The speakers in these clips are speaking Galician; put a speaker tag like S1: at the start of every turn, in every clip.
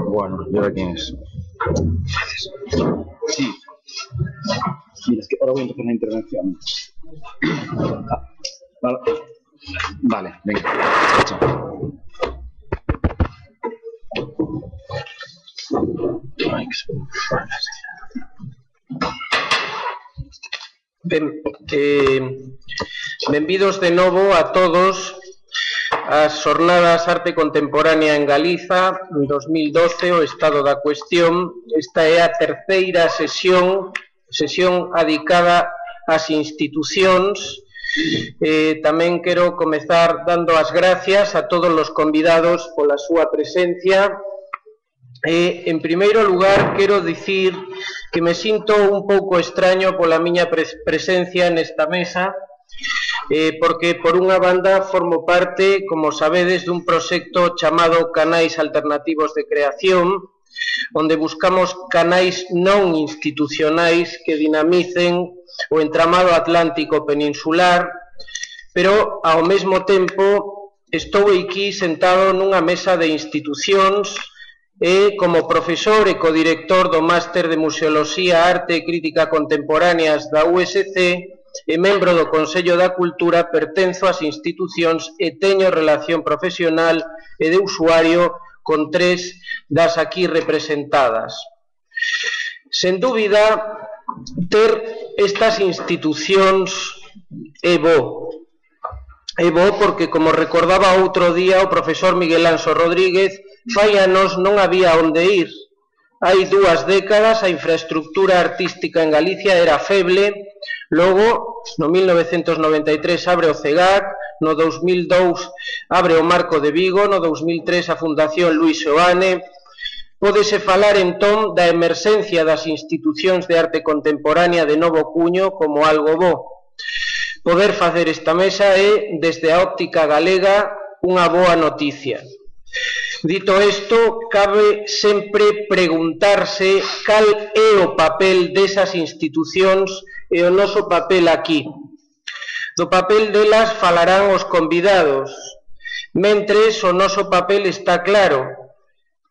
S1: Bueno, ¿y ahora quién es? Sí. Mira, es que ahora voy a empezar la intervención. Vale, venga.
S2: Benvidos de novo a todos ás Xornadas Arte Contemporánea en Galiza 2012, o estado da cuestión. Esta é a terceira sesión adicada ás institucións. Tamén quero comezar dando as gracias a todos os convidados pola súa presencia. En primeiro lugar, quero dicir que me sinto un pouco extraño pola miña presencia nesta mesa, porque, por unha banda, formo parte, como sabedes, dun proxecto chamado Canais Alternativos de Creación, onde buscamos canais non institucionais que dinamicen o entramado atlántico peninsular, pero, ao mesmo tempo, estou aquí sentado nunha mesa de institucións e, como profesor e codirector do Máster de Museoloxía, Arte e Crítica Contemporáneas da USC, e membro do Consello da Cultura, pertenzo ás institucións e teño relación profesional e de usuario con 3 das aquí representadas. Sen dúbida, ter estas institucións é bo. É bo porque, como recordaba outro día o profesor Miguel Anxo Rodríguez, fai anos non había onde ir. Hai 2 décadas a infraestructura artística en Galicia era feble, logo, no 1993 abre o CEGAC, no 2002 abre o Marco de Vigo, no 2003 a Fundación Luis Seoane. Pódese falar entón da emerxencia das institucións de arte contemporánea de novo cuño como algo bo. Poder facer esta mesa é, desde a óptica galega, unha boa noticia. Dito isto, cabe sempre preguntarse cal é o papel desas institucións e o noso papel aquí. Do papel delas falarán os convidados, mentres o noso papel está claro.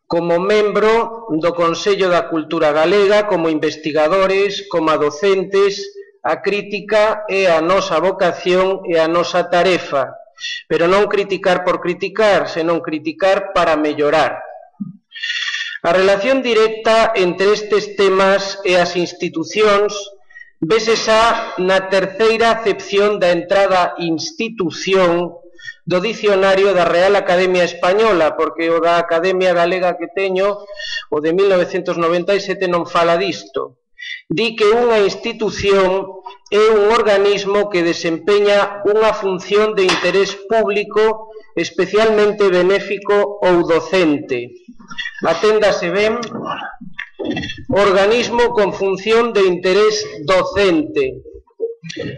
S2: Como membro do Consello da Cultura Galega, como investigadores, como docentes, a crítica é a nosa vocación e a nosa tarefa. Pero non criticar por criticar, senón criticar para mellorar. A relación directa entre estes temas e as institucións vese xa na terceira acepción da entrada institución do dicionario da Real Academia Española, porque o da Academia Galega que teño, o de 1997, non fala disto. Di que unha institución é un organismo que desempeña unha función de interés público especialmente benéfico ou docente. Aténdase ben, organismo con función de interés docente.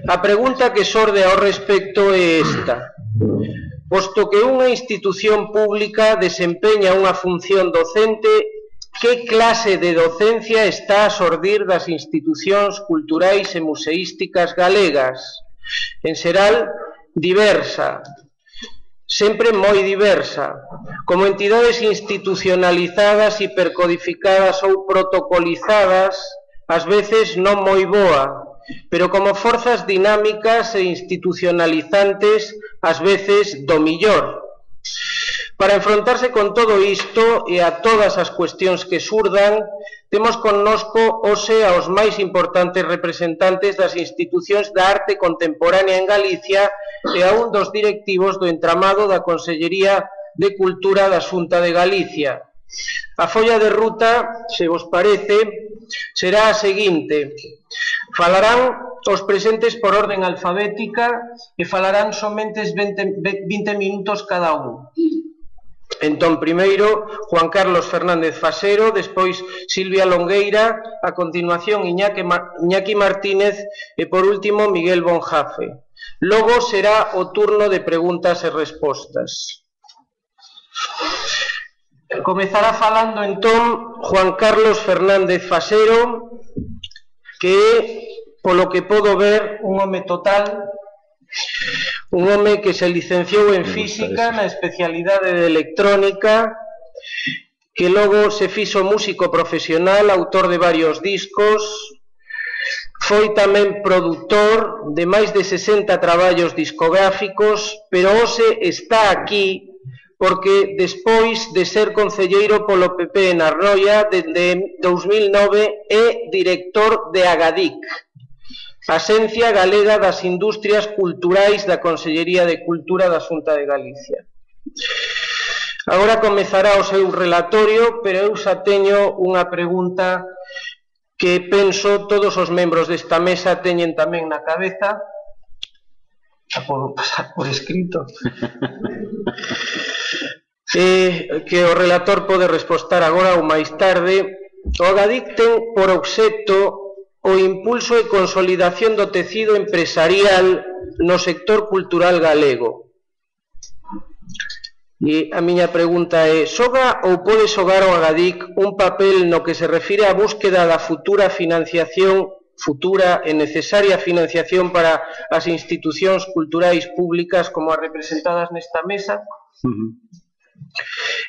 S2: A pregunta que xorde ao respecto é esta. Posto que unha institución pública desempeña unha función docente, que clase de docencia está a xordir das institucións culturais e museísticas galegas? En xeral, diversa, sempre moi diversa, como entidades institucionalizadas, hipercodificadas ou protocolizadas, ás veces non moi boa, pero como forzas dinámicas e institucionalizantes, ás veces do millor. Para enfrontarse con todo isto e a todas as cuestións que xurdan, temos connosco hoxe aos máis importantes representantes das institucións da arte contemporánea en Galicia e a un dos directivos do entramado da Consellería de Cultura da Xunta de Galicia. A folla de ruta, se vos parece, será a seguinte. Falarán os presentes por orden alfabética e falarán somente 20 minutos cada un. Entón, primeiro, Juan Carlos Fernández Fasero, despois Silvia Longueira, a continuación Iñaki Martínez e, por último, Miguel Bonjafe. Logo será o turno de preguntas e respostas. Comezará falando, entón, Juan Carlos Fernández Fasero, que é, polo que podo ver, un home total, Un home que se licenciou en física na especialidade de electrónica, que logo se fixo músico profesional, autor de varios discos, foi tamén produtor de máis de 60 traballos discográficos, pero hoxe está aquí porque despois de ser concelleiro polo PP en Arnoia dende 2009 é director de Agadic, Axencia Galega das Industrias Culturais da Consellería de Cultura da Xunta de Galicia. Agora comezará o seu relatorio, pero eu xa teño unha pregunta que penso todos os membros desta mesa teñen tamén na cabeza. A podo pasar por escrito. Que o relator pode respostar agora ou máis tarde. O Agadic ten por obxecto o impulso e consolidación do tecido empresarial no sector cultural galego. E a miña pregunta é: xoga ou pode xogar o Agadic un papel no que se refire á búsqueda da futura financiación, futura e necesaria financiación para as institucións culturais públicas como as representadas nesta mesa?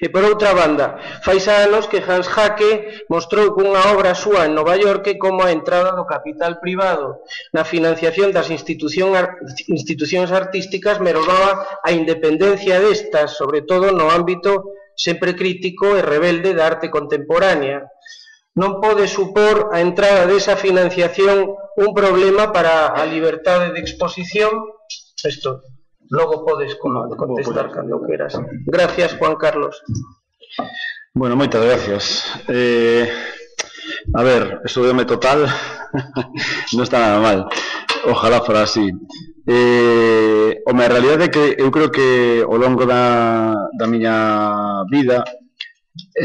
S2: E por outra banda, fai xa anos que Hans Hacke mostrou cunha obra súa en Nova York como a entrada do capital privado na financiación das institucións artísticas mermaba a independencia destas, sobre todo no ámbito sempre crítico e rebelde da arte contemporánea. Non pode supor a entrada desa financiación un problema para a liberdade de exposición? Isto logo podes contestar cando queras. Gracias, Juan Carlos.
S1: Bueno, moitas gracias. A ver, eso de home total non está nada mal. Ojalá fora así. Home, a realidade é que eu creo que ao longo da miña vida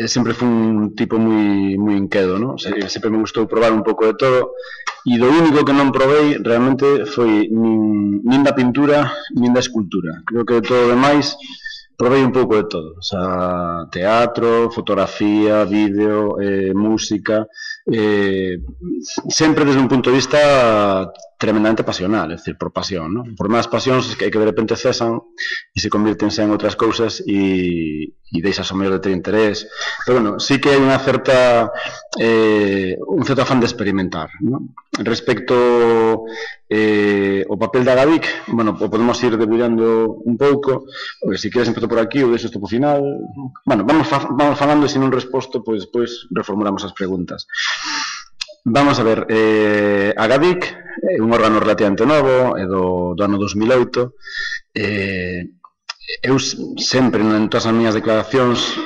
S1: sempre fui un tipo moi inquedo, ¿no? Sempre me gustou probar un pouco de todo, e do único que non probei realmente foi nin da pintura nin da escultura. Creo que de todo o demais probei un pouco de todo, o sea, teatro, fotografía, vídeo, música, sempre desde un punto de vista tremendamente pasional, é dicir, por pasión, ¿no? Por máis pasións que de repente cesan e se convirtense en outras cousas e deixas o mellor de ter interés. Pero bueno, sí que hai unha certa un certo afán de experimentar, ¿no? Respecto ao papel da Agadic, bueno, podemos ir debullando un pouco, porque se queres empezar por aquí ou deixo isto por final. Bueno, vamos falando e se non resposto, pois despois reformulamos as preguntas. Vamos a ver, Agadic é un órgano relativamente novo, é do ano 2008. Eu sempre, en todas as miñas declaracións,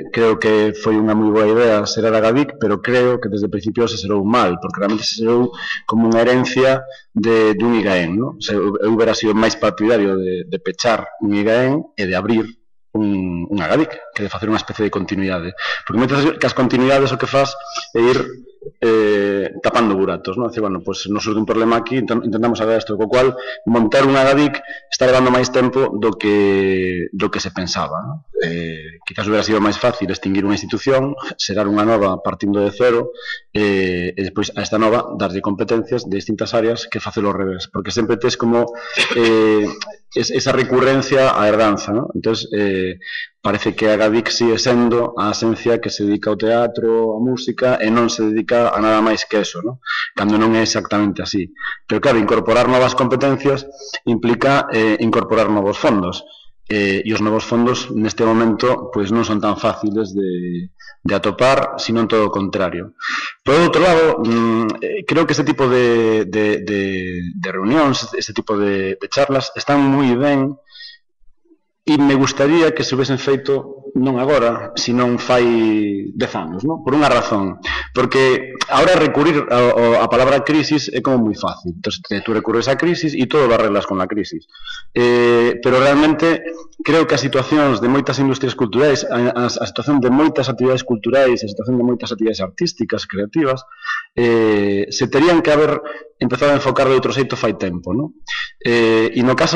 S1: creo que foi unha moi boa idea ser Agadic, pero creo que desde o principio se serou mal, porque realmente se serou como unha herencia de un IGAEN, ¿no? Eu hubiera sido máis partidario de pechar un IGAEN e de abrir un Agadic, que de facer unha especie de continuidade. Porque moitas veces que as continuidades o que faz é ir tapando buratos, ¿no? Decir, bueno, pues nos surge un problema aquí, intentamos saber isto, co cual montar un Agadic está levando máis tempo do que se pensaba, ¿no? Quizás hubiera sido máis fácil extinguir unha institución, xerar unha nova partindo de cero e despois a esta nova darlle competencias de distintas áreas que facelo ao revés, porque sempre tes como esa recurrencia á herdanza, ¿no? Entonces, parece que Agadic sigue sendo a axencia que se dedica ao teatro, á música, e non se dedica a nada máis que eso, ¿no? Cando non é exactamente así. Pero claro, incorporar novas competencias implica incorporar novos fondos. E os novos fondos neste momento pois non son tan fáciles de atopar, sino en todo o contrario. Por outro lado, creo que este tipo de reunións, este tipo de charlas están moi ben. E me gustaría que se hubiesen feito non agora, senón fai 10 anos, ¿no? Por unha razón. Porque ahora recurrir a palabra crisis é como moi fácil. Entón, tú recurres a crisis e todo lo arreglas con la crisis. Pero realmente creo que as situacións de moitas industrias culturais, a situación de moitas actividades culturais, a situación de moitas actividades artísticas, creativas, se terían que haber empezado a enfocar de outro xeito fai tempo, ¿no? E no caso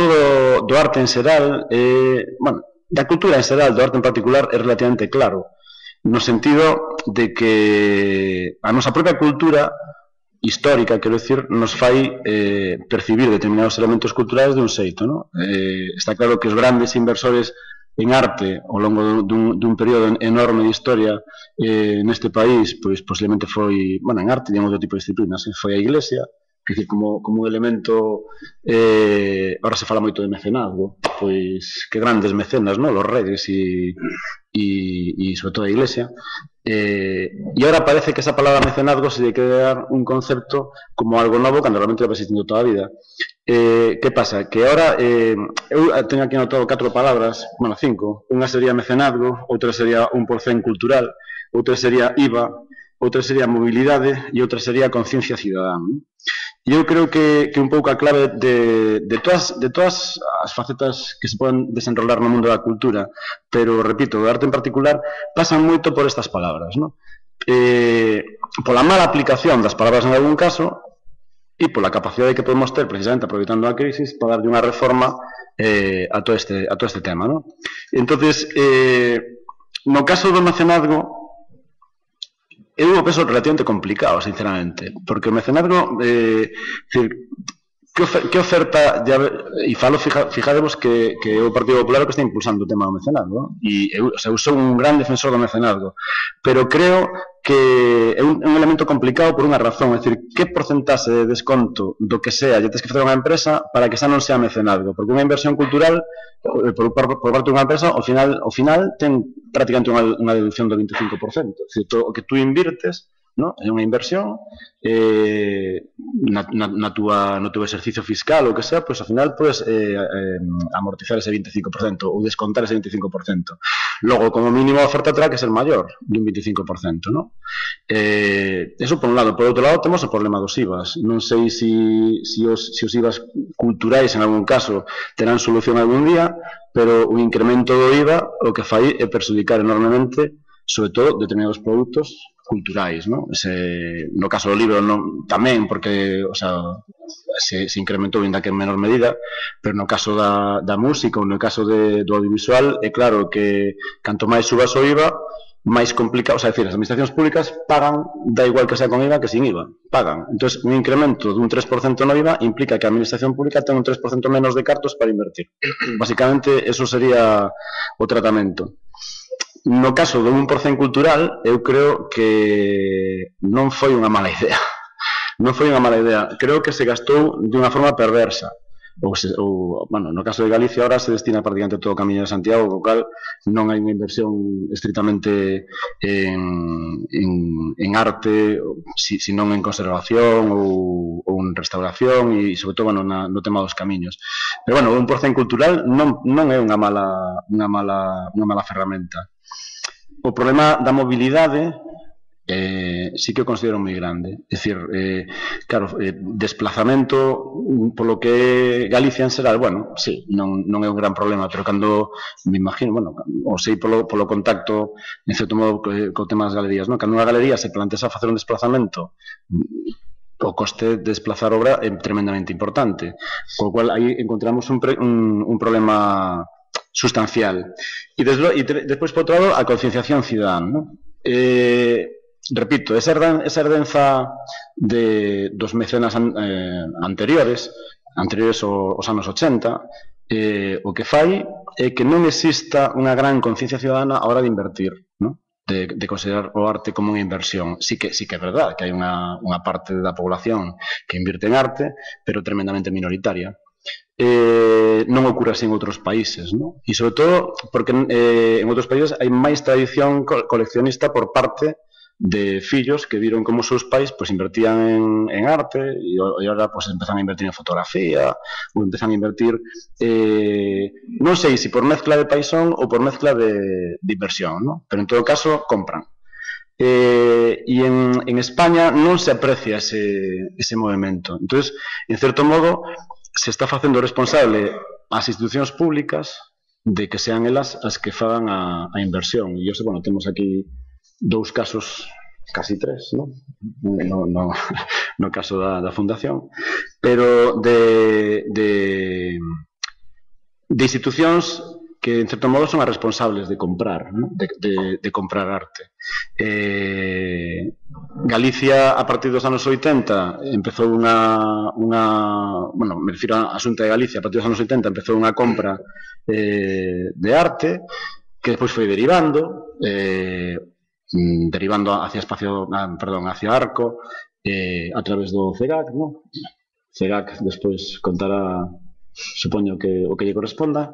S1: do arte en xeral, bueno, da cultura en xeral, do arte en particular, é relativamente claro, no sentido de que a nosa propia cultura histórica, quero dicir, nos fai percibir determinados elementos culturais de un xeito, non? Está claro que os grandes inversores en arte ao longo dun período enorme de historia neste país, pois posiblemente foi, bueno, en arte, digamos, outro tipo de disciplinas, foi a Iglesia, que dicir, como un elemento, ahora se fala moito de mecenazgo, pois que grandes mecenas, non? Los reyes e sobre todo a Iglesia. E agora parece que esa palabra mecenazgo se lle quere dar un concepto como algo novo cando realmente leva existindo toda a vida. Que pasa? Que agora eu teño aquí anotado 4 palabras, bueno, 5. Unha sería mecenazgo, outra sería 1% cultural, outra sería IVA, outra sería mobilidade e outra sería conciencia cidadana. E eu creo que un pouco a clave de todas as facetas que se poden desenrolar no mundo da cultura, pero, repito, do arte en particular, pasan moito por estas palabras, non? Pola mala aplicación das palabras en algún caso e pola capacidade que podemos ter, precisamente, aproveitando a crisis, para darlle unha reforma a todo este tema, non? Entonces, no caso do mecenazgo, eu o penso relativamente complicado, sinceramente, porque o mecenazgo, que oferta, e falo, fijadevos que o Partido Popular que está impulsando o tema do mecenazgo, e eu sou un gran defensor do mecenazgo, pero creo que é un elemento complicado por unha razón, é dicir, que porcentaxe de desconto do que sea lle tens que facer unha empresa para que xa non sea mecenazgo, porque unha inversión cultural por parte dunha empresa ao final ten prácticamente unha deducción do 25%, é dicir, o que tú invirtes, ¿no? É unha inversión no teu exercicio fiscal ou que sea, pois ao final podes amortizar ese 25% ou descontar ese 25%. Logo, como mínimo, a oferta terá que ser maior dun 25%, ¿no? Eso por un lado. Por outro lado, temos o problema dos IVAs. Non sei se os IVAs culturais, en algún caso, terán solución algún día, pero o incremento do IVA o que fai é perjudicar enormemente, sobre todo, determinados produtos culturais, ¿no? No caso do libro tamén, porque se incrementou ainda que en menor medida, pero no caso da música ou no caso do audiovisual, é claro que canto máis subas o IVA, máis complicado, as administracións públicas pagan, da igual que sea con IVA que sin IVA, pagan. Entón, un incremento dun 3% no IVA implica que a administración pública ten un 3% menos de cartos para invertir. Basicamente, eso sería o tratamento. No caso do 1% cultural, eu creo que non foi unha mala idea. Non foi unha mala idea. Creo que se gastou de unha forma perversa. Bueno, no caso de Galicia, ahora se destina prácticamente todo o Camiño de Santiago, o cal non hai unha inversión estritamente en arte, senón en conservación ou en restauración e, sobre todo, no tema dos camiños. Pero, bueno, o 1% cultural non é unha mala ferramenta. O problema da mobilidade sí que o considero moi grande. É dicir, claro, desplazamento polo que é Galicia en xeral, bueno, sí, non é un gran problema, pero cando, me imagino, bueno, o sei polo contacto, en certo modo, co tema das galerías, non? Cando unha galería se plantea facer un desplazamento, o coste de desplazar obra é tremendamente importante, co cual aí encontramos un problema sustancial. E despois, por outro lado, a concienciación cidadana, non? Repito, esa herdenza dos mecenas anteriores aos anos 80, o que fai é que non exista unha gran conciencia cidadana a hora de invertir, non? De considerar o arte como unha inversión. Sí que é verdade que hai unha parte da población que invirte en arte, pero tremendamente minoritaria. Non ocorre así en outros países, non? E sobre todo porque en outros países hai máis tradición coleccionista por parte de fillos que viron como os seus pais invertían en arte e agora empezan a invertir en fotografía ou empezan a invertir non sei se por mezcla de paixón ou por mezcla de inversión, non? Pero en todo caso compran. E en España non se aprecia ese movimento. Entón, en certo modo, se está facendo responsable as institucións públicas de que sean elas as que fagan a inversión. E bueno, temos aquí 2 casos, casi 3, ¿no? No caso da fundación, pero de institucións que, en certo modo, son as responsables de comprar, ¿no? de comprar arte. Galicia, a partir dos anos 80, empezou bueno, me refiro á Xunta de Galicia, a partir dos anos 80 empezou unha compra de arte, que despois foi derivando hacia hacia Arco, a través do CEGAC, non? CEGAC despois contará, supoño que o que lle corresponda.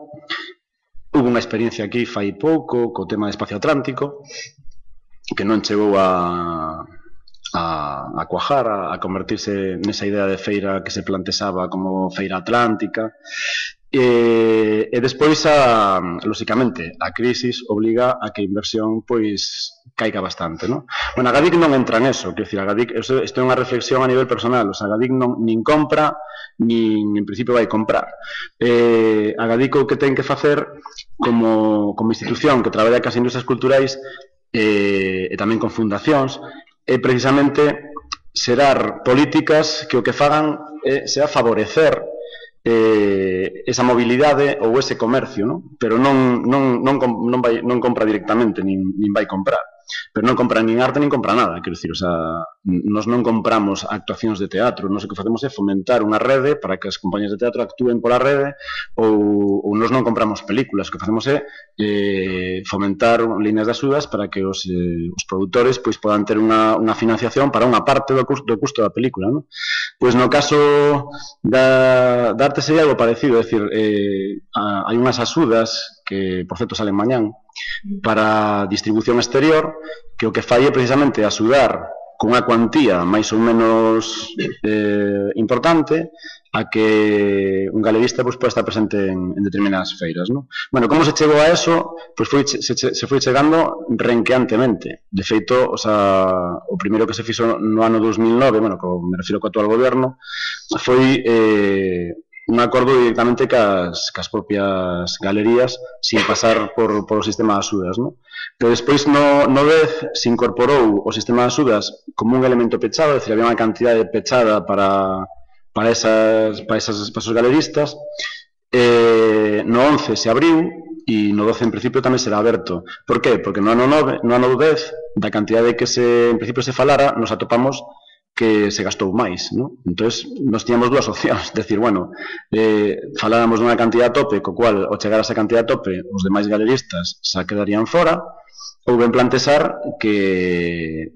S1: Hubo unha experiencia aquí fai pouco co tema de Espacio Atlántico, que non chegou a cuajar, a convertirse nesa idea de feira que se plantexaba como feira atlántica. E despois, lóxicamente, a crisis obliga a que a inversión pois caiga bastante, non? Bueno, a Gadic non entra neso, quero dicir, a Gadic, isto é unha reflexión a nivel personal, o sea, a Gadic nin compra, nin en principio vai comprar. A Gadic o que ten que facer como institución que traballa cas industrias culturais e tamén con fundacións é precisamente xerar políticas que o que fagan sea favorecer esa mobilidade ou ese comercio, non? Pero non compra directamente, nin vai comprar. Pero non compra nin arte, nin compra nada, quero dicir, o sea, nos non compramos actuacións de teatro, nos o que facemos é fomentar unha rede para que as compañías de teatro actúen pola rede, ou nos non compramos películas, o que facemos é fomentar líneas de axudas para que os produtores pois podan ter unha financiación para unha parte do custo da película, non? Pois no caso da arte sería algo parecido, é dicir, hai unhas axudas que, por certo, salen mañán, para distribución exterior, que o que fai é precisamente axudar con unha cuantía máis ou menos importante a que un galeguista pois, poda estar presente en determinadas feiras, non? Bueno, como se chegou a eso? Pois se foi chegando renqueantemente. De feito, o sea, o primeiro que se fixo no ano 2009, bueno, me refiro co actual goberno, foi un acordo directamente cas propias galerías sin pasar por o sistema de axudas, non? Pero despois no 10 se incorporou o sistema de axudas como un elemento pechado, é dicir, había unha cantidade pechada para esos galeristas. No 11 se abriu e no 12 en principio tamén será aberto. Por qué? Porque no ano 10, da cantidade que en principio se falara, nos atopamos que se gastou máis, non? Entón, nos tiñamos dúas opcións, decir, bueno, faláramos dunha cantidad tope, co cual, ao chegar a esa cantidad tope, os demais galeristas xa quedarían fora, ou ben plantexar que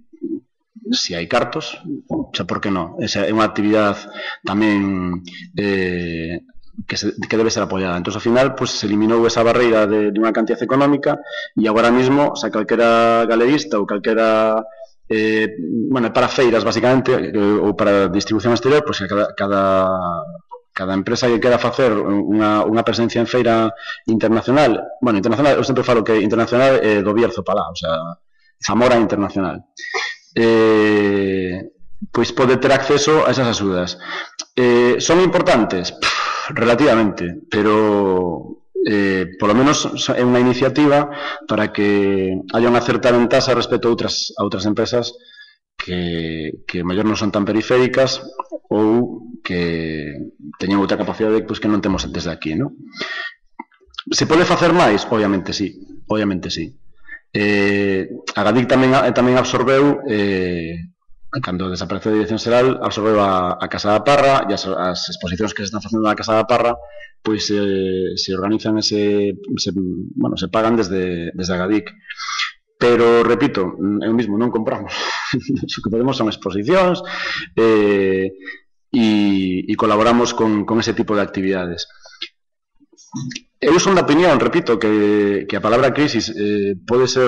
S1: se hai cartos, xa por que non? Esa é unha actividade tamén que debe ser apoiada. Entón, ao final, pues, se eliminou esa barreira de unha cantidad económica e agora mismo, xa calquera galerista ou calquera bueno, para feiras, basicamente, ou para distribución exterior, pois cada empresa que quera facer unha presencia en feira internacional, bueno, internacional, eu sempre falo que internacional é do Bierzo para lá, o sea, Zamora internacional, pois pode ter acceso a esas axudas. Son importantes? Relativamente, pero polo menos é unha iniciativa para que haya unha certa ventaxa respecto a outras empresas que mellor non son tan periféricas ou que teñen outra capacidade que non temos desde aquí, non? Se pode facer máis? Obviamente sí, obviamente sí. A Gadic tamén absorbeu, cando desapareceu a Dirección Xeral, absorbeu a Casa da Parra e as exposicións que se están facendo na Casa da Parra pois se organizan bueno, se pagan desde a Gadic. Pero, repito, eu mismo non compramos. O que podemos son exposicións e colaboramos con ese tipo de actividades. Eu son da opinión, repito, que a palabra crisis pode ser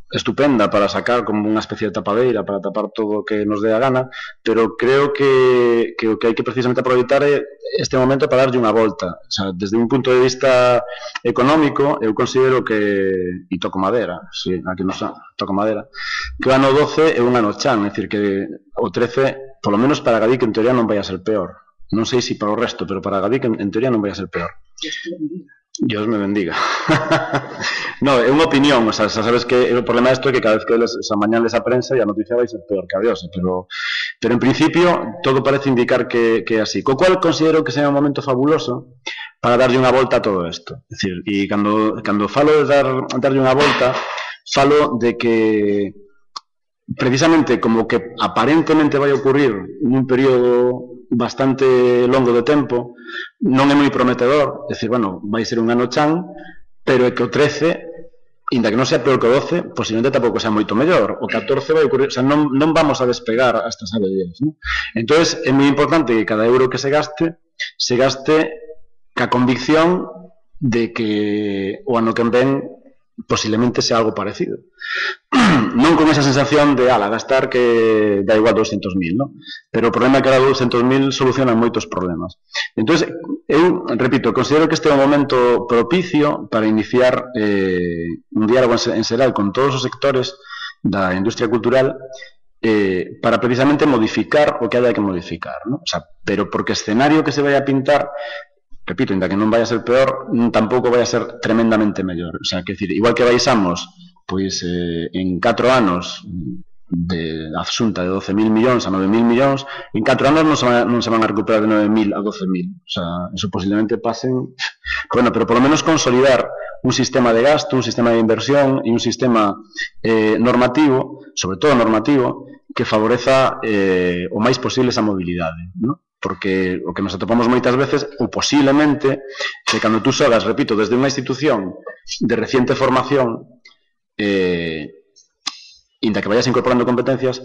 S1: estupenda para sacar como unha especie de tapadeira para tapar todo o que nos dé a gana, pero creo que o que hai que precisamente aproveitar é este momento para darlle unha volta. O sea, desde un punto de vista económico, eu considero que, e toco madera, sí, aquí non xa, toco madera, que o ano 12 é un ano chan, é dicir, que o 13, polo menos para Gadic, en teoría non vai a ser peor. Non sei se para o resto, pero para Gadic, en teoría non vai a ser peor. Dios me bendiga. No, é unha opinión, o sea, sabes que o problema isto é que cada vez que mañán les a prensa e a noticia vai ser peor que a Dios, pero en principio todo parece indicar que é así, co cual considero que será un momento fabuloso para darlle unha volta a todo isto. É dicir, e cando falo de darlle unha volta, falo de que precisamente como que aparentemente vai ocurrir nun período bastante longo de tempo, non é moi prometedor, é dicir, bueno, vai ser un ano chan, pero é que o 13, inda que non sea peor que o 12, posiblemente tampouco sea moito mellor. O 14 vai ocurrir, o sea, non vamos a despegar a estas aves, ¿no? Entón, é moi importante que cada euro que se gaste ca convicción de que o ano que ven posiblemente sea algo parecido. Non con esa sensación de, gastar que dá igual 200.000, ¿no? Pero o problema é que a 200.000 solucionan moitos problemas. Entón, eu, repito, considero que este é un momento propicio para iniciar un diálogo en xeral con todos os sectores da industria cultural para precisamente modificar o que haya que modificar, ¿no? O sea, pero porque o escenario que se vai a pintar, repito, ainda que non vai a ser peor, tampouco vai a ser tremendamente mellor. O sea, que decir, igual que baixamos pois en 4 anos de asunta de 12.000 millóns a 9.000 millóns, en 4 anos non se van a recuperar de 9.000 a 12.000. O sea, eso posiblemente pasen... Bueno, pero polo menos consolidar un sistema de gasto, un sistema de inversión e un sistema normativo, sobre todo normativo, que favoreza o máis posible esa mobilidade, ¿no? Porque o que nos atopamos moitas veces, ou posiblemente, que cando tú xogas, repito, desde unha institución de reciente formación, inda que vayas incorporando competencias,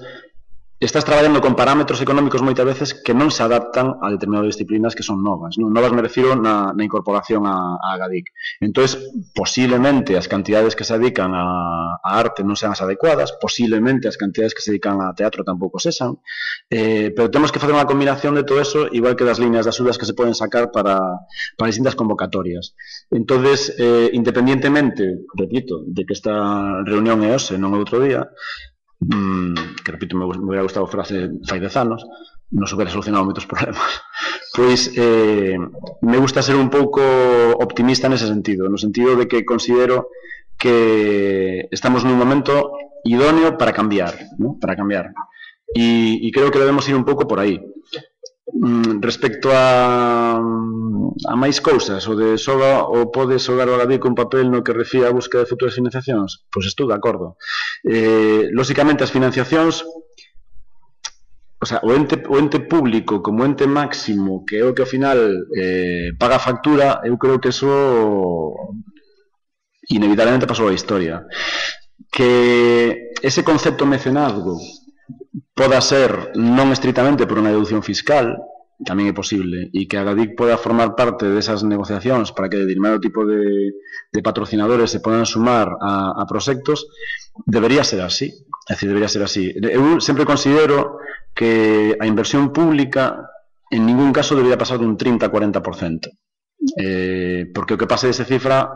S1: estás traballando con parámetros económicos moitas veces que non se adaptan a determinadas disciplinas que son novas, non? Novas me refiro na incorporación a GADIC. Entón, posiblemente as cantidades que se dedican a arte non sean as adecuadas, posiblemente as cantidades que se dedican a teatro tampouco sexan, pero temos que facer unha combinación de todo eso, igual que das líneas de axudas que se poden sacar para distintas convocatorias. Entón, independientemente, repito, de que esta reunión é hoxe, non é outro día, que repito, me hubiera gustado frase fai 10 anos, nos hubiera solucionado moitos problemas, pois me gusta ser un pouco optimista nese sentido, no sentido de que considero que estamos nun momento idóneo para cambiar, ¿no? Para cambiar, e creo que debemos ir un pouco por aí. Respecto a máis cousas, o de xoga ou pode xogar o GADIC un papel no que refira a búsqueda de futuras financiacións, pois estou de acordo. Lóxicamente as financiacións, o sea, o ente público como ente máximo, que é o que ao final paga a factura, eu creo que eso inevitablemente pasou a historia. Que ese concepto mecenazgo poda ser non estritamente por unha deducción fiscal, tamén é posible, e que a GADIC poda formar parte desas negociacións para que determinado tipo de patrocinadores se podan sumar a proxectos, debería ser así. É dicir, debería ser así. Eu sempre considero que a inversión pública en ningún caso debería pasar dun 30-40%, porque o que pase desa cifra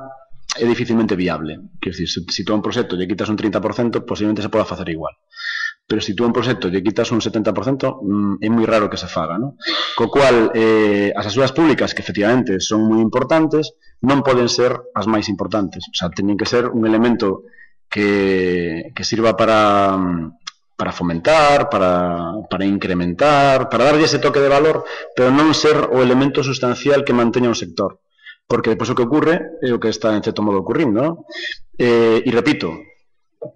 S1: é dificilmente viable. Quer dicir, se tú a un proxecto lle quitas un 30%, posiblemente se poda facer igual. Pero se tú a un proxecto lle quitas un 70%, é moi raro que se faga, ¿no? Co cual, as axudas públicas, que efectivamente son moi importantes, non poden ser as máis importantes. O sea, teñen que ser un elemento que sirva para fomentar, para incrementar, para darlle ese toque de valor, pero non ser o elemento sustancial que manteña un sector. Porque depois o que ocurre é o que está en certo modo ocurrindo, ¿no? E repito,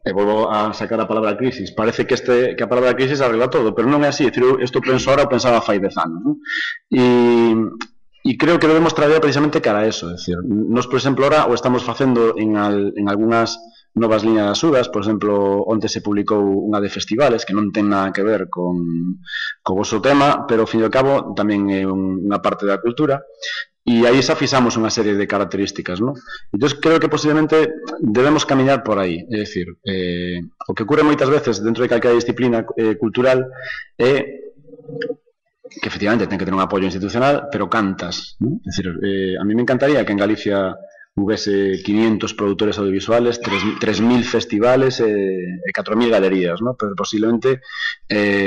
S1: e volvo a sacar a palabra crisis, parece que a palabra crisis arregla todo, pero non é así. É dicir, isto penso ahora ou pensaba fai 10 anos, ¿no? E creo que debemos traballar precisamente cara a eso. É dicir, nos, por exemplo, ahora o estamos facendo en algunhas novas liñas de axudas. Por exemplo, onte se publicou unha de festivales que non ten nada que ver co voso tema, pero ao fin e ao cabo tamén é unha parte da cultura. E aí xa fixamos unha serie de características, ¿no? Entón, creo que posiblemente debemos camiñar por aí. É dicir, o que ocurre moitas veces dentro de calquera disciplina cultural é que efectivamente ten que ter un apoio institucional, pero cantas, ¿no? É dicir, a mí me encantaría que en Galicia houvese 500 produtores audiovisuales, 3.000 festivales e 4.000 galerías, ¿no? Pero posiblemente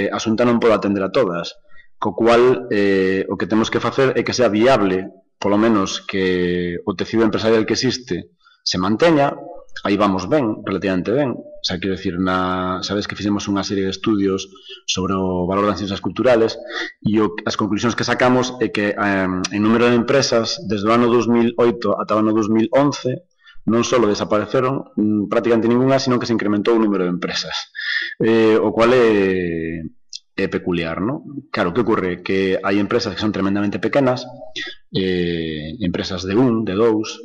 S1: a Xunta non pode atender a todas, co cual o que temos que facer é que sea viable, polo menos que o tecido empresarial que existe se manteña. Aí vamos ben, relativamente ben. O sea, quero dicir, sabes que fixemos unha serie de estudios sobre o valor das ciencias culturales e as conclusións que sacamos é que en número de empresas desde o ano 2008 ata o ano 2011 non só desapareceron prácticamente ninguna, sino que se incrementou o número de empresas, o cual é peculiar, ¿no? Claro, que ocorre? Que hai empresas que son tremendamente pequenas, empresas de un, de dous,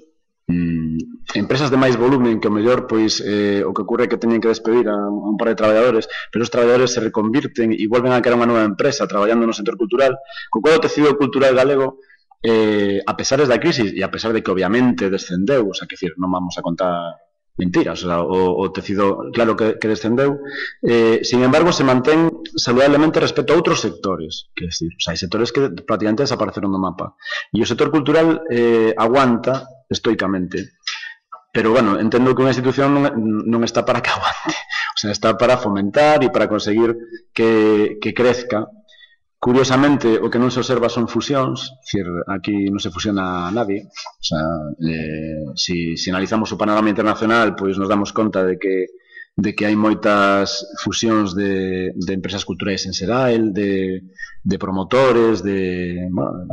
S1: empresas de máis volumen que o mellor, pois, o que ocorre é que teñen que despedir a un par de traballadores, pero os traballadores se reconvirten e volven a crear unha nova empresa traballando no sector cultural, co cual o tecido cultural galego, a pesar da crisis e a pesar de que obviamente descendeu, o sea, que decir, non vamos a contar mentiras, o sea, o tecido claro que descendeu, sin embargo se mantén saludablemente respecto a outros sectores, que decir, o sea, hai sectores que prácticamente desapareceron do mapa e o sector cultural aguanta estoicamente, pero bueno, entendo que unha institución non está para que aguante, o sea, está para fomentar e para conseguir que crezca. Curiosamente, o que non se observa son fusións, decir, aquí non se fusiona a nadie, o sea, si analizamos o panorama internacional, pois nos damos conta de que hai moitas fusións de empresas culturais en Serael, de promotores, bueno,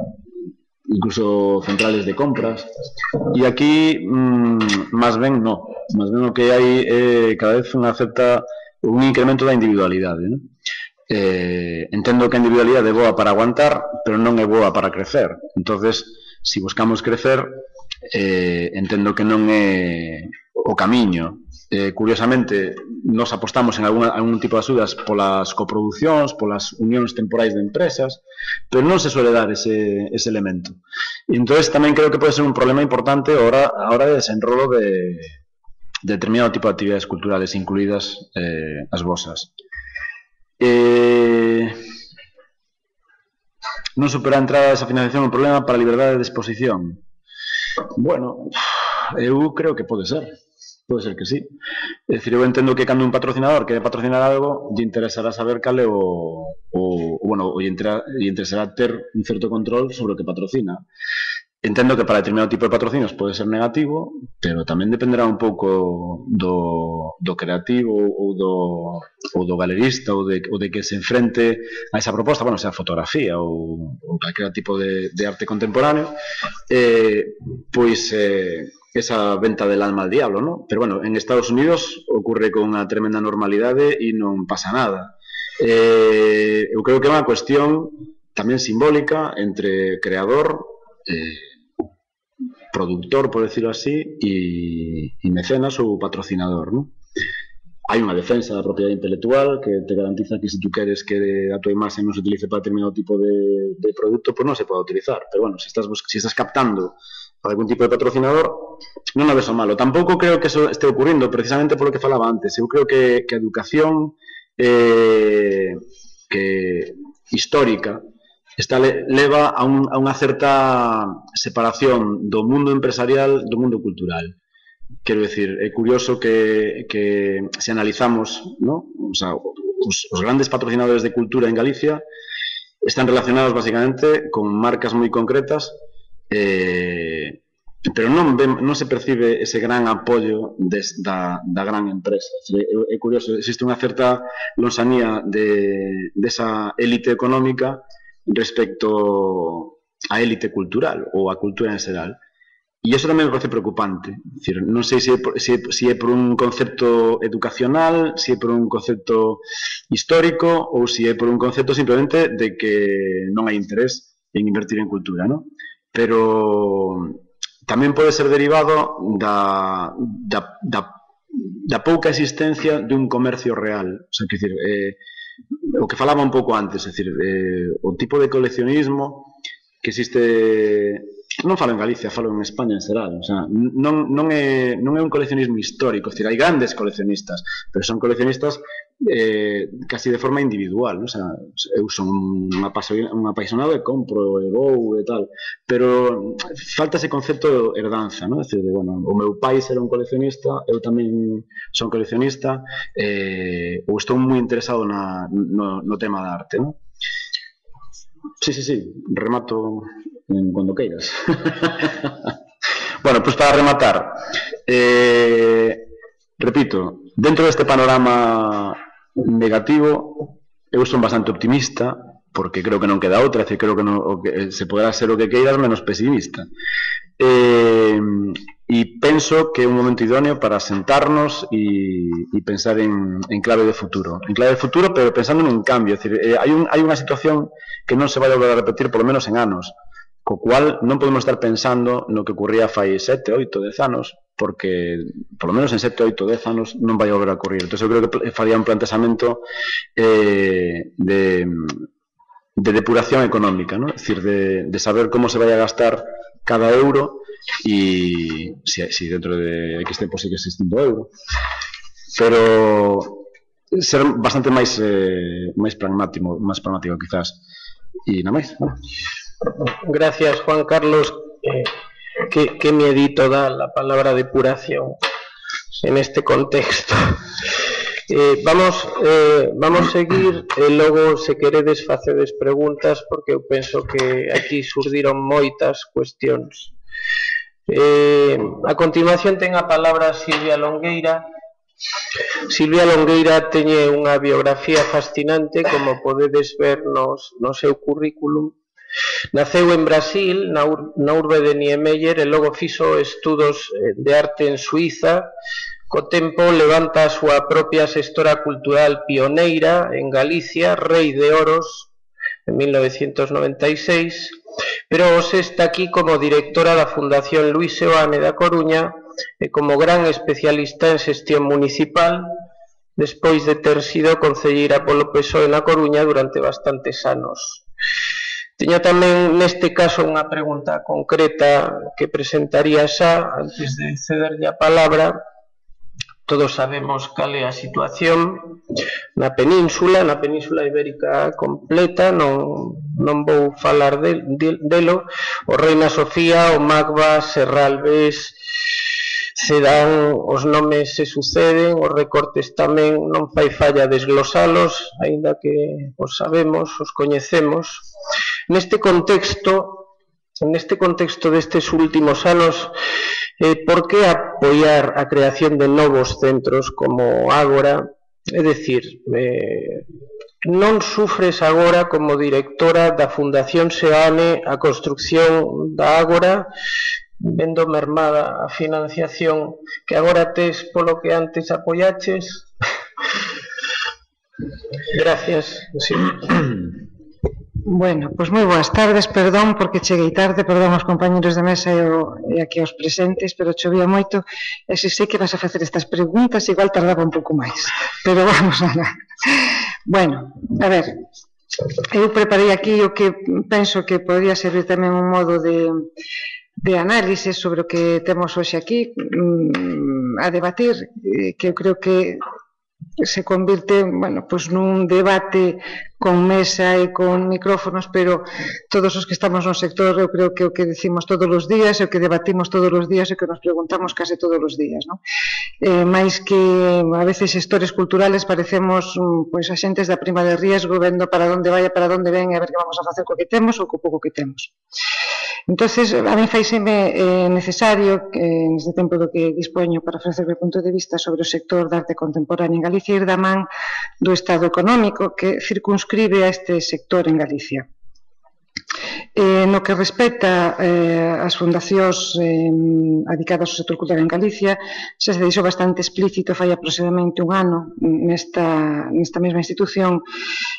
S1: incluso centrales de compras, e aquí, máis ben, non, máis ben o que hai cada vez un incremento da individualidade, non? Entendo que a individualidade é boa para aguantar, pero non é boa para crecer. Entonces, se buscamos crecer, entendo que non é o camiño. Curiosamente, nos apostamos en algún tipo de axudas polas coproduccións, polas unións temporais de empresas, pero non se suele dar ese elemento. E entonces tamén creo que pode ser un problema importante a hora de desenrolo de determinado tipo de actividades culturales, incluídas as vosas. Non supera a entrada desa financiación un problema para a liberdade de exposición. Bueno, eu creo que pode ser que sí. É dicir, eu entendo que cando un patrocinador quere patrocinar algo, lle interesará saber cal é bueno, lle interesará ter un certo control sobre o que patrocina. Entendo que para determinado tipo de patrocinios pode ser negativo, pero tamén dependerá un pouco do creativo ou do galerista ou de que se enfrente a esa proposta, bueno, sea fotografía ou calquera tipo de arte contemporáneo, pois esa venta del alma al diablo, ¿no? Pero bueno, en Estados Unidos ocurre con unha tremenda normalidade e non pasa nada. Eu creo que é unha cuestión tamén simbólica entre creador, productor, por decirlo así, e mecenas ou patrocinador, ¿no? Hai unha defensa da propiedade intelectual que te garantiza que se tú queres que a tua imaxe non se utilice para determinado tipo de produto, pois non se pode utilizar. Pero bueno, se estás captando algún tipo de patrocinador, non o ves o malo. Tampouco creo que eso este ocurrindo, precisamente polo que falaba antes. Eu creo que a educación histórica leva a unha certa separación do mundo empresarial do mundo cultural. Quero dicir, é curioso que se analizamos, ¿no? O sea, os grandes patrocinadores de cultura en Galicia están relacionados basicamente con marcas moi concretas, pero non se percibe ese gran apoio da gran empresa. É curioso, existe unha certa lonxanía desa élite económica respecto á élite cultural ou a cultura en xeral. E iso tamén me parece preocupante. Dicir, non sei se é por un concepto educacional, se é por un concepto histórico ou se é por un concepto simplemente de que non hai interés en invertir en cultura, ¿no? Pero tamén pode ser derivado da pouca existencia dun comercio real. O sea, que decir, o que falaba un pouco antes, é dicir, o tipo de coleccionismo que existe, non falo en Galicia, falo en España en xeral, o sea, non é un coleccionismo histórico, é dicir, hai grandes coleccionistas, pero son coleccionistas casi de forma individual, o sea, eu son un apaixonado e compro e vou e tal, pero falta ese concepto de herdanza, non? É dicir, bueno, o meu pai era un coleccionista, eu tamén son coleccionista, ou estou moi interesado no tema da arte, non? Sí, remato cuando queiras. Bueno, pues para rematar, repito, dentro deste panorama negativo, eu son bastante optimista, porque creo que non queda outra, creo que se poderá ser o que queiras menos pesimista. e penso que é un momento idóneo para sentarnos e pensar en clave de futuro, pero pensando nun cambio. É dicir, hai unha situación que non se vai volver a repetir polo menos en anos, co cual non podemos estar pensando no que ocurría fai 7, 8, 10 anos, porque polo menos en 7, 8, 10 anos non vai volver a ocurrir. Entón, eu creo que faría un planteamento de depuración económica, ¿no? Es decir, de saber cómo se vaya a gastar cada euro y si dentro de X tiempo sigue existindo euro. Pero ser bastante máis pragmático quizás. E nada máis.
S2: Gracias, Juan Carlos. Qué miedito da la palabra depuración en este contexto. Vamos seguir e logo, se queredes, facedes preguntas, porque eu penso que aquí surdiron moitas cuestións. A continuación ten a palabra Silvia Longueira. Silvia Longueira teñe unha biografía fascinante, como podedes ver no seu currículum. Naceu en Brasil, na urbe de Niemeyer, e logo fixo estudos de arte en Suiza. Co tempo levanta a súa propia xestora cultural pioneira en Galicia, Rei de Oros, en 1996, pero hoxe está aquí como directora da Fundación Luis Seoane da Coruña e como gran especialista en xestión municipal, despois de ter sido concelleira polo PSOE na Coruña durante bastantes anos. Teño tamén neste caso unha pregunta concreta que presentaría xa antes de cederlle a palabra. Todos sabemos cal é a situación na península ibérica completa, non vou falar delo. O Reina Sofía, o Magba, Serralves, se dan os nomes, se suceden, os recortes tamén, non fai falla desglosalos, aínda que os sabemos, os coñecemos. Neste contexto destes últimos anos, por que apoiar a creación de novos centros como Ágora? É dicir, non sufres agora como directora da Fundación Seoane a construcción da Ágora, vendo mermada a financiación que agora tes polo que antes apoiaches? Gracias. Sí.
S3: Bueno, pois moi boas tardes, perdón porque cheguei tarde, perdón aos compañeros de mesa e aquí aos presentes, pero chovía moito e se sei que vas a facer estas preguntas igual tardaba un pouco máis, pero vamos a nada. Bueno, a ver, eu preparei aquí o que penso que podría servir tamén un modo de análise sobre o que temos hoxe aquí a debatir, que eu creo que se convirte, bueno, pues nun debate con mesa e con micrófonos, pero todos os que estamos no sector, eu creo que o que decimos todos os días, o que debatimos todos os días, e que nos preguntamos case todos os días, non? Mais que a veces xestores culturales parecemos pois axentes da prima de riesgo, vendo para onde vai e para onde ven, e a ver que vamos a facer co que temos ou co pouco que temos. Entonces, a mí faiseme necesario, neste tempo do que dispoño para ofrecer o punto de vista sobre o sector da arte contemporánea en Galicia, ir da man do estado económico que circunscribe a este sector en Galicia. No que respecta ás fundacións adicadas ao sector cultural en Galicia, xa se deixou bastante explícito fai aproximadamente un ano nesta mesma institución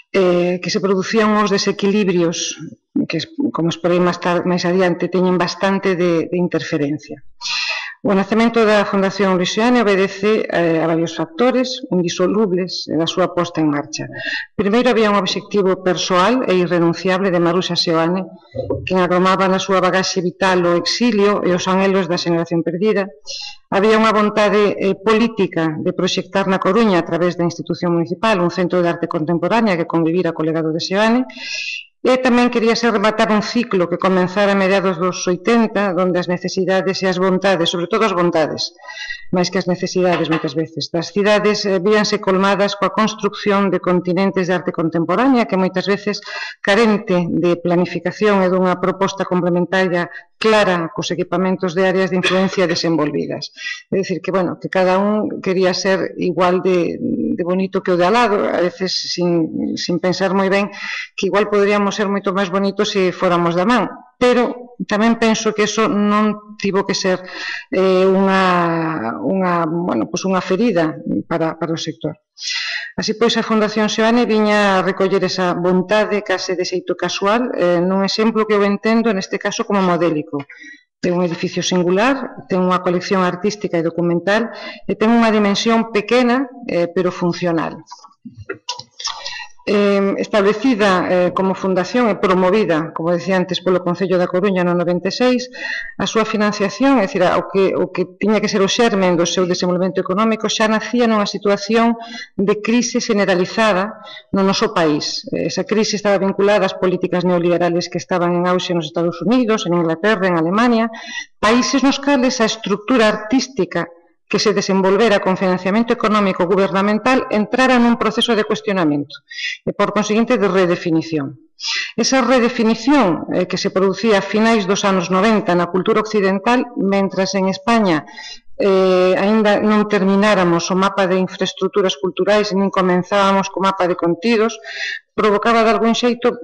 S3: que se producían os desequilibrios que, como exporei máis adiante, teñen bastante de interferencia. O nacemento da Fundación Luis Seoane obedece a varios factores indisolubles da súa posta en marcha. Primeiro, había un obxectivo persoal e irrenunciable de Maruxa Seoane, que agromaba na súa bagaxe vital o exilio e os anhelos da xeración perdida. Había unha vontade política de proxectar na Coruña, a través da institución municipal, un centro de arte contemporánea que convivira co legado de Seoane. E tamén queríase rematar un ciclo que comenzara a mediados dos 80, onde as necesidades e as vontades, sobre todo as vontades, máis que as necesidades moitas veces, das cidades víanse colmadas coa construcción de continentes de arte contemporánea que moitas veces carente de planificación e dunha proposta complementaria clara cos equipamentos de áreas de influencia desenvolvidas. É dicir, que, bueno, que cada un quería ser igual de bonito que o de al lado, a veces sin pensar moi ben que igual poderíamos ser moito máis bonitos se fóramos da man. pero tamén penso que eso non tivo que ser unha ferida para o sector. Así pois, a Fundación Seoane viña a recoller esa vontade case de xeito casual nun exemplo que eu entendo, neste caso, como modélico. Ten un edificio singular, ten unha colección artística e documental e ten unha dimensión pequena, pero funcional. Establecida como fundación e promovida, como decía antes, polo Concello da Coruña no 96, a súa financiación, é dicir, o que tiña que ser o xermen do seu desenvolvemento económico, xa nacía nunha situación de crise generalizada no noso país. Esa crise estaba vinculada ás políticas neoliberales que estaban en auxe nos Estados Unidos, en Inglaterra, en Alemania, países nos cales a estructura artística que se desenvolvera con financiamento económico gubernamental entrara nun proceso de cuestionamento e, por conseguinte, de redefinición. Esa redefinición que se producía a finais dos anos 90 na cultura occidental, mentras en España aínda non termináramos o mapa de infraestructuras culturais e nin comenzábamos co mapa de contidos, provocaba de algún xeito,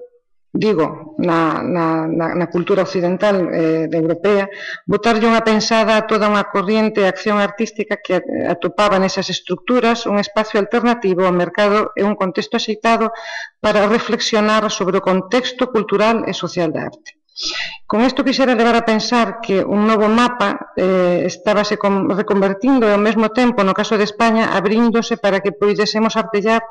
S3: digo, na cultura occidental europea, botarlle unha pensada a toda unha corriente de acción artística que atopaba nesas estructuras un espacio alternativo ao mercado e un contexto axeitado para reflexionar sobre o contexto cultural e social da arte. Con isto quixera levar a pensar que un novo mapa estábase reconvertindo e ao mesmo tempo, no caso de España, abríndose para que poidésemos artellar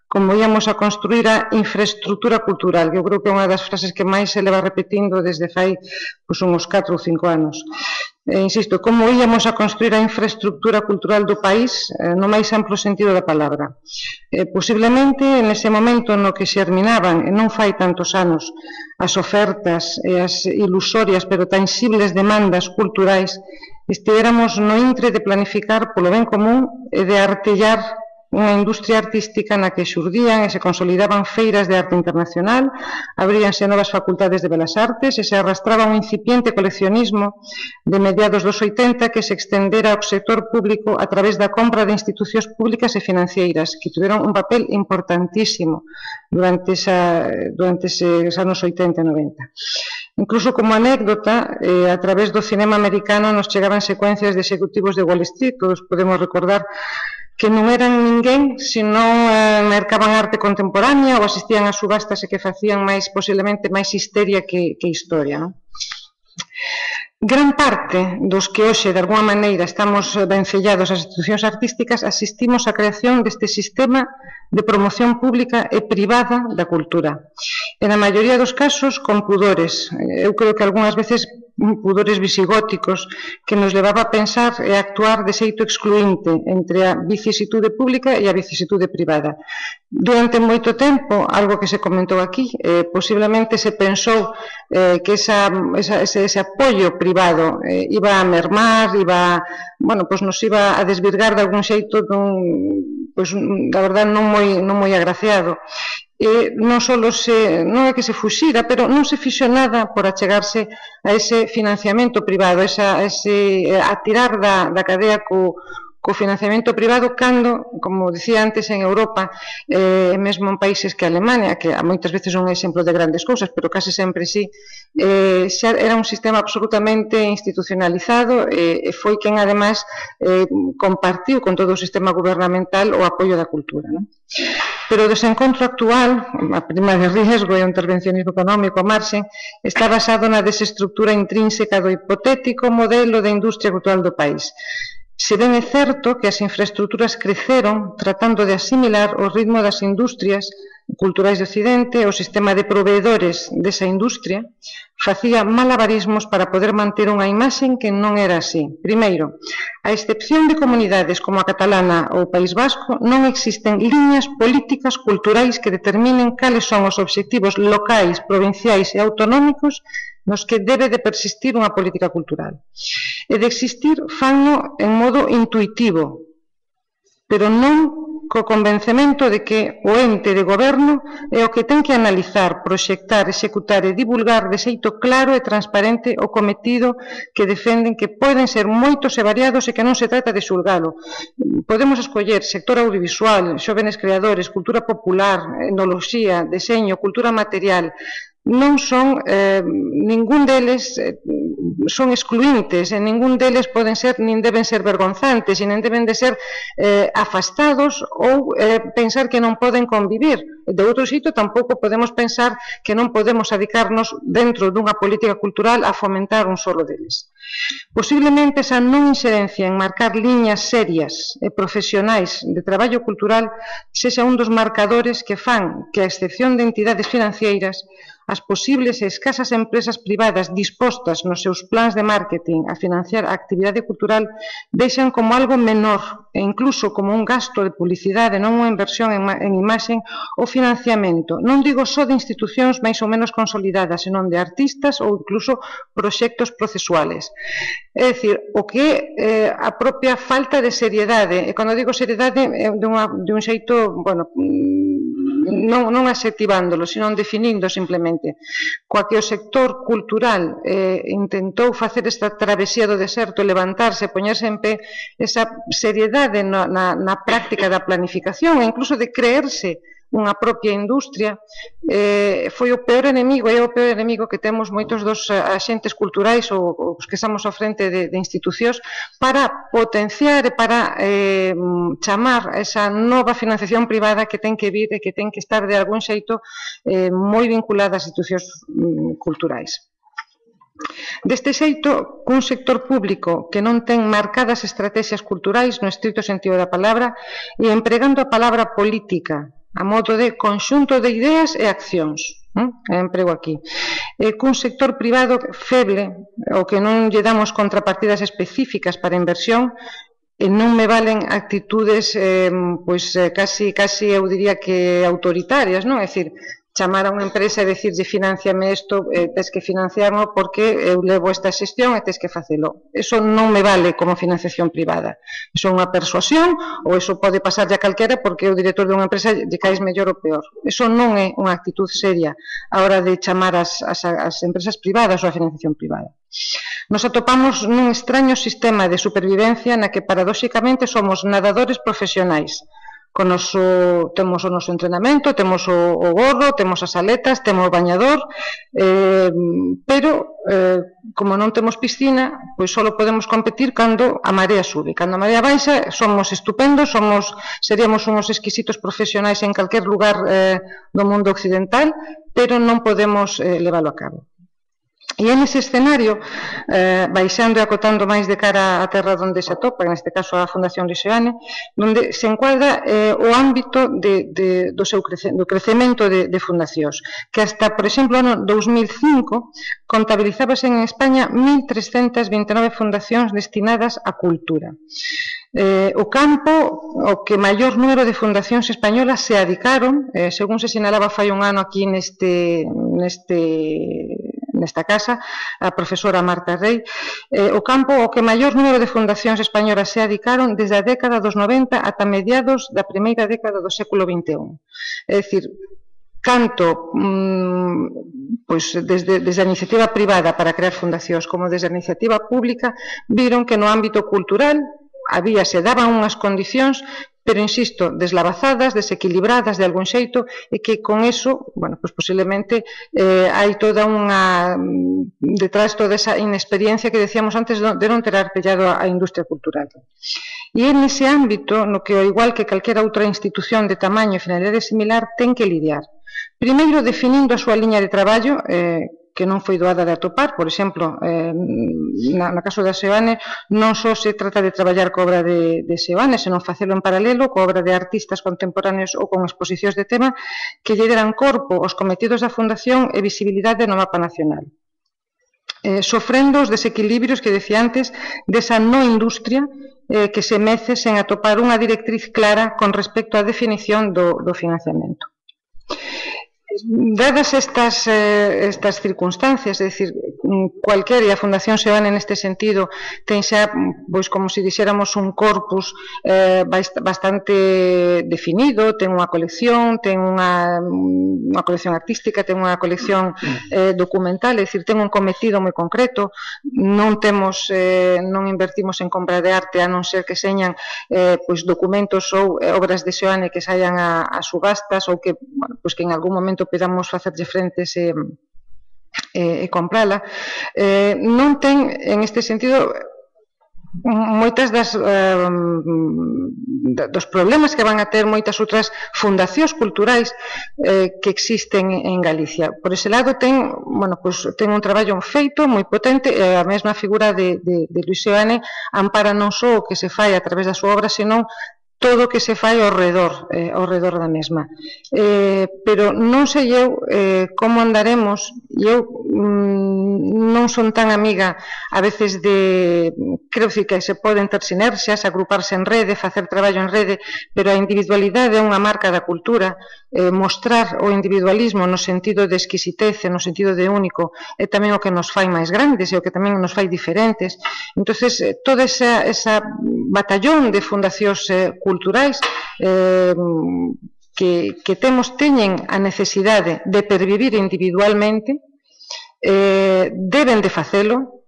S3: como íamos a construir a infraestructura cultural, que eu creo que é unha das frases que máis se leva repetindo desde fai uns 4 ou 5 anos. Insisto, como íamos a construir a infraestructura cultural do país no máis amplo sentido da palabra. Posiblemente, nese momento no que xerminaban, e non fai tantos anos, as ofertas e as ilusorias pero tangibles demandas culturais, estivéramos no intre de planificar polo ben común e de artellar unha industria artística na que xurdían e se consolidaban feiras de arte internacional, abríanse novas facultades de belas artes e se arrastraba un incipiente coleccionismo de mediados dos 80 que se extendera ao sector público a través da compra de institucións públicas e financeiras que tiveron un papel importantísimo durante eses anos 80 e 90. Incluso como anécdota, a través do cinema americano nos chegaban secuencias de executivos de Wall Street, todos podemos recordar que non eran ninguén se non mercaban arte contemporánea ou asistían a subastas e que facían posiblemente máis histeria que historia. Gran parte dos que hoxe, de alguma maneira, estamos vencellados ás institucións artísticas, asistimos á creación deste sistema de promoción pública e privada da cultura. E na maioría dos casos, con pudores. Eu creo que algunhas veces pudores visigóticos que nos levaba a pensar e a actuar de xeito excluinte entre a vicisitude pública e a vicisitude privada. Durante moito tempo, algo que se comentou aquí, posiblemente se pensou que ese apoio privado iba a mermar, nos iba a desvirgar de algún xeito da verdade non moi agraciado. Non é que se fuxira, pero non se fixo nada por achegarse a ese financiamento privado, a tirar da cadea co financiamento privado cando, como dicía antes, en Europa, mesmo en países que Alemania, que moitas veces son un exemplo de grandes cousas, pero case sempre sí, xa era un sistema absolutamente institucionalizado e foi quen, ademais, compartiu con todo o sistema gubernamental o apoio da cultura. Pero o desencontro actual, a prima de riesgo e o intervencionismo económico a marxen, está basado na desestructura intrínseca do hipotético modelo de industria cultural do país. Se ben é certo que as infraestructuras creceron tratando de asimilar o ritmo das industrias culturais de Occidente, o sistema de proveedores desa industria facía malabarismos para poder manter unha imaxe que non era así. Primeiro, a excepción de comunidades como a catalana ou o País Vasco, non existen liñas políticas culturais que determinen cales son os obxectivos locais, provinciais e autonómicos nos que debe de persistir unha política cultural. E de existir, fanno en modo intuitivo, pero non co convencemento de que o ente de goberno é o que ten que analizar, proxectar, executar e divulgar de xeito claro e transparente o cometido que defenden, que poden ser moitos e variados e que non se trata de xulgalo. Podemos escoller sector audiovisual, xóvenes creadores, cultura popular, etnoloxía, deseño, cultura material. non son, ningún deles son excluintes, e ningún deles poden ser, nin deben ser vergonzantes, e nin deben de ser afastados ou pensar que non poden convivir. De outro xeito, tampouco podemos pensar que non podemos adicarnos dentro dunha política cultural a fomentar un solo deles. Posiblemente esa non inxerencia en marcar liñas serias e profesionais de traballo cultural sexa un dos marcadores que fan que, a excepción de entidades financeiras, as posibles e escasas empresas privadas dispostas nos seus plans de marketing a financiar a actividade cultural deixan como algo menor e incluso como un gasto de publicidade, non unha inversión en imaxen ou financiamento. Non digo só de institucións máis ou menos consolidadas, senón de artistas ou incluso proxectos procesuales. É dicir, o que é a propia falta de seriedade, e cando digo seriedade é de un xeito, bueno, non adxectivándolo, sino definindo simplemente, coa que o sector cultural intentou facer esta travesía do deserto, levantarse, poñerse en pé, esa seriedade na práctica da planificación e incluso de creerse unha propia industria, foi o peor enemigo, é o peor enemigo que temos moitos dos axentes culturais ou os que estamos ao frente de institucións para potenciar e para chamar esa nova financiación privada que ten que vir e que ten que estar de algún xeito moi vinculada ás institucións culturais. Deste xeito, cun sector público que non ten marcadas estrategias culturais no estrito sentido da palabra e empregando a palabra política a modo de conxunto de ideas e accións, emprego aquí, cun sector privado feble, o que non lle damos contrapartidas específicas para inversión, e non me valen actitudes casi eu diría que autoritarias, non? É dicir, chamar a unha empresa e dicirlle financiame isto, tens que financiarmo porque eu levo esta xestión e tens que facelo. Eso non me vale como financiación privada. Iso é unha persuasión ou iso pode pasarlle a calquera porque o director dunha empresa lle caes mellor ou peor. Iso non é unha actitud seria a hora de chamar as empresas privadas ou a financiación privada. Nos atopamos nun extraño sistema de supervivencia na que paradóxicamente somos nadadores profesionais. Temos o noso entrenamento, temos o gorro, temos as aletas, temos o bañador, pero como non temos piscina, pois só podemos competir cando a marea sube. Cando a marea baixa, somos estupendos, seríamos uns exquisitos profesionais en calquer lugar do mundo occidental, pero non podemos leválo a cabo. E nese escenario, baixando e acotando máis de cara á terra onde se atopa, neste caso a Fundación Liceane, onde se encuadra o ámbito do crecemento de fundacións, que hasta, por exemplo, no 2005 contabilizábase en España 1.329 fundacións destinadas á cultura. O campo ao que maior número de fundacións españolas se adicaron, según se sinalaba fai un ano aquí nesta casa, a profesora Marta Rey, o campo ao que maior número de fundacións españolas se adicaron desde a década dos 90 ata mediados da primeira década do século XXI. É dicir, tanto desde a iniciativa privada para crear fundacións como desde a iniciativa pública viron que no ámbito cultural se daban unhas condicións, pero, insisto, deslavazadas, desequilibradas de algún xeito, e que con eso, bueno, pues posiblemente hai toda unha detrás toda esa inexperiencia que decíamos antes de non ter arpellado a industria cultural. E en ese ámbito, no que, ao igual que calquera outra institución de tamaño e finalidade similar, ten que lidiar. Primeiro, definindo a súa liña de traballo, que non foi doada de atopar. Por exemplo, na caso da Seoane, non só se trata de traballar co obra de Seoane, senón facelo en paralelo co obra de artistas contemporáneos ou con exposicións de tema que lle deran corpo aos cometidos da Fundación e visibilidade no mapa nacional. Sofrendo os desequilibrios que decía antes desa no industria que se mece sen atopar unha directriz clara con respecto á definición do financiamento. Dadas estas circunstancias, é dicir, cualquera, e a Fundación Seoane neste sentido ten xa, pois como se dixéramos, un corpus bastante definido, ten unha colección, ten unha colección artística, ten unha colección documental, é dicir, ten un cometido moi concreto, non invertimos en compra de arte a non ser que señan documentos ou obras de Seoane que saian a subastas ou que en algún momento podamos facerlle frente e comprala, non ten, en este sentido, moitas dos problemas que van a ter moitas outras fundacións culturais que existen en Galicia. Por ese lado ten un traballo feito moi potente, e a mesma figura de Luis Seoane ampara non só o que se fai a través da súa obra, senón todo o que se fai ao redor da mesma. Pero non sei eu como andaremos, e eu non son tan amiga a veces de, creo que se poden ter sinerxias, agruparse en rede, facer traballo en rede, pero a individualidade é unha marca da cultura, mostrar o individualismo no sentido de exquisitez, no sentido de único, é tamén o que nos fai máis grandes e o que tamén nos fai diferentes. Entonces, toda esa batallón de fundacións culturais que teñen a necesidade de pervivir individualmente, deben de facelo,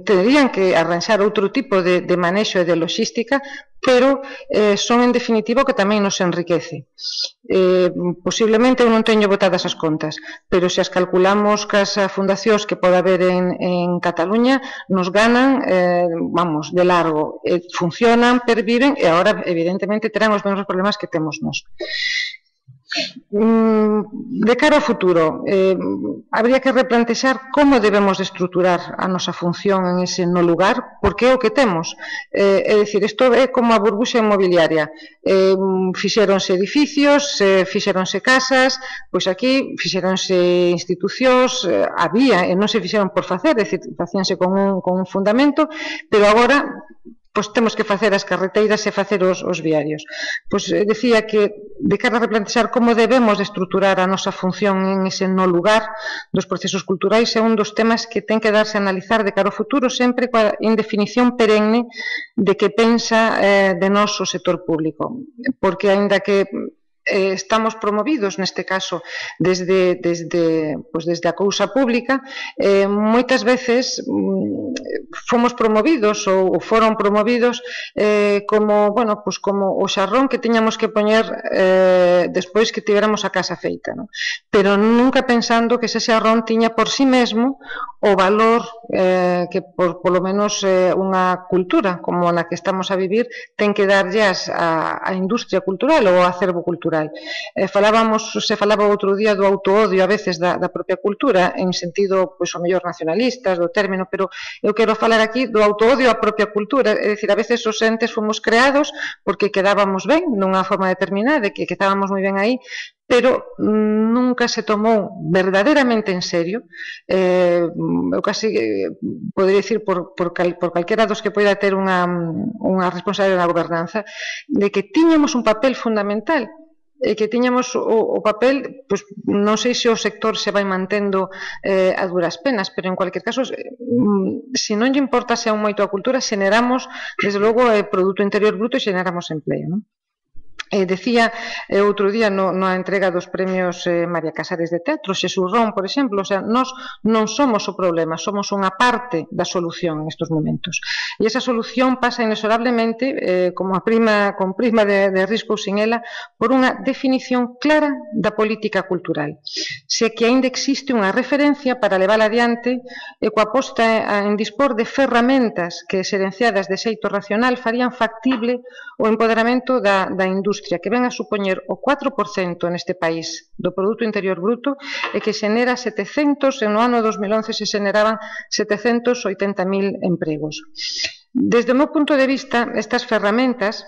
S3: terían que arranxar outro tipo de manexo e de logística, pero son en definitivo que tamén nos enriquece. Posiblemente eu non teño botadas as contas, pero se as calculamos cas fundacións que pode haber en Cataluña, nos ganan, vamos, de largo, funcionan, perviven, e agora evidentemente terán os mesmos problemas que temos nós. De cara ao futuro, habría que replantexar como debemos de estruturar a nosa función en ese no lugar, porque é o que temos. É dicir, isto é como a burbuxa inmobiliaria. Fixéronse edificios, fixéronse casas, pois aquí fixéronse institucións, había, e non se fixeron por facer, é dicir, facíanse con un fundamento, pero agora pois temos que facer as carreteiras e facer os viarios. Pois decía que de cara a replantexar como debemos de estruturar a nosa función en ese no lugar dos procesos culturais é un dos temas que ten que darse a analizar de cara ao futuro, sempre coa indefinición perenne de que pensa de nós o sector público, porque aínda que estamos promovidos, neste caso, desde a cousa pública, moitas veces fomos promovidos ou foron promovidos como o xarrón que tiñamos que poñer despois que tiveramos a casa feita, pero nunca pensando que ese xarrón tiña por sí mesmo o valor que polo menos unha cultura como na que estamos a vivir ten que darlle a industria cultural ou ao acervo cultural. Se falaba outro día do autoodio a veces da propia cultura, en sentido, pois, o mellor nacionalistas, do término, pero eu quero falar aquí do autoodio á propia cultura, é dicir, a veces os entes fomos creados porque quedábamos ben, nunha forma determinada, que estábamos moi ben aí, pero nunca se tomou verdadeiramente en serio, eu casi poderia dicir por calquera dos que poida ter unha responsabilidade na gobernanza, de que tiñamos un papel fundamental, e que tiñamos o papel, pois non sei se o sector se vai mantendo a duras penas, pero en cualquier caso, se non lle importase aún moito a cultura, xeneramos, desde logo, produto interior bruto e xeneramos empleo, non? Decía outro día na entrega dos premios María Casares de Teatro, Xesús Ron, por exemplo, o sea, nós non somos o problema, somos unha parte da solución en estes momentos. E esa solución pasa inexorablemente, con prima de risco ou sin ela, por unha definición clara da política cultural. Se que aínda existe unha referencia para levar adiante e coa aposta en dispor de ferramentas que, xerenciadas de xeito racional, farían factible o empoderamento da industria, que ven a supoñer o 4% neste país do Produto Interior Bruto e que xenera 700, no ano 2011 se xeneraban 780.000 empregos. Desde o meu punto de vista, estas ferramentas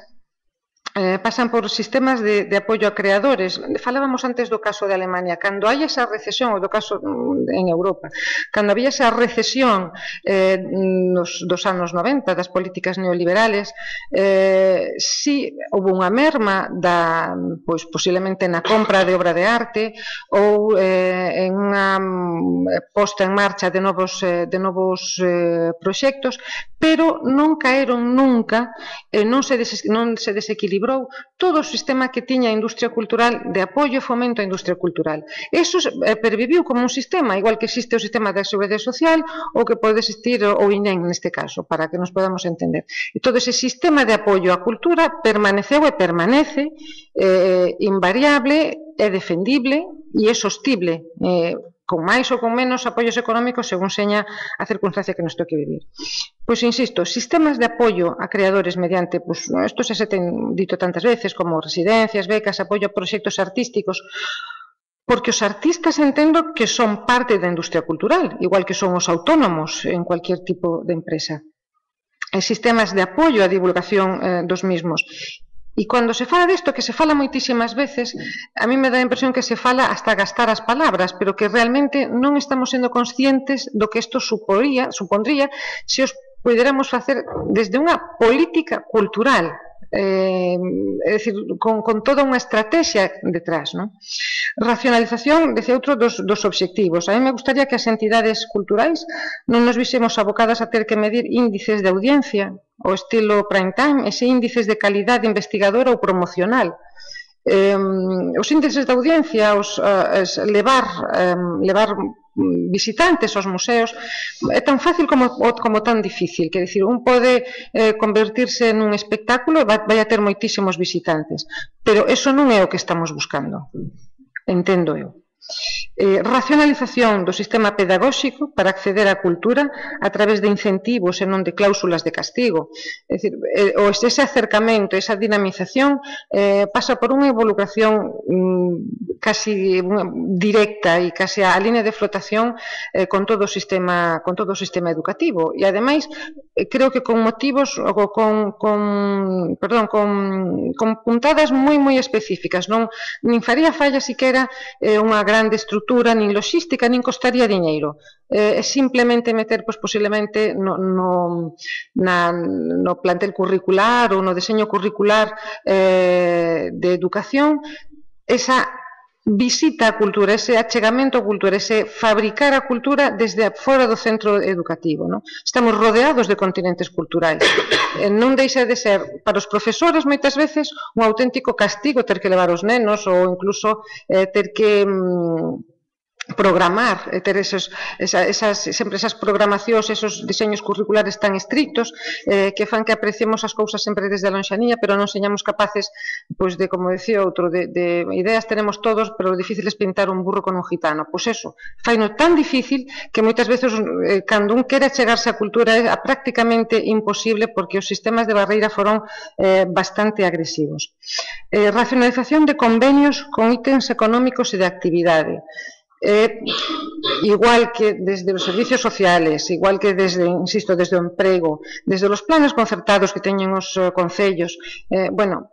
S3: pasan por sistemas de apoio a creadores. Falábamos antes do caso de Alemania. Cando hai esa recesión, ou do caso en Europa, cando había esa recesión dos anos 90, das políticas neoliberales, si houve unha merma pois posiblemente na compra de obra de arte ou en unha posta en marcha de novos proxectos, pero non caeron nunca, non se desequilibrou todo o sistema que tiña a industria cultural de apoio e fomento á industria cultural. Eso perviviu como un sistema, igual que existe o sistema da Seguridade Social ou que pode existir o INEM neste caso, para que nos podamos entender. E todo ese sistema de apoio á cultura permaneceu e permanece invariable, é defendible e é sostible. con máis ou con menos apoios económicos según seña a circunstancia que nos toque vivir. Pois insisto, sistemas de apoio a creadores mediante, pois, isto xa se ten dito tantas veces, como residencias, becas, apoio a proxectos artísticos, porque os artistas entendo que son parte da industria cultural, igual que son os autónomos en cualquier tipo de empresa. Sistemas de apoio á divulgación dos mismos. E cando se fala disto, que se fala moitísimas veces, a mí me dá a impresión que se fala hasta gastar as palabras, pero que realmente non estamos sendo conscientes do que isto supondría se os poderamos facer desde unha política cultural, é dicir, con toda unha estrategia detrás, non? Racionalización, decía outro dos obxectivos. A mí me gustaría que as entidades culturais non nos visemos abocadas a ter que medir índices de audiencia, o estilo prime time, ese índices de calidade investigadora ou promocional. Os índices de audiencia, levar visitantes aos museos, é tan fácil como tan difícil, que dicir, un pode convertirse nun espectáculo e vai a ter moitísimos visitantes, pero eso non é o que estamos buscando, entendo eu. Racionalización do sistema pedagóxico para acceder á cultura a través de incentivos e non de cláusulas de castigo. É dicir, ese acercamento, esa dinamización pasa por unha evolución casi directa e casi a línea de flotación con todo o sistema educativo. E ademais, creo que con motivos con puntadas moi específicas. Nin faría falla siquera unha grande estrutura, nin logística, nin costaría diñeiro. É simplemente meter, posiblemente, no plantel curricular ou no deseño curricular de educación, esa visita á cultura, ese achegamento á cultura, ese fabricar a cultura desde fora do centro educativo. Estamos rodeados de continentes culturais. Non deixa de ser, para os profesores, moitas veces, un auténtico castigo ter que levar os nenos ou incluso ter que programar, ter sempre esas programacións, esos diseños curriculares tan estrictos que fan que apreciemos as cousas sempre desde a lonxanía, pero non señamos capaces, pois, de, como decía outro, de ideas tenemos todos, pero o difícil é pintar un burro con un gitano. Pois eso, faino tan difícil que moitas veces cando un quere chegarse á cultura é prácticamente imposible porque os sistemas de barreira foron bastante agresivos. Racionalización de convenios con ítems económicos e de actividade. Igual que desde os servicios sociales, igual que desde, insisto, desde o emprego, desde os planes concertados que teñen os concellos,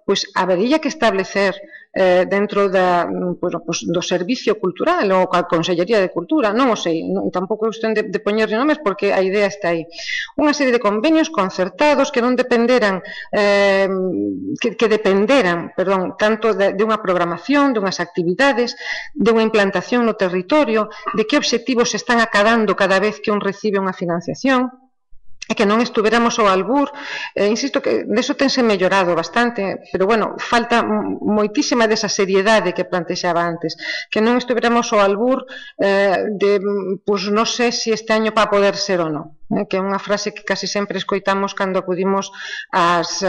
S3: pois habería que establecer dentro do servicio cultural ou a Consellería de Cultura, non o sei, tampouco é cuestión de poñer nomes porque a idea está aí. Unha serie de convenios concertados que non dependeran, tanto de unha programación, de unhas actividades, de unha implantación no territorio, de que obxectivos se están acadando cada vez que un recibe unha financiación, e que non estuveramos ao albur. Insisto que deso tense mellorado bastante, pero bueno, falta moitísima desa seriedade que plantexaba antes, que non estuveramos ao albur de, pois non sei se este año para poder ser ou non, que é unha frase que casi sempre escoitamos cando acudimos ás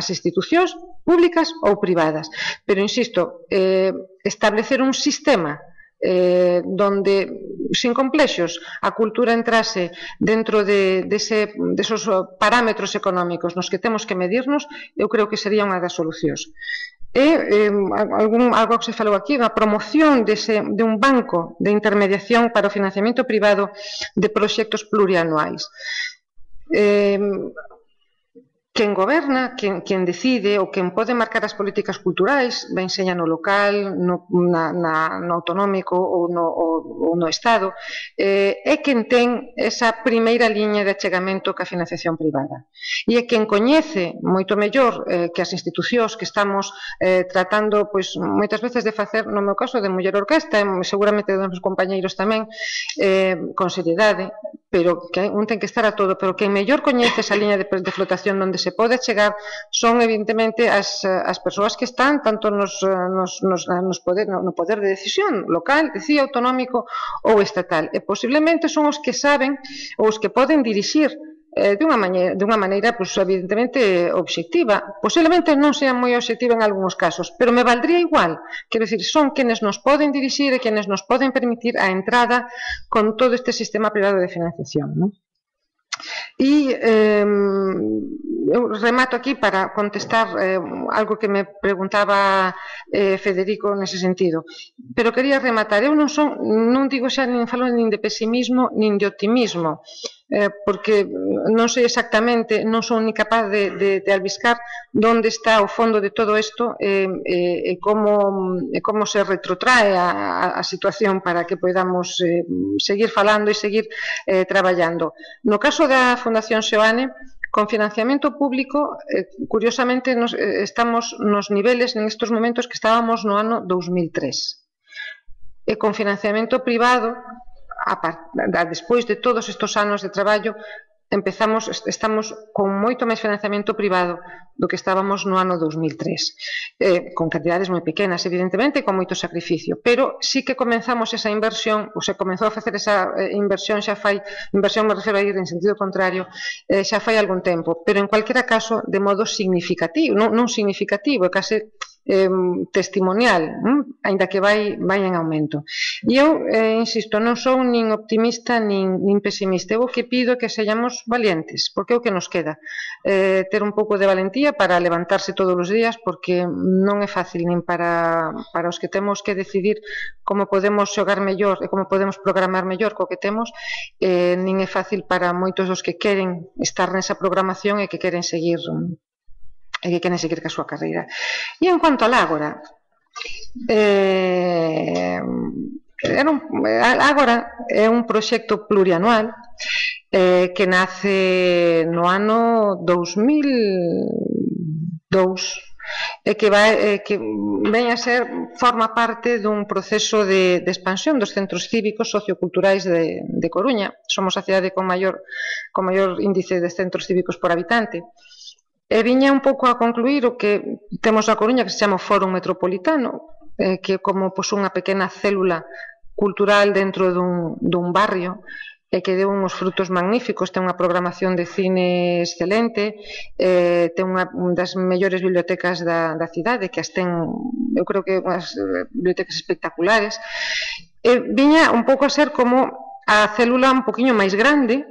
S3: institucións públicas ou privadas, pero insisto, establecer un sistema donde, sin complexos, a cultura entrase dentro desos parámetros económicos nos que temos que medirnos, eu creo que sería unha das solucións. Algo que se falou aquí, a promoción de un banco de intermediación para o financiamento privado de proxectos plurianuais. Quen goberna, quen decide ou quen pode marcar as políticas culturais, ben seña no local, no autonómico ou no Estado, é quen ten esa primeira liña de achegamento ca financiación privada. E é quen coñece moito mellor que as institucións que estamos tratando, pois, moitas veces de facer, no meu caso, de muller orquesta, seguramente dos meus compañeiros tamén, con seriedade, pero que un ten que estar a todo, pero quen mellor coñece esa liña de flotación onde se pode chegar son evidentemente as persoas que están tanto no poder de decisión local, decía, autonómico ou estatal, e posiblemente son os que saben ou os que poden dirixir dunha maneira, evidentemente, obxectiva. Posiblemente non sea moi obxectiva en algúns casos, pero me valdría igual. Quero dicir, son quenes nos poden dirixir e quenes nos poden permitir a entrada con todo este sistema privado de financiación, non? E eu remato aquí para contestar algo que me preguntaba Federico nese sentido, pero quería rematar. Eu non digo xa, nin falo nin de pesimismo nin de optimismo, porque non sei exactamente, non son ni capaz de albiscar onde está o fondo de todo isto e como se retrotrae a situación para que podamos seguir falando e seguir traballando. No caso da Fundación Seoane, con financiamento público, curiosamente estamos nos niveles nestes momentos que estábamos no ano 2003. E con financiamento privado, despois de todos estes anos de traballo, estamos con moito máis financiamento privado do que estábamos no ano 2003, con cantidades moi pequenas, evidentemente, con moito sacrificio, pero sí que comenzamos esa inversión, ou se comezou a facer esa inversión xa fai, inversión me refero a ir en sentido contrario, xa fai algún tempo, pero en cualquiera caso de modo significativo, non significativo, case testimonial, aínda que vai en aumento. E eu, insisto, non sou nin optimista nin pesimista. Eu o que pido é que sellamos valientes, porque é o que nos queda. Ter un pouco de valentía para levantarse todos os días, porque non é fácil nin para os que temos que decidir como podemos xogar mellor e como podemos programar mellor co que temos, nin é fácil para moitos dos que queren estar nesa programación e que queren seguir ca súa carreira. E en cuanto al Ágora, Ágora é un proxecto plurianual que nace no ano 2002 e que ven a ser, forma parte dun proceso de expansión dos centros cívicos socioculturais de Coruña. Somos a cidade con maior índice de centros cívicos por habitante. E viña un pouco a concluir o que temos na Coruña, que se chama o Fórum Metropolitano, que é como unha pequena célula cultural dentro dun barrio, e que deu uns frutos magníficos. Ten unha programación de cine excelente, ten unha das mellores bibliotecas da cidade, que as ten, eu creo que unhas bibliotecas espectaculares. Viña un pouco a ser como a célula un poquinho máis grande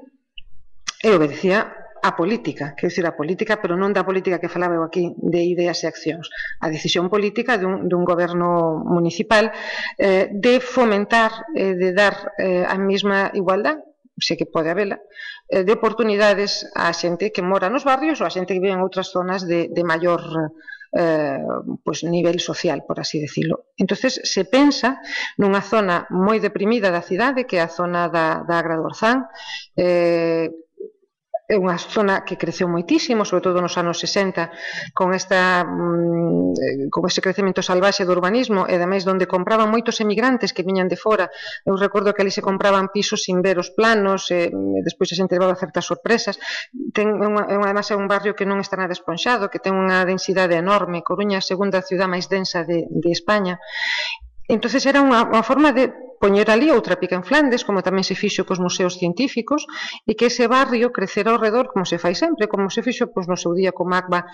S3: e obedecía a política, quero dicir, a política, pero non da política que falaba eu aquí, de ideas e accións, a decisión política dun goberno municipal de fomentar, de dar a mesma igualdade, sei que pode habela, de oportunidades á xente que mora nos barrios ou á xente que vive en outras zonas de maior nivel social, por así decirlo. Entonces se pensa nunha zona moi deprimida da cidade, que é a zona da Agra do Orzán, é unha zona que creceu moitísimo, sobre todo nos anos 60, con ese crecemento salvaxe do urbanismo, e ademais onde compraban moitos emigrantes que viñan de fora. Eu recordo que ali se compraban pisos sin ver os planos, e despois se levaba certas sorpresas. Ademais é un barrio que non está nada esponxado, que ten unha densidade enorme. Coruña é a segunda cidade máis densa de España. Entón, era unha forma de poñer ali outra pica en Flandes, como tamén se fixo cos museos científicos, e que ese barrio crecera ao redor, como se fai sempre, como se fixo no seu día con MACBA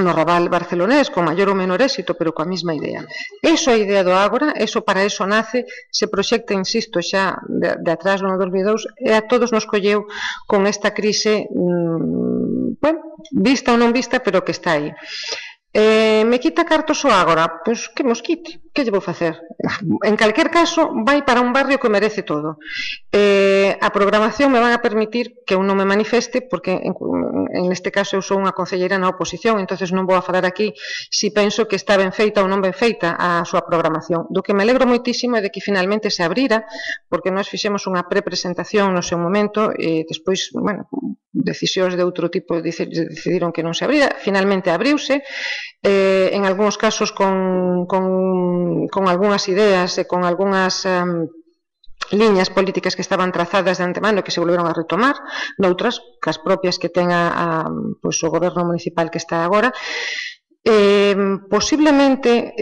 S3: no Raval barcelonés, con maior ou menor éxito, pero coa mesma idea. Eso é a idea do Ágora, para eso nace, se proxecta, insisto, xa de atrás do 2002, e a todos nos colleu con esta crise, vista ou non vista, pero que está aí. Me quita cartos o Ágora? Pois que mos quite, que lle vou facer? En calquer caso, vai para un barrio que merece todo. A programación me van a permitir que eu non me manifeste, porque en este caso eu sou unha concelleira na oposición, entonces non vou a falar aquí si penso que está ben feita ou non ben feita a súa programación. Do que me alegro moitísimo é de que finalmente se abrira, porque nós fixemos unha prepresentación no seu momento, e despois, decisións de outro tipo decidiron que non se abrira, finalmente abriuse, en algúns casos con algunhas ideas e con algunhas liñas políticas que estaban trazadas de antemano que se volveron a retomar, noutras, cas propias que ten o goberno municipal que está agora. Posiblemente,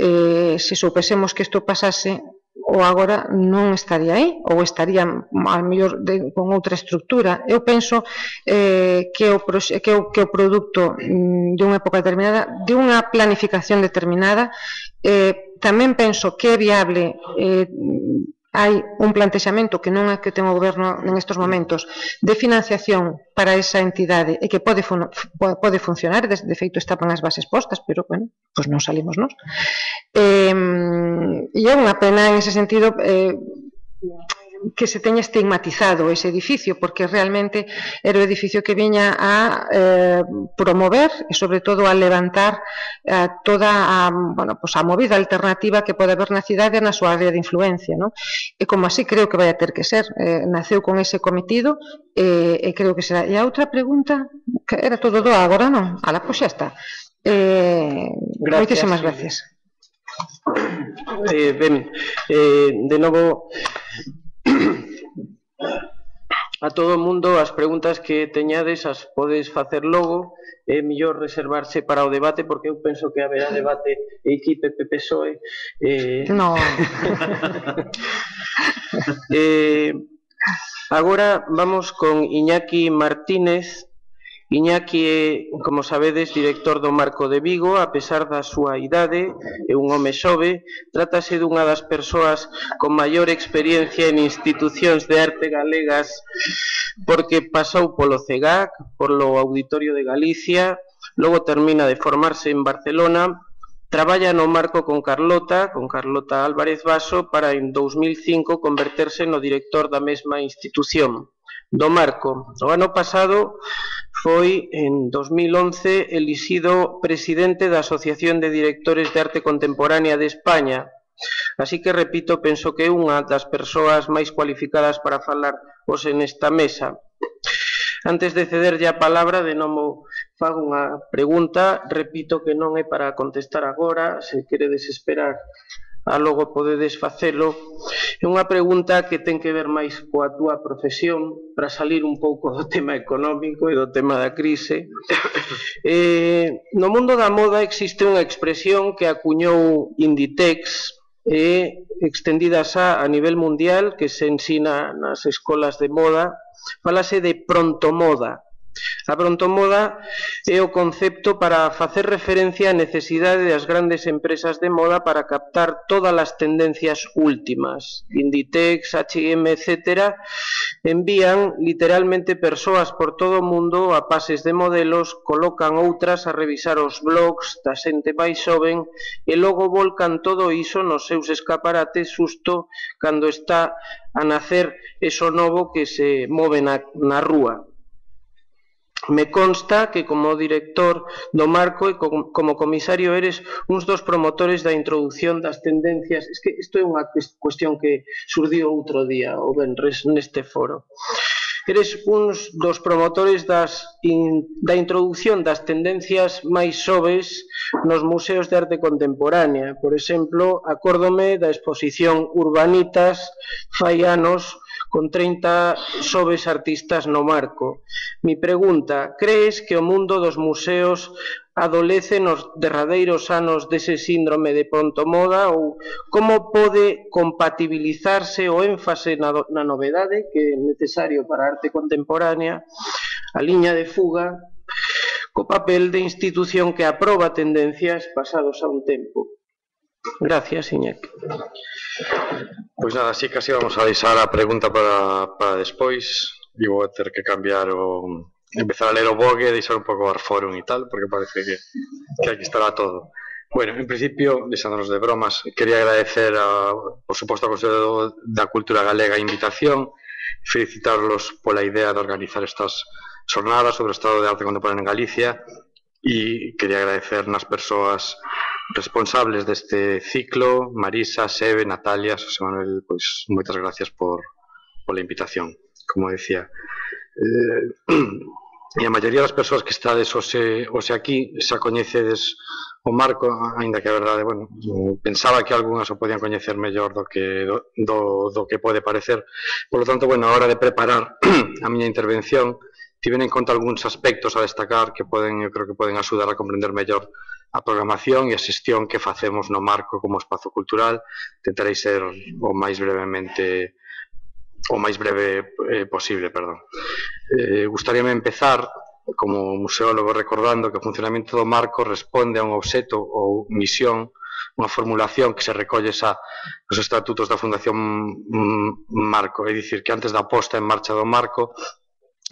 S3: se soupesemos que isto pasase, ou agora non estaría aí, ou estaría a mellor con outra estructura. Eu penso que o produto de unha época determinada, de unha planificación determinada. Tamén penso que é viable, hai un plantexamento que non é que ten o goberno nestes momentos de financiación para esa entidade e que pode funcionar, de feito estaban as bases postas, pero, bueno, pois non salimos nós. E é unha pena en ese sentido que se teña estigmatizado ese edificio, porque realmente era o edificio que viña a promover e sobre todo a levantar toda a movida alternativa que pode haber na cidade e na súa área de influencia, non? E como así creo que vai a ter que ser, naceu con ese cometido e creo que será. E a outra pregunta, que era todo do agora, non? Ala, pois xa está. Moitísimas gracias.
S2: Ben, de novo, a todo o mundo as preguntas que teñades as podes facer logo. É mellor reservarse para o debate, porque eu penso que haberá debate equipe PP-PSOE.
S3: Non.
S2: Agora vamos con Iñaki Martínez. Iñaki é, como sabedes, director do Marco de Vigo. A pesar da súa idade, é un home xove. Trátase dunha das persoas con maior experiencia en institucións de arte galegas, porque pasou polo CEGAC, polo Auditorio de Galicia, logo termina de formarse en Barcelona, traballa no Marco con Carlota Álvarez Baso, para en 2005 converterse no director da mesma institución do Marco. O ano pasado foi, en 2011, elixido presidente da Asociación de Directores de Arte Contemporánea de España. Así que, repito, penso que é unha das persoas máis cualificadas para falar hoxe nesta mesa. Antes de cederlle a palabra, de novo fago unha pregunta. Repito que non é para contestar agora, se queredes esperar a logo podedes facelo. É unha pregunta que ten que ver máis coa túa profesión, para salir un pouco do tema económico e do tema da crise. No mundo da moda existe unha expresión que acuñou Inditex e extendida xa a nivel mundial, que se ensina nas escolas de moda. Fálase de prontomoda. A prontomoda é o concepto para facer referencia á necesidade das grandes empresas de moda para captar todas as tendencias últimas. Inditex, H&M, etc. envían literalmente persoas por todo o mundo a pases de modelos, colocan outras a revisar os blogs da xente máis xoven e logo volcan todo iso nos seus escaparates xusto cando está a nacer eso novo que se move na rúa. Me consta que como director do Marco e como comisario eres uns dos promotores da introducción das tendencias. Es que isto é unha cuestión que surdiu outro día, o venres, neste foro. Eres uns dos promotores da introducción das tendencias máis xoves nos museos de arte contemporánea. Por exemplo, acórdome da exposición Urbanitas fai anos, con 30 xoves artistas no Marco. Mi pregunta, crees que o mundo dos museos adolece nos derradeiros anos dese síndrome de prontomoda, ou como pode compatibilizarse o énfase na novedade que é necesario para a arte contemporánea, a liña de fuga, co papel de institución que aproba tendencias pasados a un tempo? Gracias, Iñaki.
S4: Pois nada, así casi vamos a deixar a pregunta para despois. E vou ter que cambiar empezar a ler o blog e deixar un pouco o Arforum e tal, porque parece que aquí estará todo. Bueno, en principio, deixándonos de bromas, quería agradecer, por suposto, ao Consello da Cultura Galega a invitación, felicitarlos pola idea de organizar estas xornadas sobre o estado de arte contemporáneo en Galicia, e quería agradecer nas persoas responsables deste ciclo, Marisa, Sebe, Natalia, José Manuel, pois moitas gracias pola invitación, como decía. E a maioría das persoas que estades hoxe aquí xa coñecedes o Marco, aínda que a verdade, bueno, pensaba que algunhas o podían coñecer mellor do que pode parecer. Por lo tanto, bueno, a hora de preparar a miña intervención, tiven en conta algúns aspectos a destacar que eu creo que poden axudar a comprender mellor a programación e a xestión que facemos no Marco como espazo cultural. Tentarei ser o máis breve posible, perdón. Gustaríame empezar como museólogo recordando que o funcionamento do Marco responde a un obxecto ou misión, unha formulación que se recolle nos estatutos da Fundación Marco. É dicir, que antes da posta en marcha do Marco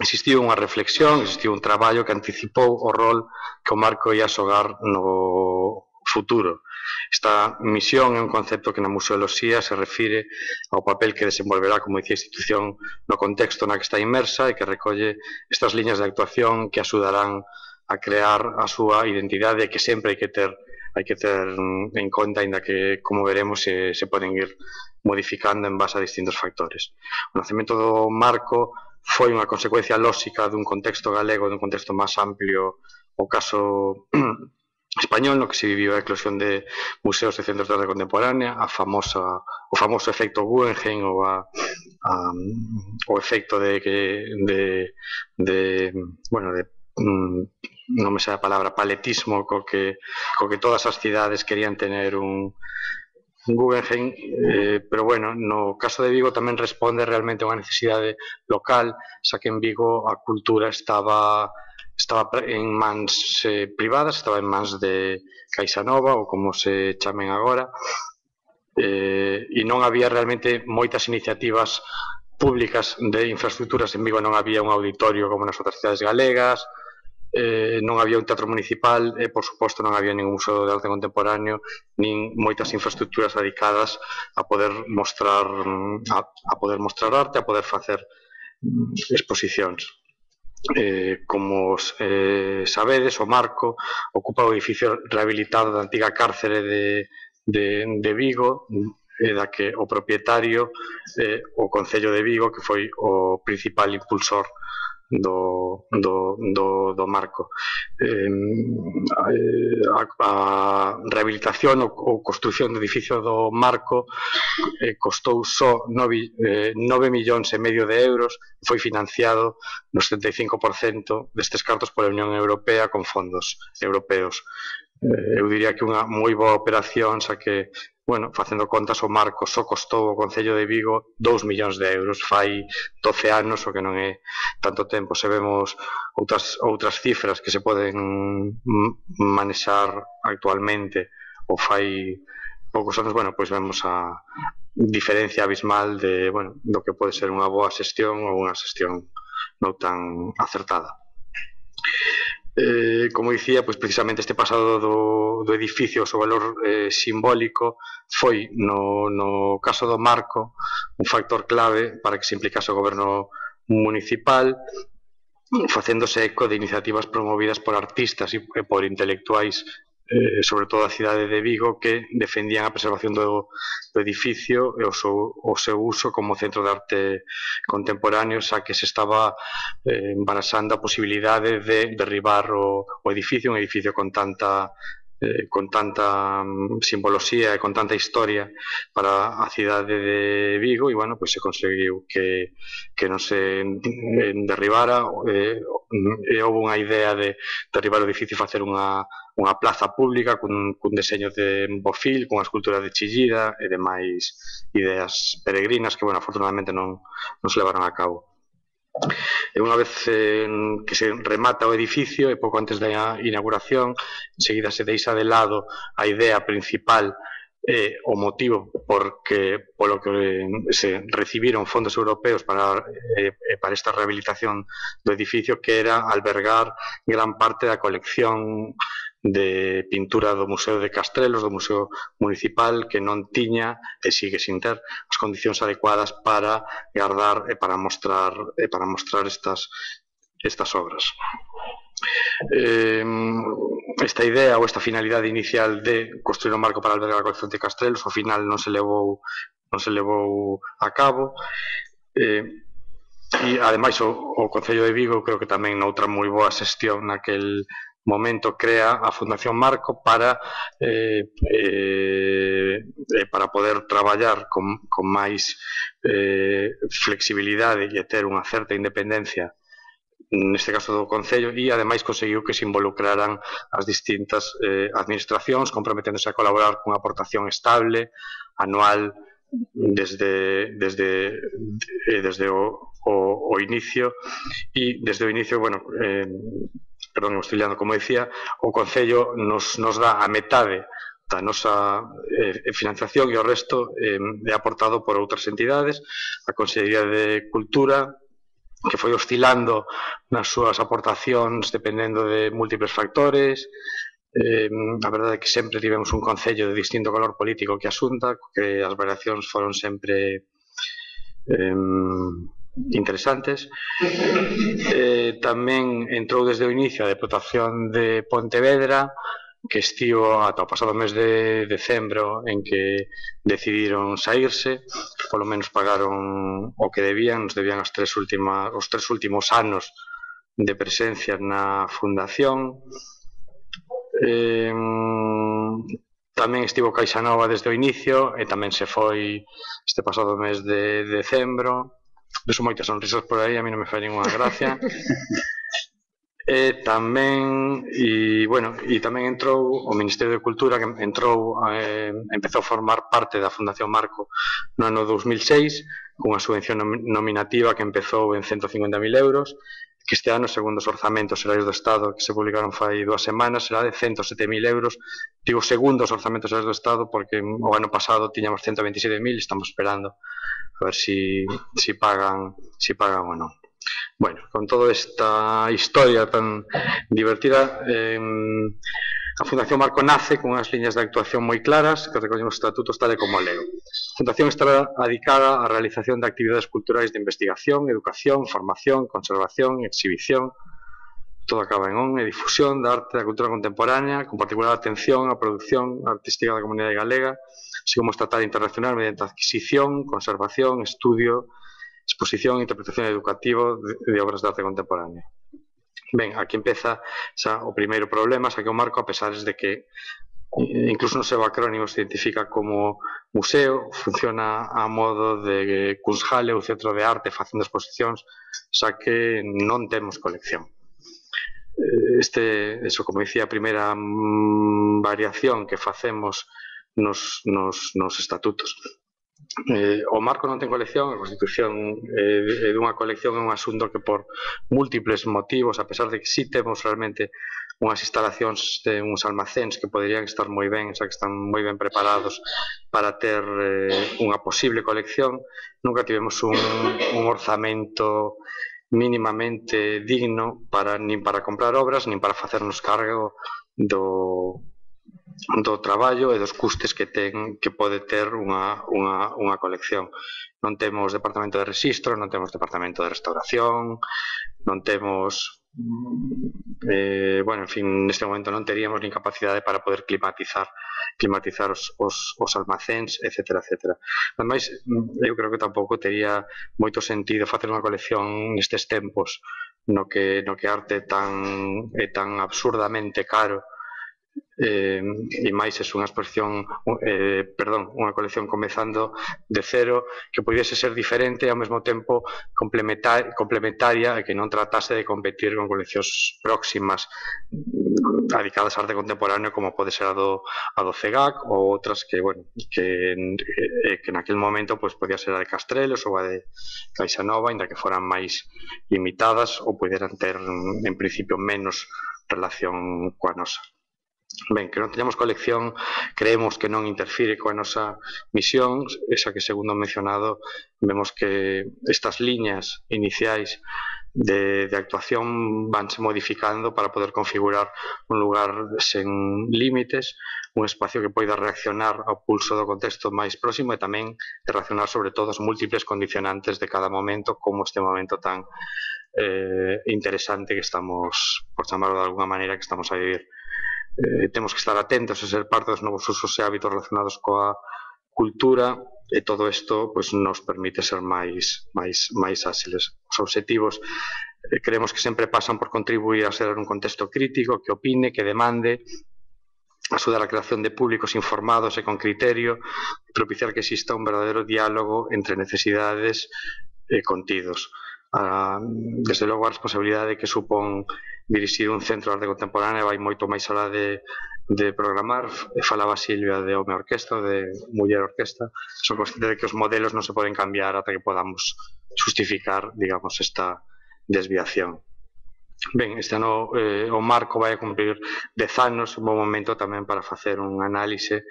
S4: existiu unha reflexión, existiu un traballo que anticipou o rol que o Marco ia xogar no futuro. Esta misión é un concepto que na museoloxía se refire ao papel que desenvolverá, como dicía, a institución no contexto na que está inmersa e que recolle estas liñas de actuación que axudarán a crear a súa identidade e que sempre hai que ter en conta, ainda que, como veremos, se poden ir modificando en base a distintos factores. O nacemento do Marco foi unha consecuencia lóxica dun contexto galego, dun contexto máis amplio, o caso español, no que se viviu a eclosión de museos e centros de arte contemporánea, o famoso efecto Guggenheim ou o efecto non me sei a palabra, paletismo, co que todas as cidades querían tener un Guggenheim, pero bueno, no caso de Vigo tamén responde realmente a unha necesidade local, xa que en Vigo a cultura estaba en mans privadas, estaba en mans de Caixa Nova, ou como se chamen agora, e non había realmente moitas iniciativas públicas de infraestructuras. En Vigo non había un auditorio como nas outras cidades galegas, non había un teatro municipal e, por suposto, non había ningún museo de arte contemporáneo nin moitas infraestructuras dedicadas a poder mostrar arte, a poder facer exposicións. Como sabedes, o Marco ocupa o edificio rehabilitado da antiga cárcere de Vigo, da que o propietario o Concello de Vigo, que foi o principal impulsor do Marco. A rehabilitación ou construción do edificio do Marco costou só 9,5 millóns de euros, foi financiado no 75% destes cartos pola Unión Europea con fondos europeos. Eu diría que unha moi boa operación, xa que, bueno, facendo contas, o Marco só costou ao Concello de Vigo 2 millóns de euros, fai 12 anos, o que non é tanto tempo. Se vemos outras cifras que se poden manexar actualmente ou fai poucos anos, bueno, pois vemos a diferencia abismal do que pode ser unha boa xestión ou unha xestión non tan acertada. Como dicía, pois precisamente este pasado do edificio, o seu valor simbólico, foi no caso do Marco un factor clave para que se implicase o goberno municipal, facéndose eco de iniciativas promovidas por artistas e por intelectuais, sobre todo a cidade de Vigo, que defendían a preservación do edificio e o seu uso como centro de arte contemporáneo, xa que se estaba baraxando a posibilidade de derribar o edificio, un edificio con tanta simboloxía e con tanta historia para a cidade de Vigo, e, bueno, pois se conseguiu que non se derribara, e houve unha idea de derribar o edificio e facer unha plaza pública cun deseño de Bofil, cunha escultura de Chillida e demais ideas peregrinas que, bueno, afortunadamente non se levaron a cabo. E unha vez que se remata o edificio e pouco antes da inauguración, enseguida se deixa de lado a idea principal, o motivo polo que se recibiron fondos europeos para esta rehabilitación do edificio, que era albergar gran parte da colección de pintura do Museo de Castrelos, do Museo Municipal, que non tiña e sigue sin ter as condicións adecuadas para guardar e para mostrar estas obras. Esta idea ou esta finalidade inicial de construir un marco para albergar a colección de Castrelos ao final non se levou a cabo, e ademais o Concello de Vigo, creo que tamén noutra moi boa xestión naquel momento, crea a Fundación Marco para poder traballar con máis flexibilidade e ter unha certa independencia neste caso do Concello, e ademais conseguiu que se involucraran as distintas administracións, comprometéndose a colaborar cunha aportación estable, anual, desde o inicio, e desde o inicio, bueno, perdón, estou liando, como decía, o Concello nos dá a metade da nosa financiación e o resto é aportado por outras entidades. A Consellería de Cultura, que foi oscilando nas súas aportacións dependendo de múltiples factores. A verdade é que sempre tivemos un concello de distinto color político que a Xunta, que as variacións foron sempre interesantes. Tamén entrou desde o inicio a Deputación de Pontevedra, que estivo ata o pasado mes de decembro en que decidiron saírse, polo menos pagaron o que debían, nos debían os tres últimos anos de presencia na fundación. Tamén estivo Caixa Nova desde o inicio e tamén se foi este pasado mes de decembro. Veso moitas sonrisas por aí, a mí non me fai ninguna gracia. Tamén entrou o Ministerio de Cultura, que empezou a formar parte da Fundación Marco no ano 2006, cunha subvención nominativa que empezou en 150.000 euros, que este ano, segundo os orzamentos xerais do Estado que se publicaron fai 2 semanas, será de 107.000 euros. Digo segundo os orzamentos xerais do Estado porque o ano pasado tiñamos 127.000 e estamos esperando a ver si pagan ou non. Bueno, con toda esta historia tan divertida, a Fundación Marco nace con unhas liñas de actuación moi claras que recollen os estatutos tal e como leo. A Fundación estará dedicada á realización de actividades culturais de investigación, educación, formación, conservación, exhibición, todo acaba en on, e difusión da arte e da cultura contemporánea, con particular atención á produción artística da comunidade galega, así como estatal e internacional mediante adquisición, conservación, estudio, exposición e interpretación educativa de obras de arte contemporánea. Ben, aquí empeza xa o primeiro problema, xa que o Marco, a pesar de que incluso no seu acrónimo se identifica como museo, funciona a modo de Kunsthalle ou centro de arte facendo exposicións, xa que non temos colección. Eso, como dicía, a primeira variación que facemos nos estatutos. O Marco non ten colección, a constitución dunha colección é un asunto que por múltiples motivos, a pesar de que sí temos realmente unhas instalacións de uns almacéns que poderían estar moi ben, xa que están moi ben preparados para ter unha posible colección, nunca tivemos un orzamento mínimamente digno nin para comprar obras, nin para facernos cargo do traballo e dos custes que pode ter unha colección. Non temos departamento de registro, non temos departamento de restauración, non temos en fin, neste momento non teríamos nin capacidade para poder climatizar os almacéns, etc. Ademais, eu creo que tampouco tería moito sentido facer unha colección nestes tempos no que arte é tan absurdamente caro, e máis é unha exposición, unha colección comezando de cero, que pudiese ser diferente e ao mesmo tempo complementaria e que non tratase de competir con coleccións próximas dedicadas a arte contemporáneo, como pode ser a do CEGAC ou outras que naquele momento podía ser a de Castrelos ou a de Caixa Nova, ainda que foran máis limitadas ou puderan ter en principio menos relación coa nosa. Ben, que non teñamos colección creemos que non interfire coa nosa misión, esa que, segundo mencionado, vemos que estas liñas iniciais de actuación vanse modificando para poder configurar un lugar sen límites, un espacio que poida reaccionar ao pulso do contexto máis próximo e tamén reaccionar sobre todo os múltiples condicionantes de cada momento, como este momento tan interesante que estamos, por chamarlo de alguna maneira, que estamos a vivir. Temos que estar atentos a ser parte dos novos usos e hábitos relacionados coa cultura e todo isto nos permite ser máis áxiles. Os obxectivos creemos que sempre pasan por contribuir a ser un contexto crítico, que opine, que demande, axudar a creación de públicos informados e con criterio, propiciar que exista un verdadeiro diálogo entre necesidades e contidos. desde logo a responsabilidade que supón dirixir un centro de arte contemporánea vai moito máis alá de programar. Falaba Silvia de Home Orquesta, de Muller Orquesta. Son consciente de que os modelos non se poden cambiar ata que podamos justificar, digamos, esta desviación. Ben, este ano o Marco vai a cumprir 10 anos, un bom momento tamén para facer un análise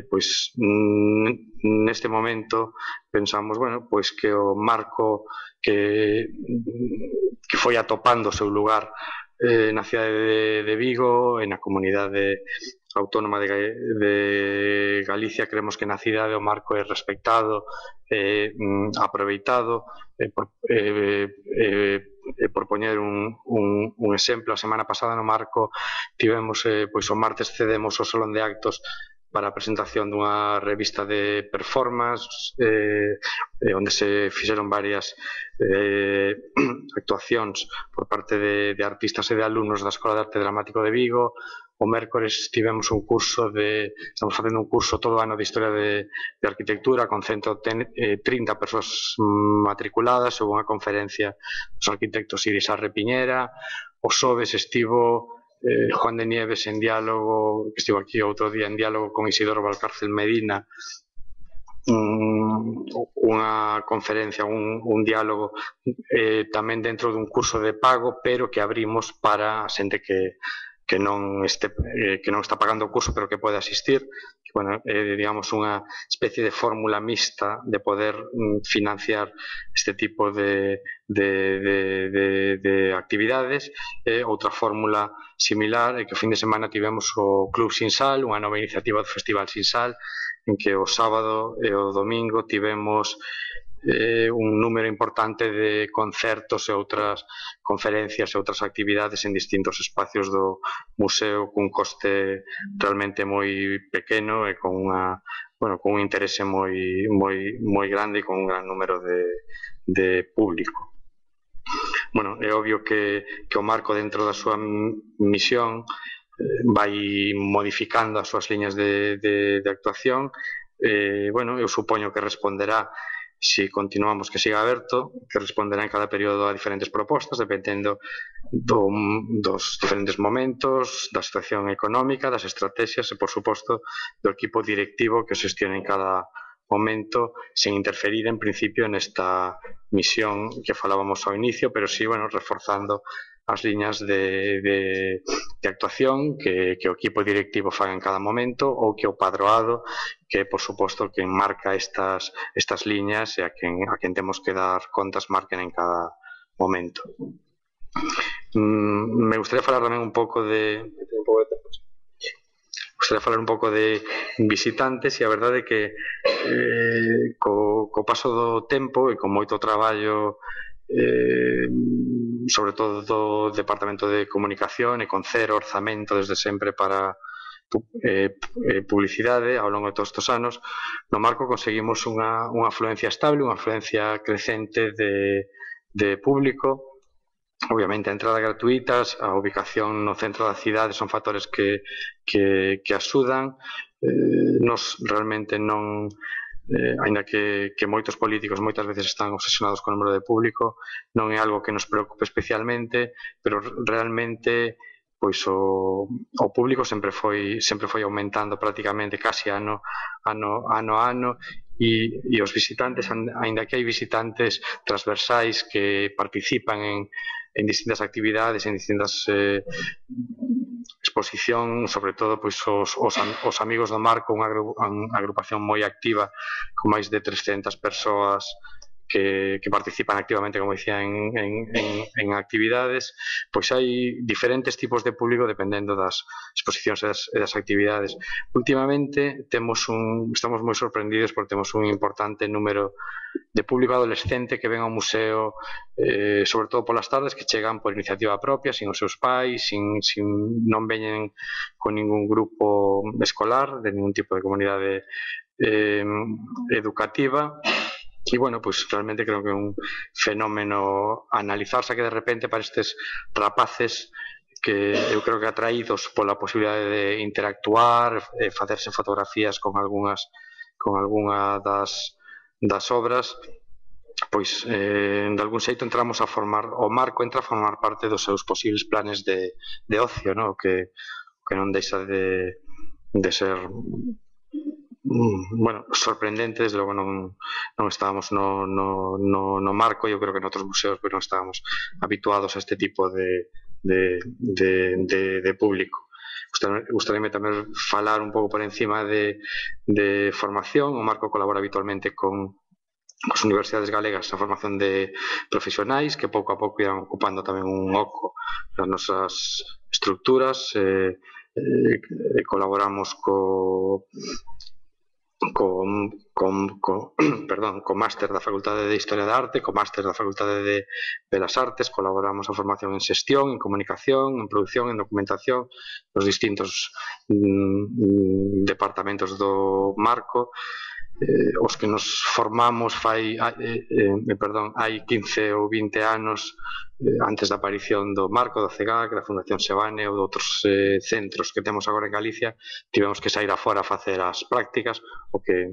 S4: pois neste momento pensamos, bueno, pois que o Marco que foi atopando o seu lugar na cidade de Vigo e na comunidade autónoma de Galicia. Creemos que na cidade o Marco é respectado, aproveitado, por poñer un exemplo, a semana pasada no Marco tivemos, pois o martes cedemos o Salón de Actos para a presentación dunha revista de performance onde se fixeron varias actuacións por parte de artistas e de alumnos da Escola de Arte Dramático de Vigo. O mércores tivemos un curso estamos facendo un curso todo o ano de Historia de Arquitectura con 130 persoas matriculadas. Houve unha conferencia dos arquitectos Iris Arre Piñera. O xoves estivo Juan de Nieves en diálogo, que estivo aquí outro día en diálogo con Isidoro Valcárcel Medina, unha conferencia, un diálogo tamén dentro dun curso de pago, pero que abrimos para a xente que non está pagando o curso pero que pode asistir. Bueno, digamos unha especie de fórmula mixta de poder financiar este tipo de actividades. Outra fórmula similar é que o fin de semana tivemos o Club Sinsal, unha nova iniciativa do Festival Sinsal, en que o sábado e o domingo tivemos un número importante de concertos e outras conferencias e outras actividades en distintos espacios do museo cun coste realmente moi pequeno e con un interese moi grande e con un gran número de público. Bueno, é obvio que o Marco dentro da súa misión vai modificando as súas liñas de actuación. Bueno, eu supoño que responderá, se continuamos que siga aberto, que responderá en cada período a diferentes propostas, dependendo dos diferentes momentos, da situación económica, das estrategias e, por suposto, do equipo directivo que xestione en cada momento, sen interferir en principio nesta misión que falábamos ao inicio, pero sí, bueno, reforzando as liñas de actuación que o equipo directivo faga en cada momento, ou que o padroado, que por suposto que marca estas liñas e a quen temos que dar contas marquen en cada momento. Me gustaría falar tamén un pouco de visitantes, e a verdade é que co paso do tempo e con moito traballo sobre todo do Departamento de Comunicación e con cero orzamento desde sempre para publicidade ao longo de todos estes anos, no Marco conseguimos unha afluencia estable, unha afluencia crecente de público. Obviamente a entrada gratuitas, a ubicación no centro da cidade son factores que axudan. Nos realmente non, aínda que moitos políticos moitas veces están obsesionados co número de público, non é algo que nos preocupe especialmente, pero realmente pois o público sempre foi aumentando prácticamente casi ano a ano, e os visitantes, aínda que hai visitantes transversais que participan en distintas actividades, en distintas exposición, sobre todo pois os amigos do Marco, unha agrupación moi activa con máis de 300 persoas que participan activamente, como dicía, en actividades. Pois hai diferentes tipos de público dependendo das exposicións e das actividades. Últimamente estamos moi sorprendidos porque temos un importante número de público adolescente que ven ao museo, sobre todo polas tardes, que chegan por iniciativa propia, sin os seus pais, non veñen con ningún grupo escolar, de ningún tipo de comunidade educativa. E, bueno, pues realmente creo que é un fenómeno analizarse que de repente para estes rapaces que eu creo que atraídos pola posibilidade de interactuar, facerse fotografías con algunha das obras, pois, de algún xeito entramos a formar, o Marco entra a formar parte dos seus posibles planes de ocio, no? que non deixa de ser bueno, sorprendente, desde logo non estábamos no Marco, eu creo que noutros museos non estábamos habituados a este tipo de público. Gustaríame tamén falar un pouco por encima de formación. O Marco colabora habitualmente con as universidades galegas na formación de profesionais que pouco a pouco irán ocupando tamén un oco nas nosas estructuras. Colaboramos co máster da Facultade de Historia da Arte, co máster da Facultade de Belas Artes, colaboramos a formación en xestión, en comunicación, en producción, en documentación, nos distintos departamentos do Marco. Os que nos formamos hai 15 ou 20 anos antes da aparición do Marco, do CEGAC, da Fundación Sebane ou de outros centros que temos agora en Galicia, tivemos que sair afora a facer as prácticas, o que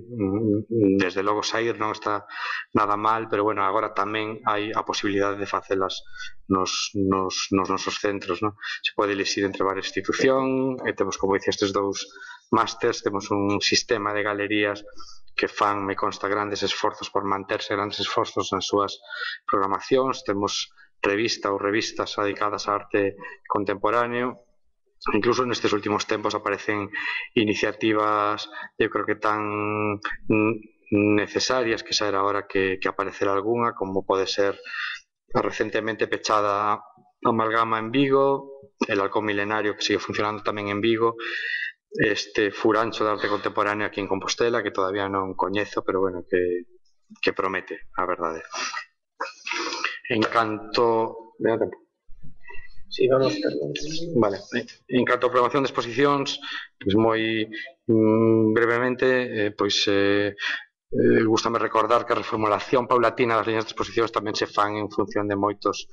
S4: desde logo sair non está nada mal, pero bueno, agora tamén hai a posibilidade de facelas nos nosos centros, non? Se pode elegir entre varias institucións, e temos, como dicía, estes dous másters, temos un sistema de galerías que fan, me consta, grandes esforzos por manterse, grandes esforzos nas súas programacións. Temos revista ou revistas dedicadas á arte contemporáneo. Incluso nestes últimos tempos aparecen iniciativas, eu creo que tan necesarias que xa era hora que aparecera algunha, como pode ser a recentemente pechada Amalgama en Vigo, el Halcón Milenario, que sigue funcionando tamén en Vigo, este Furancho de arte contemporánea aquí en Compostela, que todavía non coñezo, pero bueno, que promete, a verdade. En canto...
S2: Sí, vamos.
S4: Vale. En canto a programación de exposicións, pois moi brevemente, gústame recordar que a reformulación paulatina das liñas de exposicións tamén se fan en función de moitos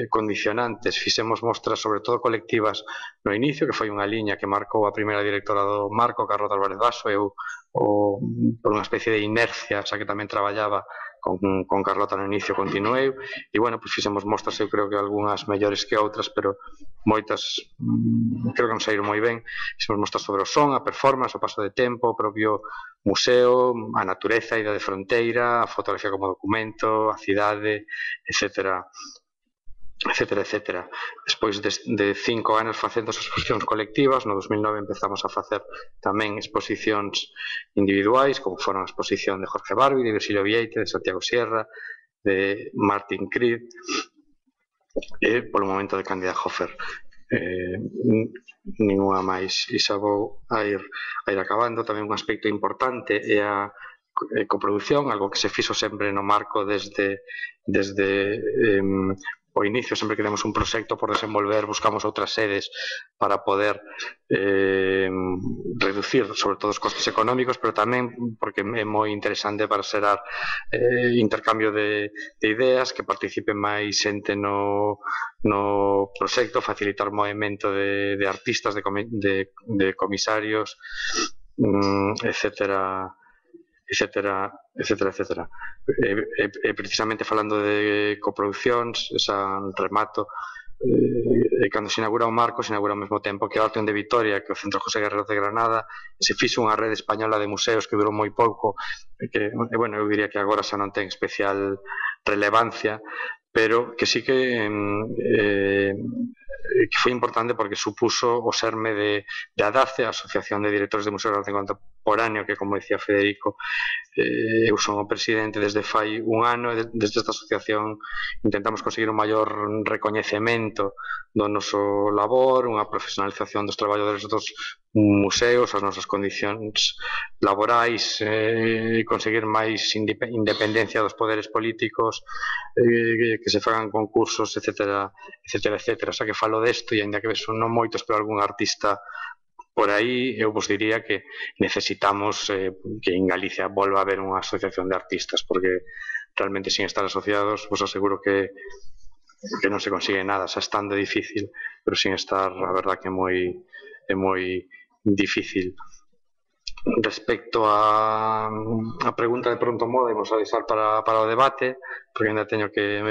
S4: condicionantes. Fixemos mostras sobre todo colectivas no inicio, que foi unha liña que marcou a primeira directora do Marco, Carlota Álvarez Basso. Eu, por unha especie de inercia, xa que tamén traballaba con Carlota no inicio, continuei, e bueno, pois fixemos mostras, eu creo que algunhas mellores que outras, pero moitas creo que non saíron moi ben. Fixemos mostras sobre o son, a performance, o paso de tempo, o propio museo, a natureza, a idea de fronteira, a fotografía como documento, a cidade, etcétera, etcétera. Despois de 5 anos facendo as exposicións colectivas, no 2009 empezamos a facer tamén exposicións individuais, como foron a exposición de Jorge Barbie, de Virgilio Vieite, de Santiago Sierra, de Martin Creed, e polo momento de Cándida Hofer. Ninguna máis. E xa vou a ir acabando. Tamén un aspecto importante é a coproducción, algo que se fixo sempre no Marco desde o inicio. Sempre que temos un proxecto por desenvolver, buscamos outras sedes para poder reducir sobre todo os costes económicos, pero tamén porque é moi interesante para xerar intercambio de ideas, que participe máis xente no proxecto, facilitar o movimento de artistas, de comisarios, etcétera. E precisamente falando de coproduccións, esa remato, cando se inaugura o Marco, se inaugura ao mesmo tempo que o Arteon de Vitoria, que o Centro José Guerrero de Granada, se fixo unha rede española de museos que durou moi pouco, que, bueno, eu diría que agora xa non ten especial relevancia, pero que sí que foi importante porque supuso o serme de ADACE, a Asociación de Directores de Museos de Arte Contemporáneo, que, como decía Federico, eu son o presidente desde fai un ano, e desde esta asociación intentamos conseguir un maior recoñecemento do noso labor, unha profesionalización dos traballadores dos museos, as nosas condicións laborais, conseguir máis independencia dos poderes políticos, que se fagan concursos, etcétera. O sea, que falo desto, e ainda que son non moitos, pero algún artista por aí, eu vos diría que necesitamos que en Galicia volva a haber unha asociación de artistas, porque realmente sin estar asociados vos aseguro que non se consigue nada, xa estando difícil, pero sin estar, a verdad que é moi difícil. Respecto a pregunta de pronto moda, imos a deixar para o debate, porque ainda teño que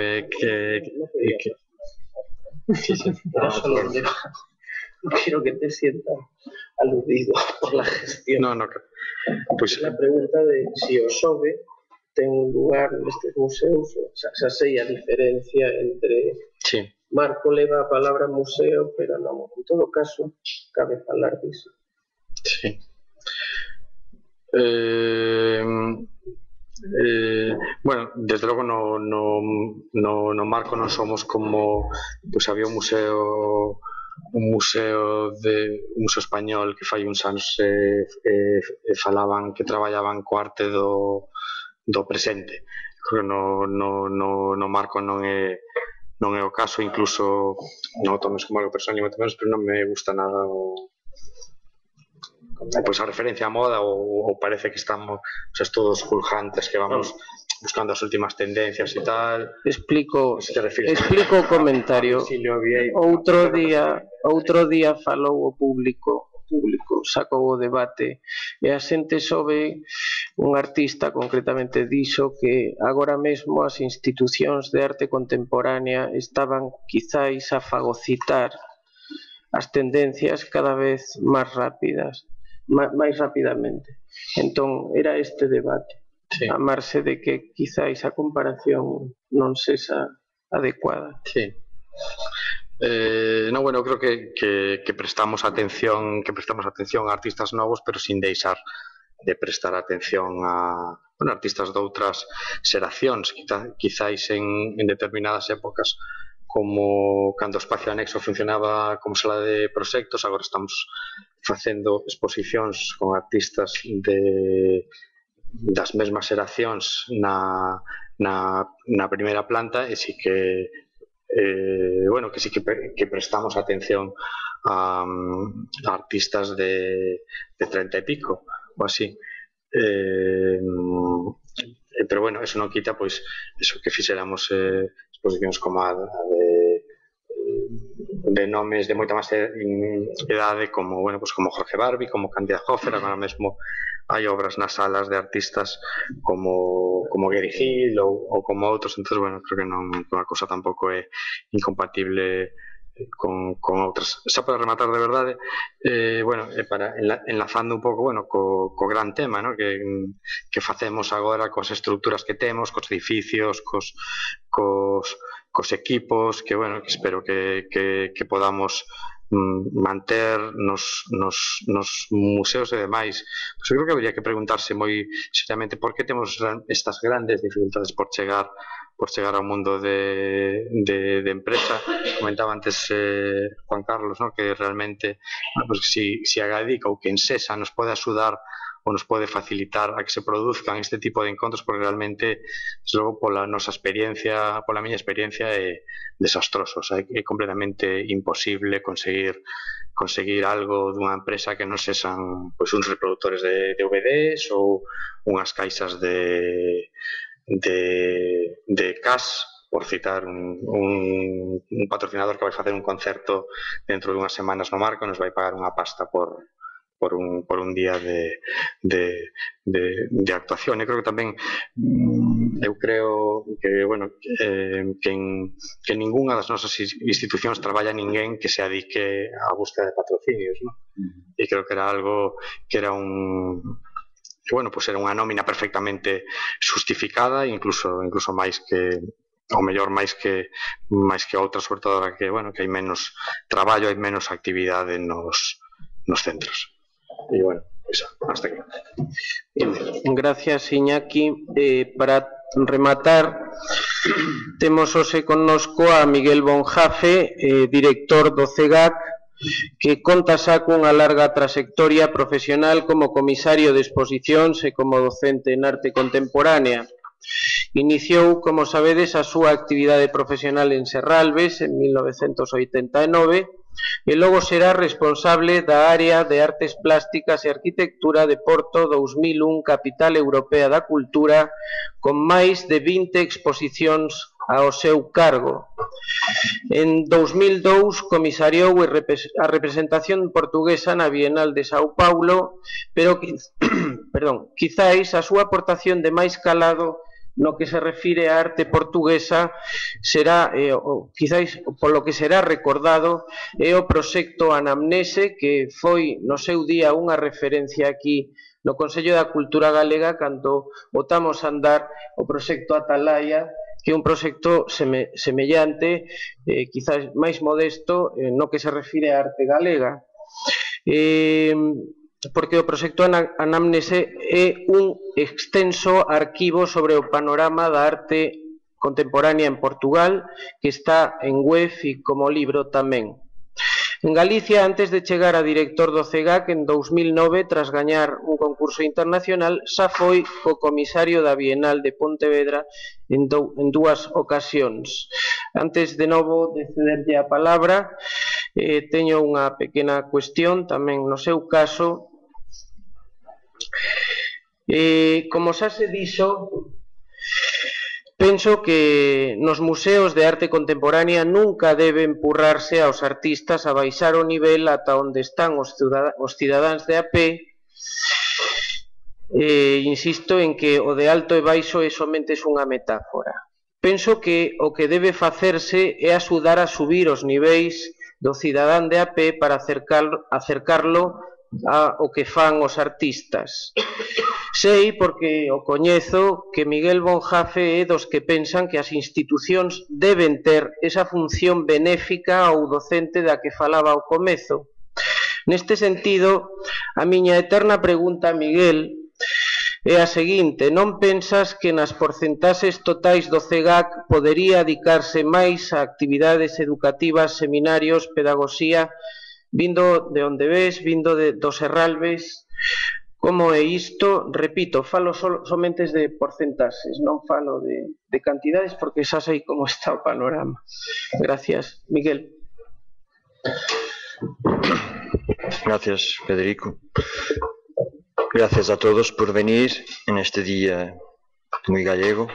S4: sí, sí.
S2: No quiero que te sientas aludido por la gestión.
S4: No, pues
S2: la pregunta de si o SOBE ten un lugar nestes museos, xa sei a diferencia entre...
S4: sí.
S2: Marco leva a palabra museo, pero non, en todo caso, cabe falar disso.
S4: Sí. Bueno, desde logo no Marco non somos como, pois había un museo español que fai uns anos falaban que traballaban co arte do presente. No Marco non é o caso, incluso non o tomes como algo personal, pero non me gusta nada pois a referencia á moda ou parece que estamos todos fulgantes que vamos buscando as últimas tendencias e tal.
S2: Explico o comentario. Outro día falou o público sacou o debate e a xente sobe, un artista concretamente dixo que agora mesmo as institucións de arte contemporánea estaban quizáis a fagocitar as tendencias cada vez máis rapidamente. Entón, era este debate,
S4: sí.
S2: A marxe de que quizáis a comparación non sexa adecuada.
S4: Sí. No, bueno, creo que prestamos atención a artistas novos, pero sin deixar de prestar atención a artistas de outras xeracións, quizáis en determinadas épocas, como cando o Espacio Anexo funcionaba como sala de proxectos, agora estamos facendo exposicións con artistas das mesmas xeracións na primeira planta, e si que que sí que prestamos atención a artistas de 30 e pico ou así, pero bueno, eso non quita pois eso que fixéramos exposicións como a de nomes de moita máis idade como Jorge Barbie, como Candida Hofer. Agora mesmo hai obras nas salas de artistas como Gary Hill ou como outros, entón, bueno, creo que non a cosa tampouco é incompatible con outras. Xa para rematar de verdade, para enlazando un pouco co gran tema, ¿no? que facemos agora coas estructuras que temos, cos edificios, cos equipos, que espero que podamos manter nos museos e demais. Pois eu creo que habría que preguntarse moi seriamente por que temos estas grandes dificultades por chegar ao mundo de empresa. Comentaba antes Juan Carlos, ¿no? Que realmente si a GADIC ou quen sexa nos pode axudar ou nos pode facilitar a que se produzcan este tipo de encontros, porque realmente, logo, pola nosa experiencia, pola miña experiencia, é desastroso. O sea, é completamente imposible conseguir algo dunha empresa que non sexan uns reproductores de DVDs ou unhas caixas de cash, por citar un patrocinador que vai facer un concerto dentro de unhas semanas no Marco, nos vai pagar unha pasta por un día de actuación. Eu creo que tamén que ningunha das nosas institucións traballa ninguén que se adique á búsqueda de patrocinios, ¿no? E creo que era algo que era era unha nómina perfectamente justificada, incluso máis que ou mellor máis que outras, sobre todo que hai menos traballo, hai menos actividade nos centros. E hasta aquí.
S2: Gracias, Iñaki. Para rematar, temos hoxe connosco a Miguel Bonjafe, director do CEGAC, que conta xa cunha larga trayectoria profesional como comisario de exposicións e como docente en arte contemporánea. Iniciou, como sabedes, a súa actividade profesional en Serralves en 1989 e logo será responsable da área de Artes Plásticas e Arquitectura de Porto 2001, capital europea da cultura, con máis de 20 exposicións ao seu cargo. En 2002 comisariou a representación portuguesa na Bienal de Sao Paulo, pero quizáis a súa aportación de máis calado no que se refire á arte portuguesa será, quizáis polo que será recordado, é o proxecto Anamnese, que foi no seu día unha referencia aquí no Consello da Cultura Galega cando botamos a andar o proxecto Atalaya, que é un proxecto semellante, quizás máis modesto, no que se refire á arte galega. Porque o proxecto Anamnese é un extenso arquivo sobre o panorama da arte contemporánea en Portugal, que está en web e como libro tamén. En Galicia, antes de chegar a director do CEGAC en 2009, tras gañar un concurso internacional, xa foi co comisario da Bienal de Pontevedra en dúas ocasións. Antes de novo de cederlle a palabra, teño unha pequena cuestión tamén no seu caso. Como xa se dixo, penso que nos museos de arte contemporánea nunca debe empurrarse aos artistas a baixar o nivel ata onde están os cidadáns de a pé. Insisto en que o de alto e baixo é somente unha metáfora. Penso que o que debe facerse é axudar a subir os niveis do cidadán de a pé para acercarlo ao que fan os artistas. Sei, porque o coñezo, que Miguel Bonjafe é dos que pensan que as institucións deben ter esa función benéfica ou docente da que falaba ao comezo. Neste sentido, a miña eterna pregunta, Miguel, é a seguinte: non pensas que nas porcentaxes totais do CEGAC podería dedicarse máis a actividades educativas, seminarios, pedagogía, vindo de onde ves, vindo dos Serralves? Como é isto? Repito, falo somente de porcentaxes, non falo de cantidades, porque xa sei como está o panorama. Gracias. Miguel.
S5: Gracias, Federico. Gracias a todos por venir en este día muy gallego.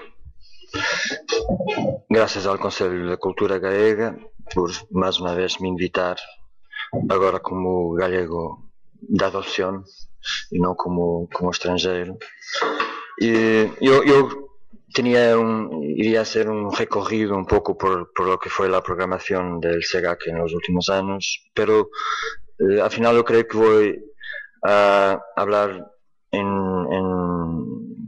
S5: Gracias al Consello de Cultura Galega por más una vez me invitar, agora como gallego de adopción y no como extranjero. Yo iría a hacer un recorrido un poco por lo que fue la programación del CEGAC en los últimos años, pero al final yo creo que voy a hablar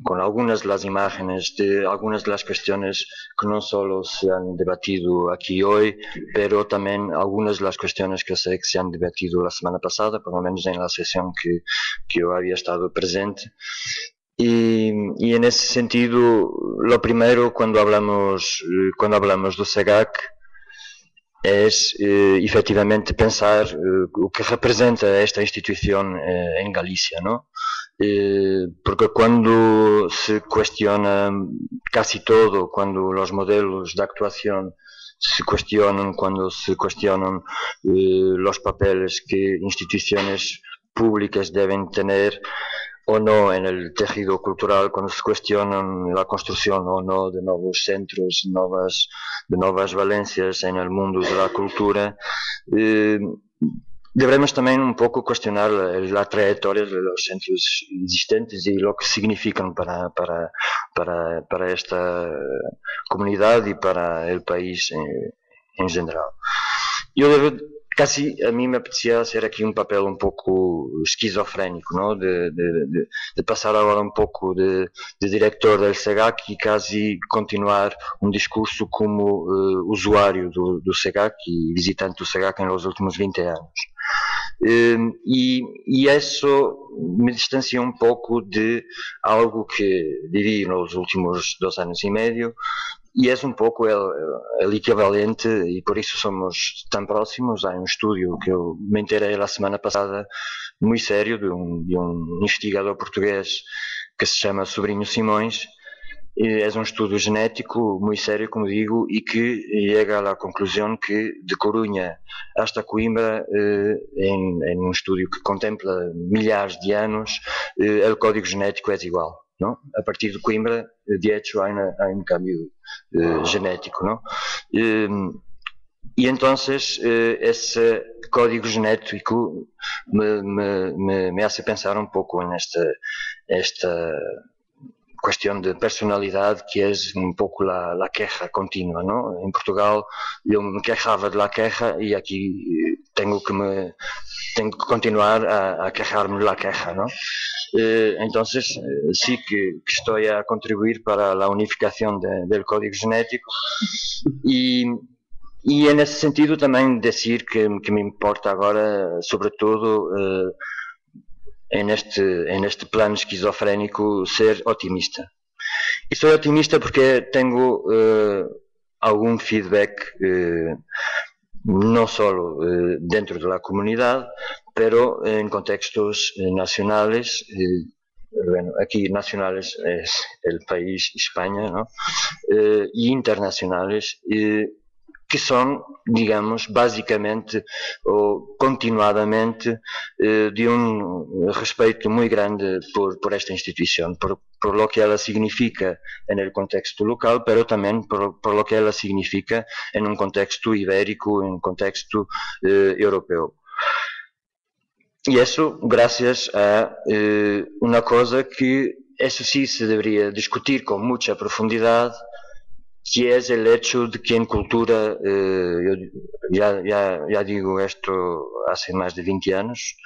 S5: con algunas de las imágenes de algunas de las cuestiones que no solo se han debatido aquí hoy, pero también algunas de las cuestiones que sé que se han debatido la semana pasada, por lo menos en la sesión que yo había estado presente. Y en ese sentido, lo primero cuando hablamos do CEGAC es efectivamente pensar o que representa esta institución en Galicia, ¿no? Porque cuando se cuestiona casi todo, cuando los modelos de actuación se cuestionan, cuando se cuestionan los papeles que instituciones públicas deben tener o no en el tejido cultural, cuando se cuestionan la construcción o no de nuevos centros, de nuevas valencias en el mundo de la cultura, deberemos también un poco cuestionar la trayectoria de los centros existentes y lo que significan para esta comunidad y para el país en general. Casi a mí me apetecía hacer aquí un papel un poco esquizofrénico, ¿no? De pasar ahora un poco de director del CEGAC y casi continuar un discurso como usuario do CEGAC y visitante do CEGAC en los últimos 20 años. Y eso me distancia un poco de algo que viví en los últimos 2 años y medio, y es un poco el equivalente, y por eso somos tan próximos. Hay un estudio que yo me enteré la semana pasada, muy serio, de un investigador portugués que se llama Sobrinho Simões. Es un estudio genético muy serio, como digo, y que llega a la conclusión que de Coruña hasta Coimbra, en un estudio que contempla millares de años, el código genético es igual. ¿no? A partir de Coimbra, de hecho, hay un cambio genético, ¿no? Y entonces ese código genético me hace pensar un poco en esta cuestión de personalidad que es un poco la queja continua, ¿no? En Portugal yo me quejaba de la queja y aquí tengo que continuar a quejarme de la queja, ¿no? Entonces sí que estoy a contribuir para la unificación del código genético y en ese sentido también decir que me importa ahora, sobre todo, en este plano esquizofrénico, ser optimista. Y soy optimista porque tengo algún feedback, no solo dentro de la comunidad, pero en contextos nacionales. Bueno, aquí nacionales es el país España, ¿no? Y internacionales, que son, digamos, básicamente o continuadamente de un respeito muy grande por esta institución, por lo que ela significa en el contexto local, pero también por lo que ela significa en un contexto ibérico, en un contexto europeo. Y eso gracias a una cosa que eso sí se debería discutir con mucha profundidad, que es el hecho de que en cultura, yo ya digo esto hace más de 20 años,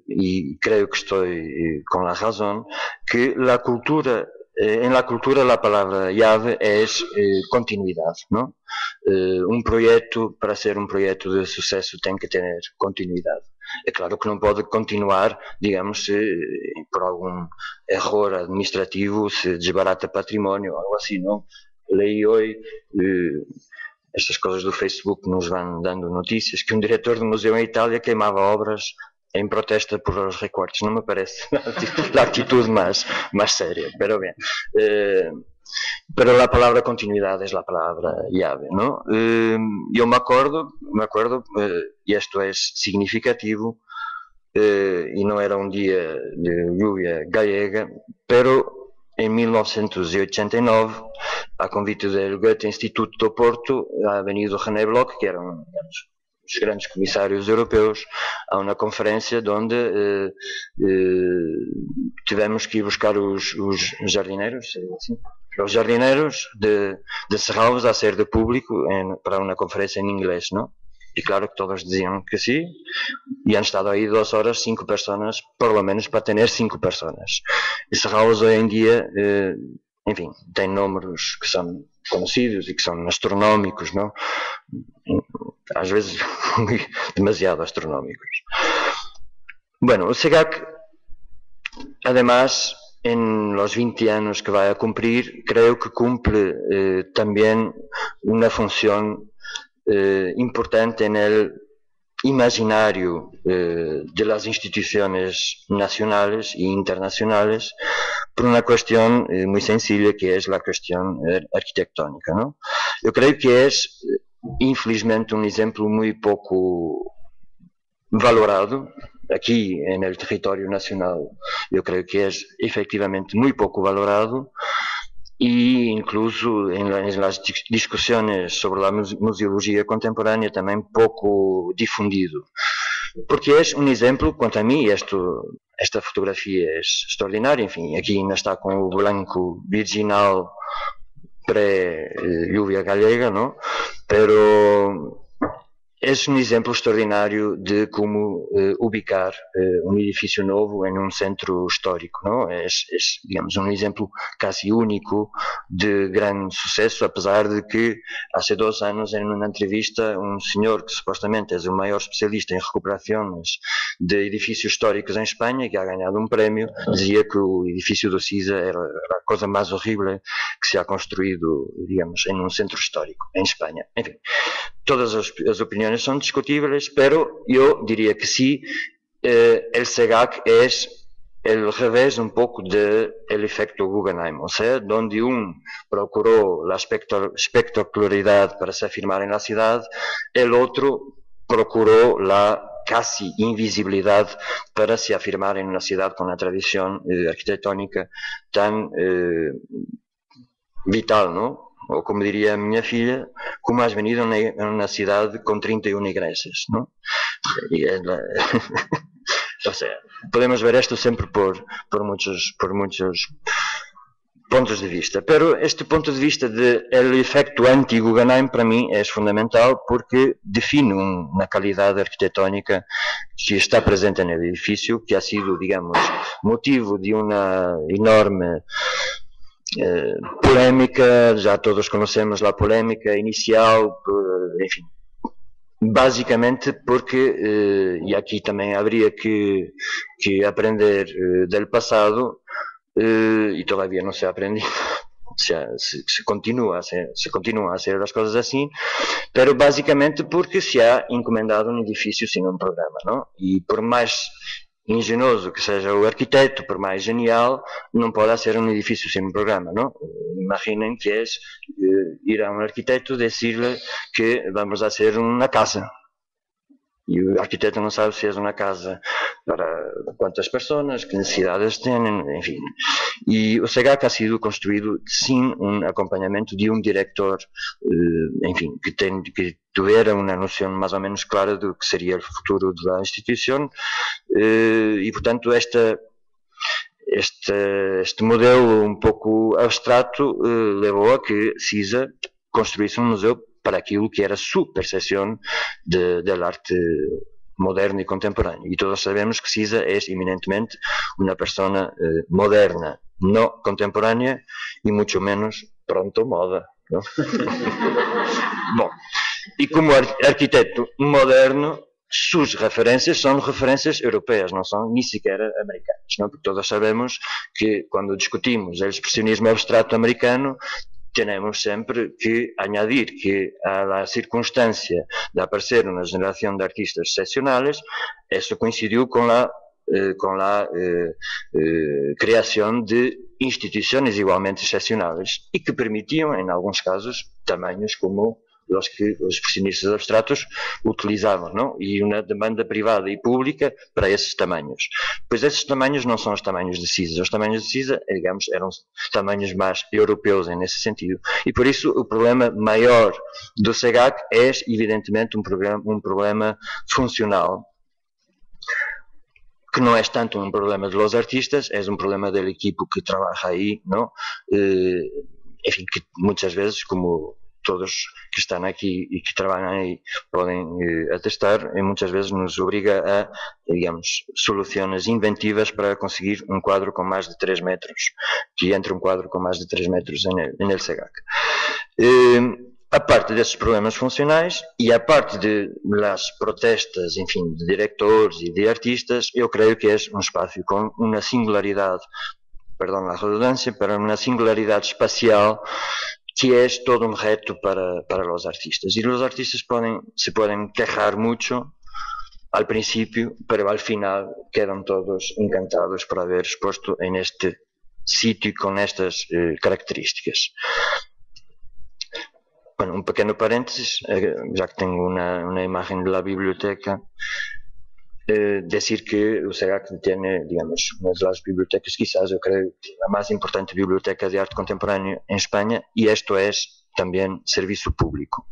S5: y creo que estoy con la razón, que la cultura, en la cultura la palabra llave es continuidad, ¿no? Un proyecto, para ser un proyecto de suceso, tem que tener continuidad. É claro que não pode continuar, digamos, por algum erro administrativo, se desbarata património, algo assim, não? Leí hoje estas coisas do Facebook nos vão dando notícias que um diretor de museu em Itália queimava obras em protesta por los recortes. Não me parece a atitude más seria, pero bien. Pero la palabra continuidad es la palabra llave, ¿no? Yo me acuerdo, y esto es significativo, y no era un día de lluvia gallega, pero en 1989, a convite del Goethe Instituto do Porto, ha venido René Bloch, que eran los grandes comisarios europeos, a una conferencia donde tivemos que ir buscar os jardineros, assim, los jardineros de Serralves a ser de público para una conferencia en inglés, ¿no? Y claro que todos decían que sí, y han estado ahí 2 horas, 5 personas, por lo menos para tener 5 personas. Y Serralves hoy en día, en fin, tem números que son conocidos y que son astronómicos, ¿no? Às vezes demasiado astronómicos. Bueno, o SEGAC, además, en los 20 años que va a cumplir, creo que cumple también una función importante en el imaginario de las instituciones nacionales e internacionales por una cuestión muy sencilla, que es la cuestión arquitectónica, ¿no? Yo creo que es, infelizmente, un ejemplo muy poco valorado aquí en el territorio nacional. Yo creo que es efectivamente muy poco valorado, y incluso en las discusiones sobre la museología contemporánea también poco difundido. Porque es un ejemplo, cuanto a mí, esta fotografía es extraordinaria, en fin, aquí no está con el blanco virginal pré-lluvia gallega, ¿no? Pero es un ejemplo extraordinario de cómo ubicar un edificio nuevo en un centro histórico, ¿no? Es, digamos, un ejemplo casi único de gran suceso, a pesar de que hace 2 años en una entrevista un señor que supuestamente es el mayor especialista en recuperaciones de edificios históricos en España, que ha ganado un premio, decía que el edificio de Cisa era la cosa más horrible que se ha construido, digamos, en un centro histórico en España. En fin, todas las opiniones son discutibles, pero yo diría que sí, el SEGAC es el revés un poco del efecto Guggenheim, o sea, donde un procuró la espectacularidad para se afirmar en la ciudad, el otro procuró la casi invisibilidad para se afirmar en una ciudad con una tradición arquitectónica tan vital, ¿no? O como diría mi filha, como has venido a una ciudad con 31 iglesias, ¿no? Y o sea, podemos ver esto siempre por muchos pontos de vista, pero este ponto de vista del efecto anti-Guggenheim para mí es fundamental porque define una calidad arquitectónica que está presente en el edificio, que ha sido, digamos, motivo de una enorme polémica, ya todos conocemos la polémica inicial, enfim, basicamente porque, e aqui também haveria que aprender del passado, e todavía não se ha aprendido, se continua a hacer as coisas assim, pero basicamente porque se ha encomendado um edifício sem um programa, não? E por mais engenhoso que seja o arquiteto, por mais genial, não pode ser um edifício sem um programa, não? Imaginem que é ir a um arquiteto e dizer-lhe que vamos a ser uma casa. E o arquiteto não sabe se é uma casa para quantas pessoas, que necessidades têm, enfim. E o SEGAC ha sido construído sem um acompanhamento de um diretor, enfim, que tivera uma noção mais ou menos clara do que seria o futuro da instituição. E, portanto, este modelo um pouco abstrato levou a que CISA construísse um museu para aquilo que era su percepción del arte moderno y contemporáneo. Y todos sabemos que CISA es eminentemente una persona moderna, no contemporánea y mucho menos pronto moda, ¿no? Bom, y como arquitecto moderno, sus referencias son referencias europeas, no son ni siquiera americanas, ¿no? Porque todos sabemos que cuando discutimos el expresionismo abstracto americano, tenemos siempre que añadir que a la circunstancia de aparecer una generación de artistas excepcionales, eso coincidió con la creación de instituciones igualmente excepcionales y que permitían, en algunos casos, tamaños como los que os expresionistas abstratos utilizavam, não? E uma demanda privada e pública para esses tamanhos. Pois esses tamanhos não são os tamanhos de CISA. Os tamanhos de CISA, digamos, eram tamanhos mais europeus nesse sentido. E por isso o problema maior do SEGAC é, evidentemente, um problema funcional, que não é tanto um problema de los artistas, é um problema da equipe que trabalha aí, não? Enfim, que muitas vezes, como todos que estão aqui e que trabalham aí podem atestar, e muitas vezes nos obriga a, digamos, soluções inventivas para conseguir um quadro com mais de 3 metros, que entre um quadro com mais de 3 metros en el SEGAC. A parte desses problemas funcionais e a parte de las protestas, enfim, de diretores e de artistas, eu creio que é um espaço com uma singularidade, perdão a redundância, para uma singularidade espacial que é todo um reto para os artistas. E os artistas se podem quejar muito al princípio, pero al final quedam todos encantados por haber exposto en este sitio con estas características. Bueno, un pequeño paréntesis, ya que tengo una imagen de la biblioteca, decir que o SEGAC tiene, digamos, una de las bibliotecas, quizás yo creo, la más importante biblioteca de arte contemporáneo en España, y esto es también servicio público.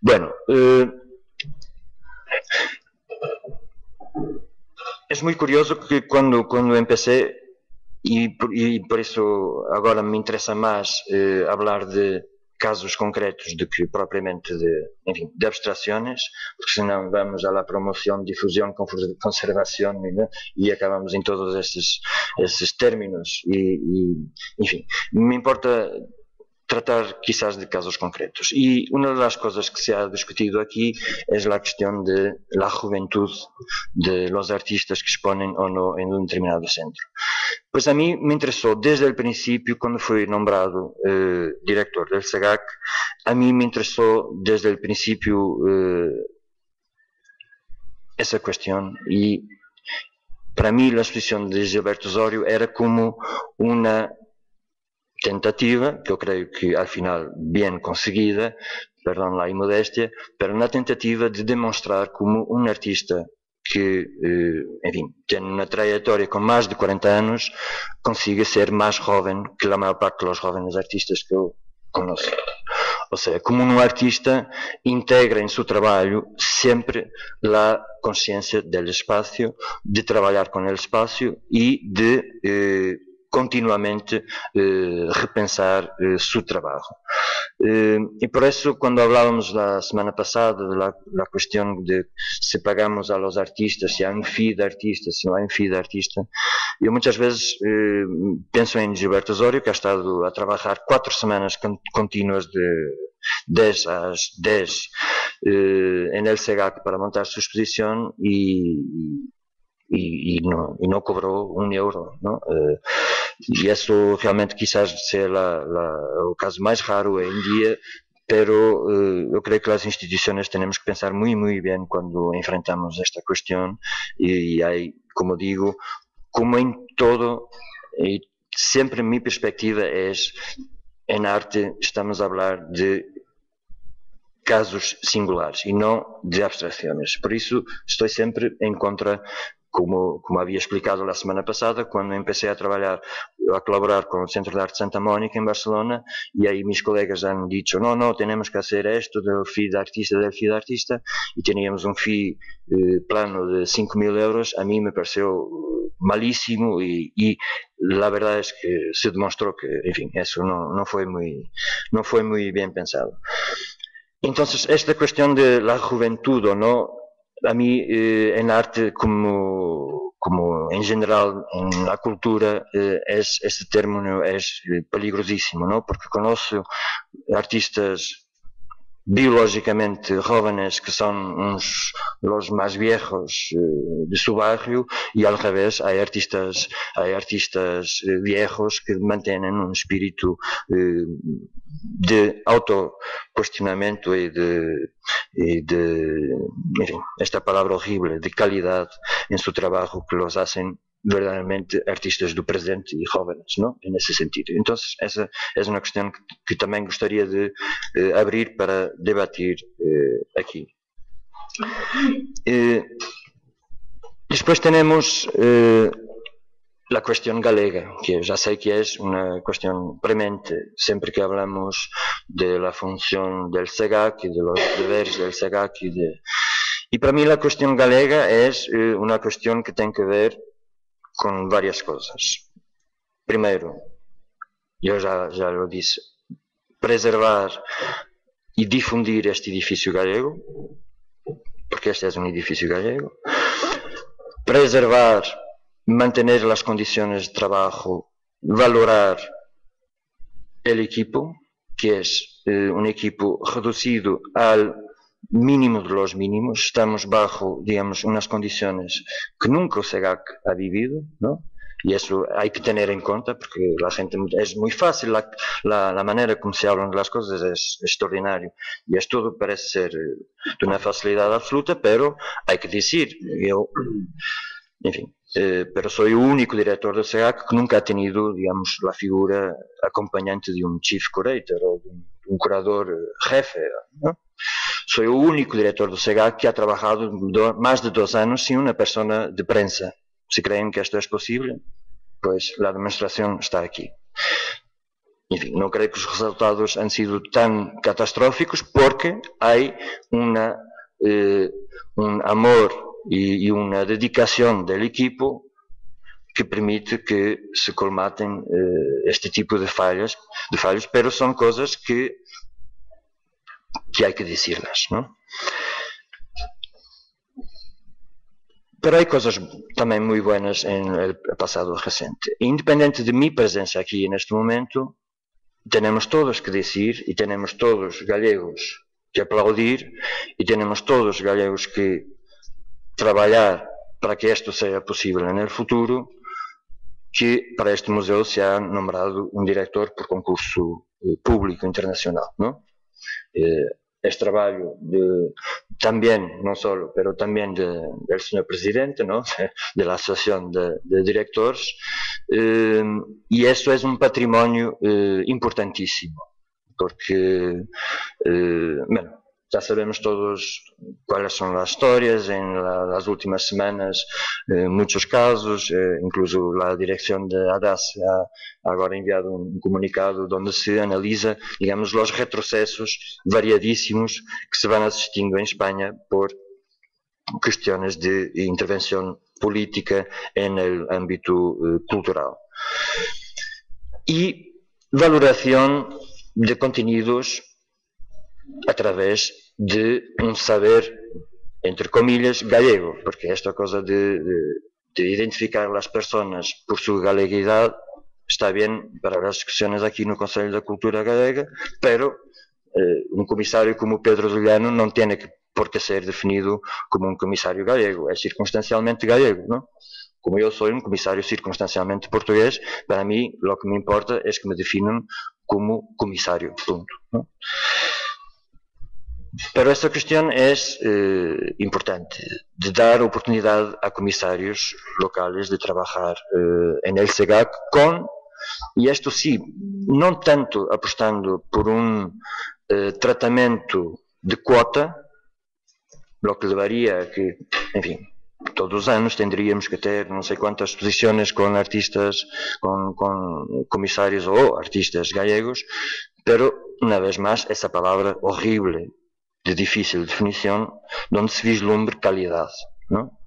S5: Bueno, es muy curioso que cuando empecé, y por eso ahora me interesa más hablar de casos concretos do que propriamente de abstrações, porque senão vamos à promoção, difusão, conservação, né? E acabamos em todos esses términos enfim, me importa tratar quizás de casos concretos. Y una de las cosas que se ha discutido aquí es la cuestión de la juventud de los artistas que exponen o no en un determinado centro. Pues a mí me interesó desde el principio, cuando fui nombrado director del SEGAC, a mí me interesó desde el principio esa cuestión, y para mí la exposición de Gilberto Osorio era como una tentativa, que eu creio que al final bien conseguida, perdão la imodéstia, pero una tentativa de demonstrar como um artista que, enfim, tem uma trajetória com mais de 40 anos, consiga ser mais jovem que a maior parte dos jovens artistas que eu conheço. Ou seja, como um artista integra em seu trabalho sempre a consciência do espaço, de trabalhar com o espaço e de continuamente repensar seu trabalho. E por isso, quando falávamos la semana passada da questão de se pagamos a los artistas, se há um fee de artista, se não há um fee de artista, eu muitas vezes penso em Gilberto Osório, que ha estado a trabalhar 4 semanas contínuas de 10 às 10 en el SEGAC para montar su exposición y no cobró €1, ¿no? Y eso realmente quizás sea el caso más raro hoy en día, pero yo creo que las instituciones tenemos que pensar muy, muy bien cuando enfrentamos esta cuestión y hay, como digo, como en todo, siempre mi perspectiva es, en arte estamos a hablar de casos singulares e não de abstrações. Por isso, estou sempre em contra, como havia explicado la semana passada, quando empecé a trabalhar, a colaborar com o Centro de Arte Santa Mónica em Barcelona, e aí meus colegas han dicho, no, tenemos que hacer esto del fee de artista, e teníamos um fee plano de 5.000 euros. A mí me pareceu malísimo y la verdad es que se demostró que, en fin, eso no fue muy bien pensado. Entonces, esta cuestión de la juventud o no, a mí en arte como en general en la cultura, este término es peligrosísimo, ¿no? Porque conozco artistas biológicamente jóvenes que son los más viejos de su barrio y al revés hay artistas viejos que mantienen un espíritu de autocuestionamiento y de miren, esta palabra horrible, de calidad en su trabajo, que los hacen verdaderamente artistas do presente e jóvenes, ¿no? En ese sentido. Entonces, esa es una cuestión que también gustaría de abrir para debatir aquí. Después tenemos la cuestión galega, que ya sé que es una cuestión premente, siempre que hablamos de la función del SEGAC y de los deberes del SEGAC. Y para mí la cuestión galega es una cuestión que tiene que ver con varias cosas. Primero, yo ya lo dije, preservar y difundir este edificio gallego, porque este es un edificio gallego. Preservar, mantener las condiciones de trabajo, valorar el equipo, que es un equipo reducido al mínimo de los mínimos. Estamos bajo, digamos, unas condiciones que nunca el SEGAC ha vivido, ¿no? Y eso hay que tener en cuenta porque la gente, es muy fácil, la manera como se hablan de las cosas es extraordinario y es todo parece ser de una facilidad absoluta, pero hay que decir, yo, en fin, pero soy el único director del SEGAC que nunca ha tenido, digamos, la figura acompañante de un chief curator o de un curador jefe, ¿no? Soy el único director del SEGAC que ha trabajado más de 2 años sin una persona de prensa. Si creen que esto es posible, pues la demostración está aquí. En fin, no creo que los resultados han sido tan catastróficos porque hay un amor y una dedicación del equipo que permite que se colmaten este tipo de fallos, pero son cosas que hay que decirlas, ¿no? Pero hay cosas también muy buenas en el pasado reciente. Independiente de mi presencia aquí en este momento, tenemos todos que decir y tenemos todos gallegos que aplaudir y tenemos todos gallegos que trabajar para que esto sea posible en el futuro, que para este museo se ha nombrado un director por concurso público internacional, ¿no? Es trabajo también, no solo, pero también del señor presidente, ¿no? De la asociación de directores, y eso es un patrimonio importantísimo, porque, bueno, ya sabemos todos cuáles son las historias en las últimas semanas, muchos casos, incluso la dirección de ADAS ha ahora enviado un comunicado donde se analiza, digamos, los retrocesos variadísimos que se van asistiendo en España por cuestiones de intervención política en el ámbito cultural. Y valoración de contenidos a través de un saber, entre comillas, gallego, porque esta cosa de identificar las personas por su galeguidad está bien para las discusiones aquí no Consello da Cultura Galega, pero un comisario como Pedro de Llano no tiene por qué ser definido como un comisario gallego, es circunstancialmente gallego, ¿no? Como yo soy un comisario circunstancialmente portugués, para mí lo que me importa es que me definan como comisario, punto, ¿no? Pero esta cuestión es importante, de dar oportunidad a comisarios locales de trabajar en el SEGAC con, y esto sí, no tanto apostando por un tratamento de cuota, lo que levaría a que, en fin, todos los años tendríamos que tener no sé cuántas exposiciones con artistas, con comisarios o artistas gallegos, pero una vez más esa palabra horrible, de difícil definición, donde se vislumbre calidad, ¿no?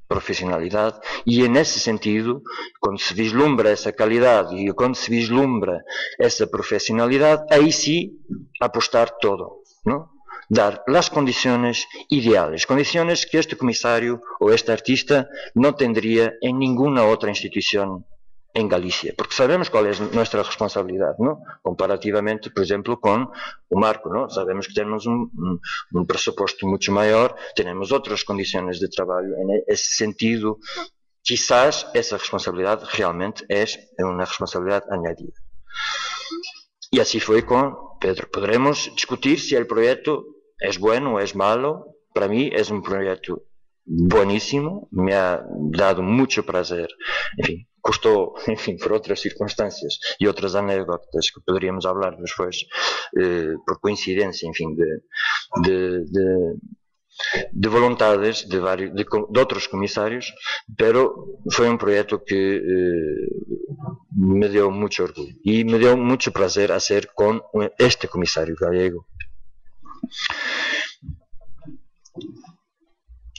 S5: Profesionalidad, y en ese sentido, cuando se vislumbra esa calidad y cuando se vislumbra esa profesionalidad, ahí sí apostar todo, ¿no? Dar las condiciones ideales, condiciones que este comisario o este artista no tendría en ninguna otra institución en Galicia, porque sabemos cuál es nuestra responsabilidad, ¿no? Comparativamente, por ejemplo, con o Marco, ¿no? Sabemos que tenemos un presupuesto mucho mayor, tenemos otras condiciones de trabajo, en ese sentido, quizás esa responsabilidad realmente es una responsabilidad añadida. Y así fue con Pedro. Podremos discutir si el proyecto es bueno o es malo. Para mí es un proyecto buenísimo, me ha dado mucho placer, en fin, costó, en fin, por otras circunstancias y otras anécdotas que podríamos hablar después, por coincidencia, en fin, de voluntades de otros comisarios, pero fue un proyecto que me dio mucho orgullo y me dio mucho placer hacer con este comisario gallego.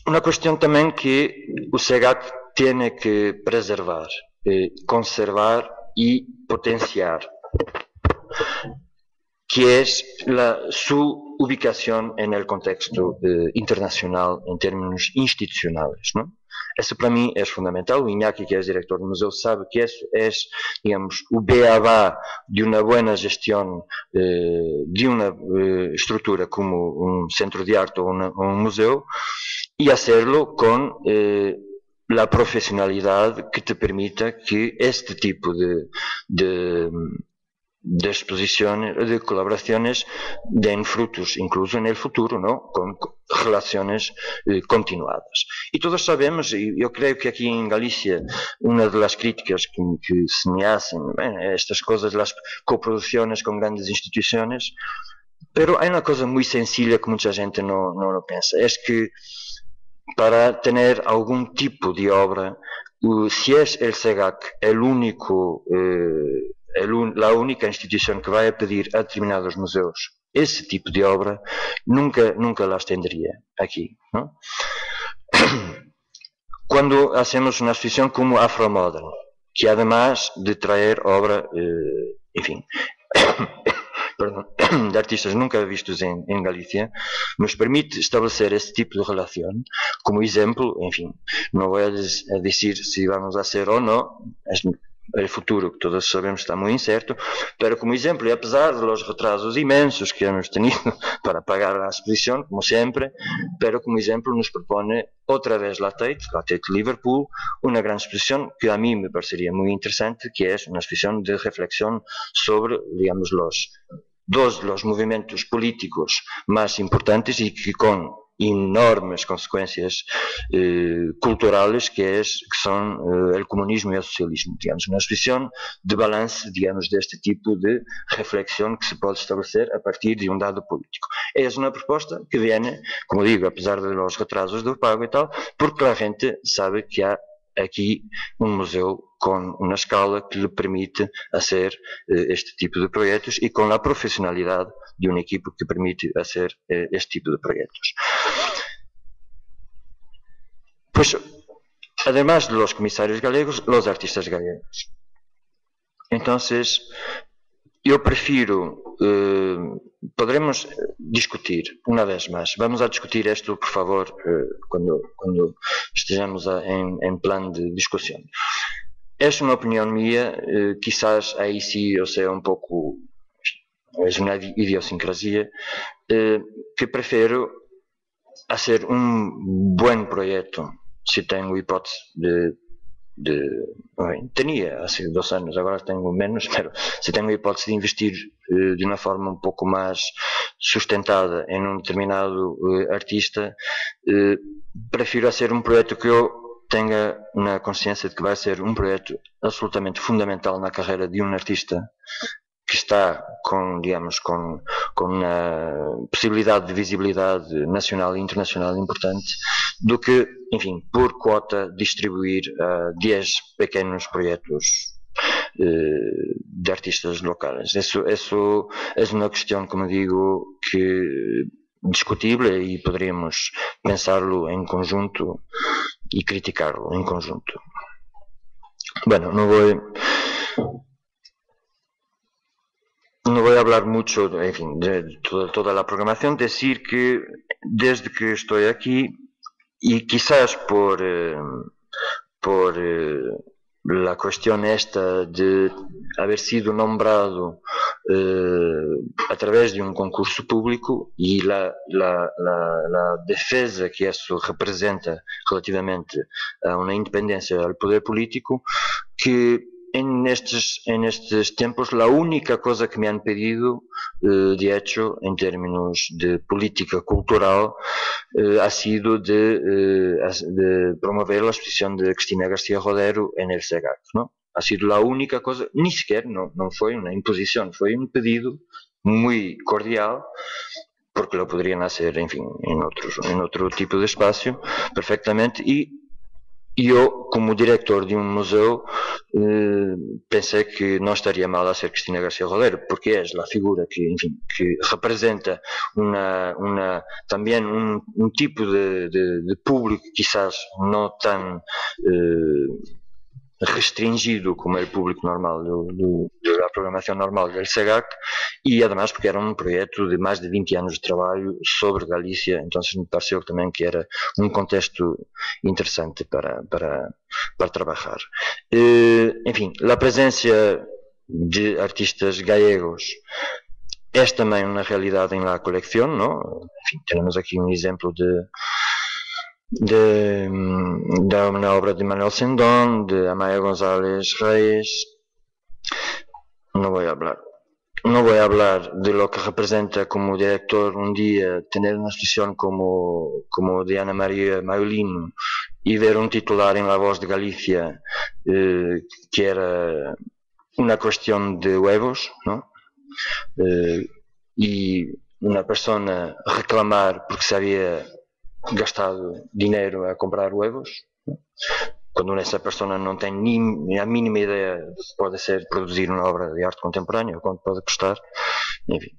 S5: Una cuestión también que o SEGAC tiene que preservar, conservar y potenciar, que es su ubicación en el contexto internacional en términos institucionales, ¿no? Eso para mí es fundamental. O Iñaki, que es director del museo, sabe que eso es, digamos, o beabá de una buena gestión de una estructura como un centro de arte o un museo, y hacerlo con la profesionalidad que te permita que este tipo de exposiciones, de colaboraciones den frutos, incluso en el futuro, ¿no? Con relaciones continuadas. Y todos sabemos, y yo creo que aquí en Galicia, una de las críticas que se me hacen, estas cosas, las coproducciones con grandes instituciones, pero hay una cosa muy sencilla que mucha gente no lo piensa, es que para tener algún tipo de obra, si es el SEGAC el único, la única institución que vai a pedir a determinados museus ese tipo de obra, nunca las tendría aquí, ¿no? Cuando hacemos una exposición como Afromodern, que además de traer obra, en fin, perdón, de artistas nunca vistos en Galicia, nos permite establecer este tipo de relación. Como ejemplo, en fin, no voy a decir si vamos a hacer o no, el futuro, que todos sabemos está muy incierto, pero como ejemplo, y a pesar de los retrasos inmensos que hemos tenido para pagar la exposición, como siempre, pero como ejemplo nos propone otra vez la Tate Liverpool, una gran exposición que a mí me parecería muy interesante, que es una exposición de reflexión sobre, digamos, dos de los movimientos políticos más importantes y que con enormes consecuencias culturales que son el comunismo y el socialismo, digamos, una expresión de balance, digamos, de este tipo de reflexión que se puede establecer a partir de un dado político. Es una propuesta que viene, como digo, a pesar de los retrasos do pago y tal, porque la gente sabe que hay aquí un museo con una escala que le permite hacer este tipo de proyectos y con la profesionalidad de un equipo que permite hacer este tipo de proyectos. Pues, además de los comisarios galegos, los artistas galegos. Entonces, yo prefiero, podremos discutir una vez más, vamos a discutir esto, por favor, cuando estejamos en plan de discusión. Es una opinión mía, quizás ahí sí, o sea, un poco, es una idiosincrasia, que prefiero hacer un buen proyecto, si tengo hipótesis tenía hace 2 años, ahora tengo menos, pero si tengo hipótesis de investir de una forma un poco más sustentada en un determinado artista, prefiero hacer un proyecto que yo tenga una consciência de que vai ser um projeto absolutamente fundamental na carreira de um artista que está com, digamos, com uma possibilidade de visibilidade nacional e internacional importante, do que, enfim, por quota distribuir 10 pequenos projetos de artistas locais. Eso es una cuestión, como digo, que discutible y podríamos pensarlo en conjunto y criticarlo en conjunto. Bueno, no voy a hablar mucho, en fin, de toda la programación, decir que desde que estoy aquí y quizás por la cuestión esta de haber sido nombrado a través de un concurso público y la defensa que eso representa relativamente a una independencia al poder político, que en estos tiempos la única cosa que me han pedido, de hecho, en términos de política cultural, ha sido de promover la exposición de Cristina García Rodero en el SEGAC, ¿no? Ha sido la única cosa, ni siquiera, no fue una imposición, fue un pedido muy cordial, porque lo podrían hacer, en fin, en otro tipo de espacio, perfectamente, y yo, como director de un museo, pensé que no estaría mal hacer Cristina García Rodero, porque es la figura que, en fin, que representa también un tipo de público quizás no tan restringido como el público normal de la programación normal del SEGAC, y además porque era un proyecto de más de 20 años de trabajo sobre Galicia, entonces me pareció también que era un contexto interesante para trabajar. En fin, la presencia de artistas gallegos es también una realidad en la colección, ¿no? En fin, tenemos aquí un ejemplo de una obra de Manuel Sendón, de Amaya González Reyes. No voy a hablar de lo que representa como director un día tener una exposición como de Ana María Maiolino y ver un titular en La Voz de Galicia que era una cuestión de huevos, ¿no? Y una persona reclamar porque se había gastado dinero a comprar huevos, ¿no? Cuando essa persona não tem nem a mínima ideia de que pode ser produzir uma obra de arte contemporânea, ou quanto pode custar, enfim.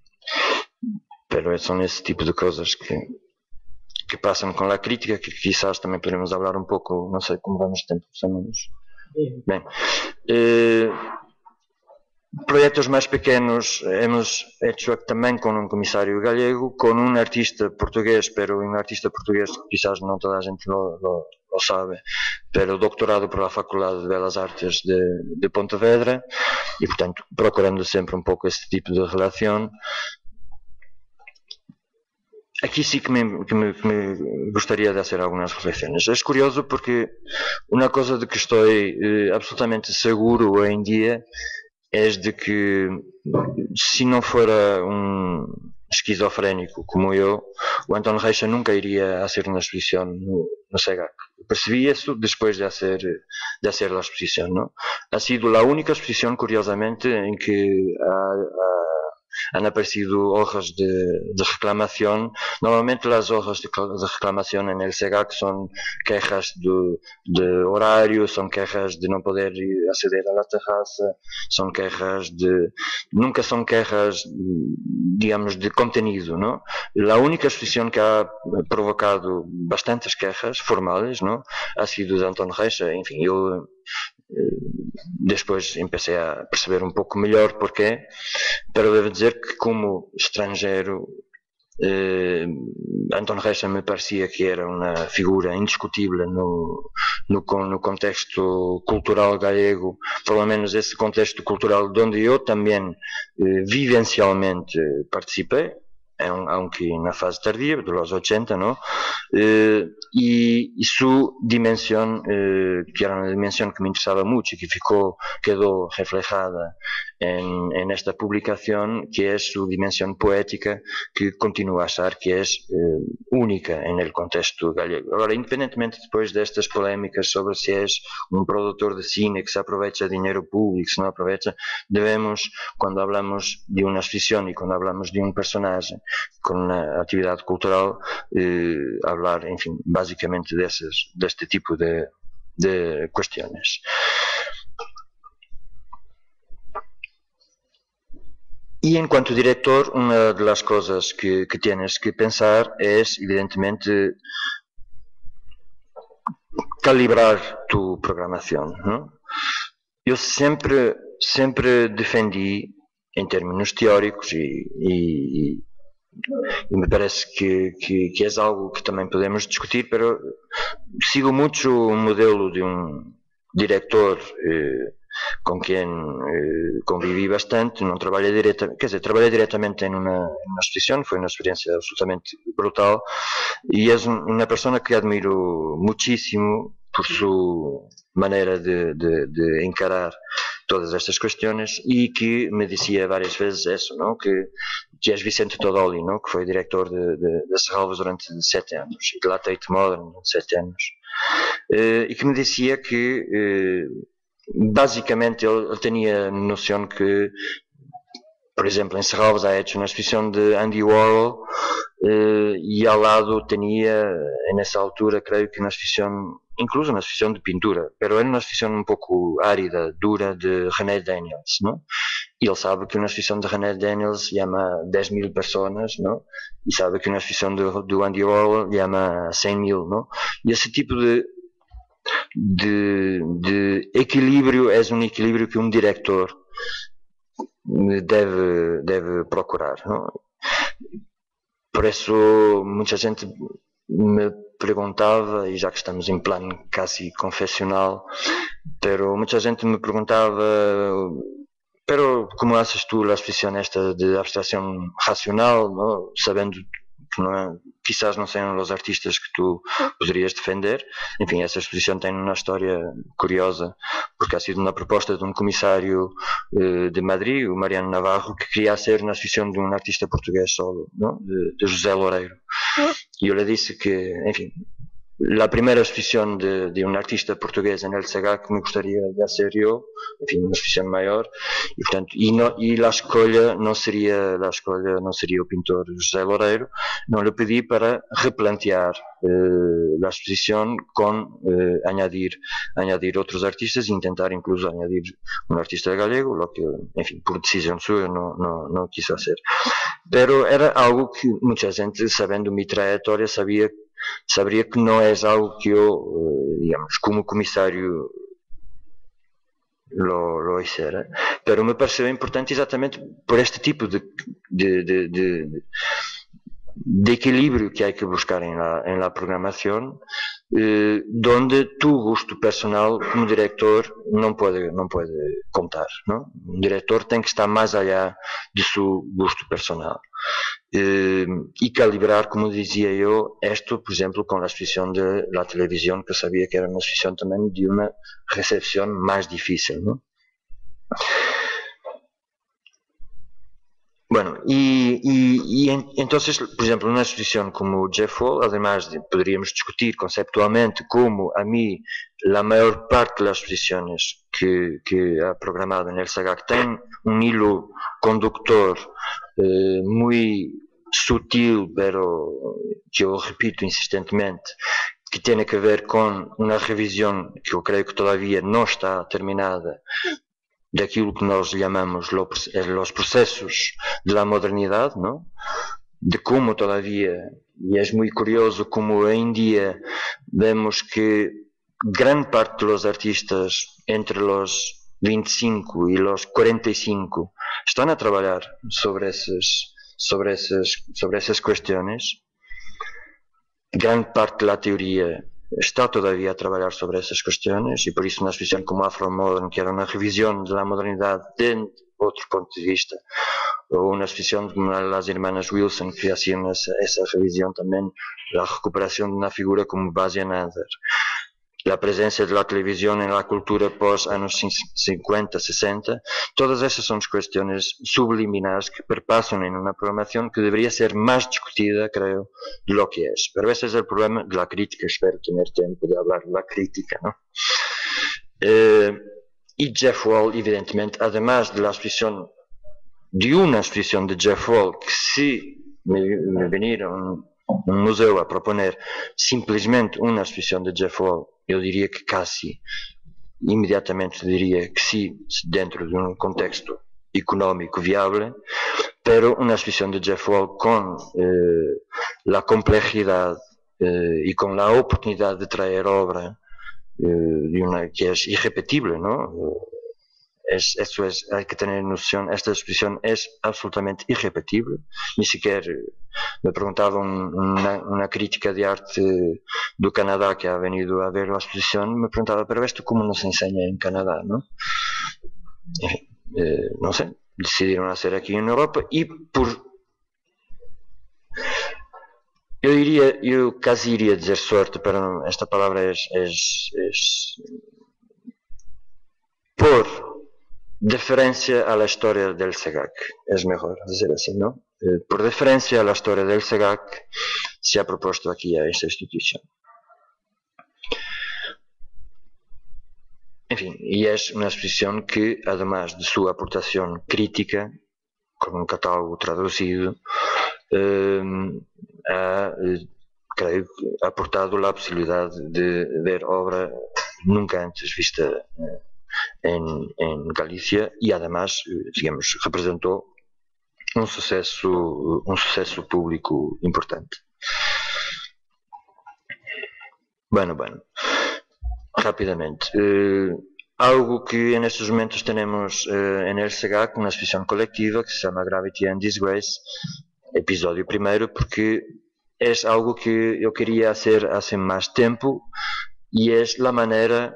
S5: Pero são esse tipo de coisas que passam com a crítica, que quizás também poderemos falar um pouco, não sei como vamos de tempo, estamos... Bem, projetos mais pequenos hemos hecho também com um comissário galego, com um artista português, pero um artista português que quizás não toda a gente lo sabe, pero doctorado por la Faculdade de Belas Artes de Pontevedra, e portanto procurando sempre um pouco esse tipo de relação. Aqui sí que me gustaría de hacer algunas reflexiones. Es curioso porque una cosa de que estoy absolutamente seguro hoy en día es de que si no fuera esquizofrénico como eu, o António Reixa nunca iria hacer una exposición no SEGAC. Percibí eso después de hacer la exposición, ¿no? Ha sido la única exposición, curiosamente, en que han aparecido hojas de reclamación. Normalmente las hojas de reclamación en el SEGAC son quejas de horario, son quejas de no poder acceder a la terraza, son quejas nunca son quejas, digamos, de contenido, ¿no? La única exposición que ha provocado bastantes quejas formales, ¿no?, ha sido de António Reixa. Enfim, eu depois empecé a perceber um pouco melhor porquê, pero devo dizer que como estrangeiro António Reixa me parecia que era uma figura indiscutível no contexto cultural galego, pelo menos esse contexto cultural onde eu também vivencialmente participei, aunque na fase tardía, de los 80, ¿no? Y su dimensión, que era una dimensión que me interesaba mucho y que quedó reflejada en esta publicación, que es su dimensión poética, que continúa a ser que es única en el contexto gallego. Ahora, independentemente después de estas polémicas sobre si es un productor de cine que se aprovecha dinero público, si no aprovecha, debemos, cuando hablamos de una exposición y cuando hablamos de un personaje con una actividad cultural, hablar, en fin, básicamente de este tipo de cuestiones. Y en cuanto a director, una de las cosas que tienes que pensar es, evidentemente, calibrar tu programación, ¿no? Yo siempre defendí, en términos teóricos, y me parece que es algo que también podemos discutir, pero sigo mucho un modelo de un director con quien conviví bastante, non trabalhei trabalhei diretamente en una exposición, fue una experiencia absolutamente brutal, y es una persona que admiro muchísimo por su manera de encarar todas estas cuestiones, y que me decía varias veces eso, ¿no?, que es Vicente Todoli, ¿no?, que fue director de Serralves durante 7 anos, y de la Tate Modern durante 7 anos, y que me decía que básicamente él tenía noción que, por ejemplo, en Serralves ha hecho una exposición de Andy Warhol, y al lado tenía, en esa altura, creo que una exposición, incluso una exposición de pintura, pero era una exposición un poco árida, dura, de René Daniels, ¿no? Y él sabe que una exposición de René Daniels llama a 10.000 personas, ¿no? Y sabe que una exposición de Andy Warhol llama a 100.000, ¿no? Y ese tipo de equilibrio es un equilibrio que un director debe procurar, ¿no? Por eso mucha gente me preguntaba, y ya que estamos en plan casi confesional, pero mucha gente me preguntaba, pero ¿cómo haces tú la expresión esta de abstracción racional, ¿no?, sabiendo que quizás no sean los artistas que tú podrías defender? En fin, esa exposición tiene una historia curiosa, porque ha sido una propuesta de un comisario de Madrid, o Mariano Navarro, que quería hacer una exposición de un artista portugués solo, ¿no?, de José Loureiro. Y yo le dije que, en fin, la primera exposición de un artista portugués en el SEGAC me gustaría de hacer yo, en fin, una exposición mayor, y portanto, la escolha no sería o pintor José Loureiro. No, le pedí para replantear la exposición con añadir otros artistas e intentar incluso añadir un artista gallego, lo que, en fin, por decisión suya no quiso hacer. Pero era algo que mucha gente, sabiendo mi trayectoria, sabría que no es algo que yo, digamos, como comisario lo hiciera, pero me pareció importante exactamente por este tipo de equilibrio que hay que buscar en la programación, donde tu gusto personal como director no puede contar, ¿no? Un director tiene que estar más allá de su gusto personal, y calibrar, como decía yo, esto, por ejemplo, con la exposición de la televisión, que sabía que era una exposición también de una recepción más difícil, ¿no? Bueno, entonces, por ejemplo, una exposición como Jeff Wall, además podríamos discutir conceptualmente como a mí la mayor parte de las exposiciones que ha programado en el SAGAC tienen un hilo conductor muy sutil, pero yo repito insistentemente, que tiene que ver con una revisión que yo creo que todavía no está terminada daquilo que nós chamamos os processos da modernidade, não? De como todavia, e é muito curioso como hoje em dia vemos que grande parte dos artistas entre os 25 e os 45 estão a trabalhar sobre essas questões. Grande parte da teoria está todavía a trabalhar sobre essas questões e por isso uma exposição como Afro-Modern, que era uma revisão da modernidade de outro ponto de vista, ou uma exposição como as irmãs Wilson, que faziam essa revisão também da recuperação de uma figura como Basia Nader. A presença da televisão na cultura pós anos 50, 60, todas essas são questões subliminares que perpassam em uma programação que deveria ser mais discutida, creio, de lo que é. Pero esse é o problema da crítica, espero ter tempo de falar da crítica, não? E Jeff Wall, evidentemente, además de uma exposição de Jeff Wall, que se me venir um museu a proponer simplesmente uma exposição de Jeff Wall, eu diria que quase imediatamente diria que sim, dentro de um contexto económico viável, pero uma exposição de Jeff Wall com a complexidade e com a oportunidade de trazer obra que é irrepetível, não? Eso es, hay que tener noción, esta exposición es absolutamente irrepetible. Ni siquiera me preguntaba una crítica de arte do Canadá que ha venido a ver la exposición, me preguntaba, pero esto cómo nos enseña en Canadá, ¿no? No sé, decidieron hacer aquí en Europa y yo casi iría a decir suerte, pero esta palabra es por deferencia a la historia del SEGAC, es mejor decir así, ¿no? Por deferencia a la historia del SEGAC se ha propuesto aquí a esta institución. En fin, y es una exposición que, además de su aportación crítica, con un catálogo traducido, ha, creo, aportado la posibilidad de ver obra nunca antes vista en Galicia y además, digamos, representó un suceso público importante. Bueno, rápidamente. Algo que en estos momentos tenemos en el SEGAC, una exposición colectiva que se llama Gravity and Disgrace, episodio primero, porque es algo que yo quería hacer hace más tiempo y es la manera,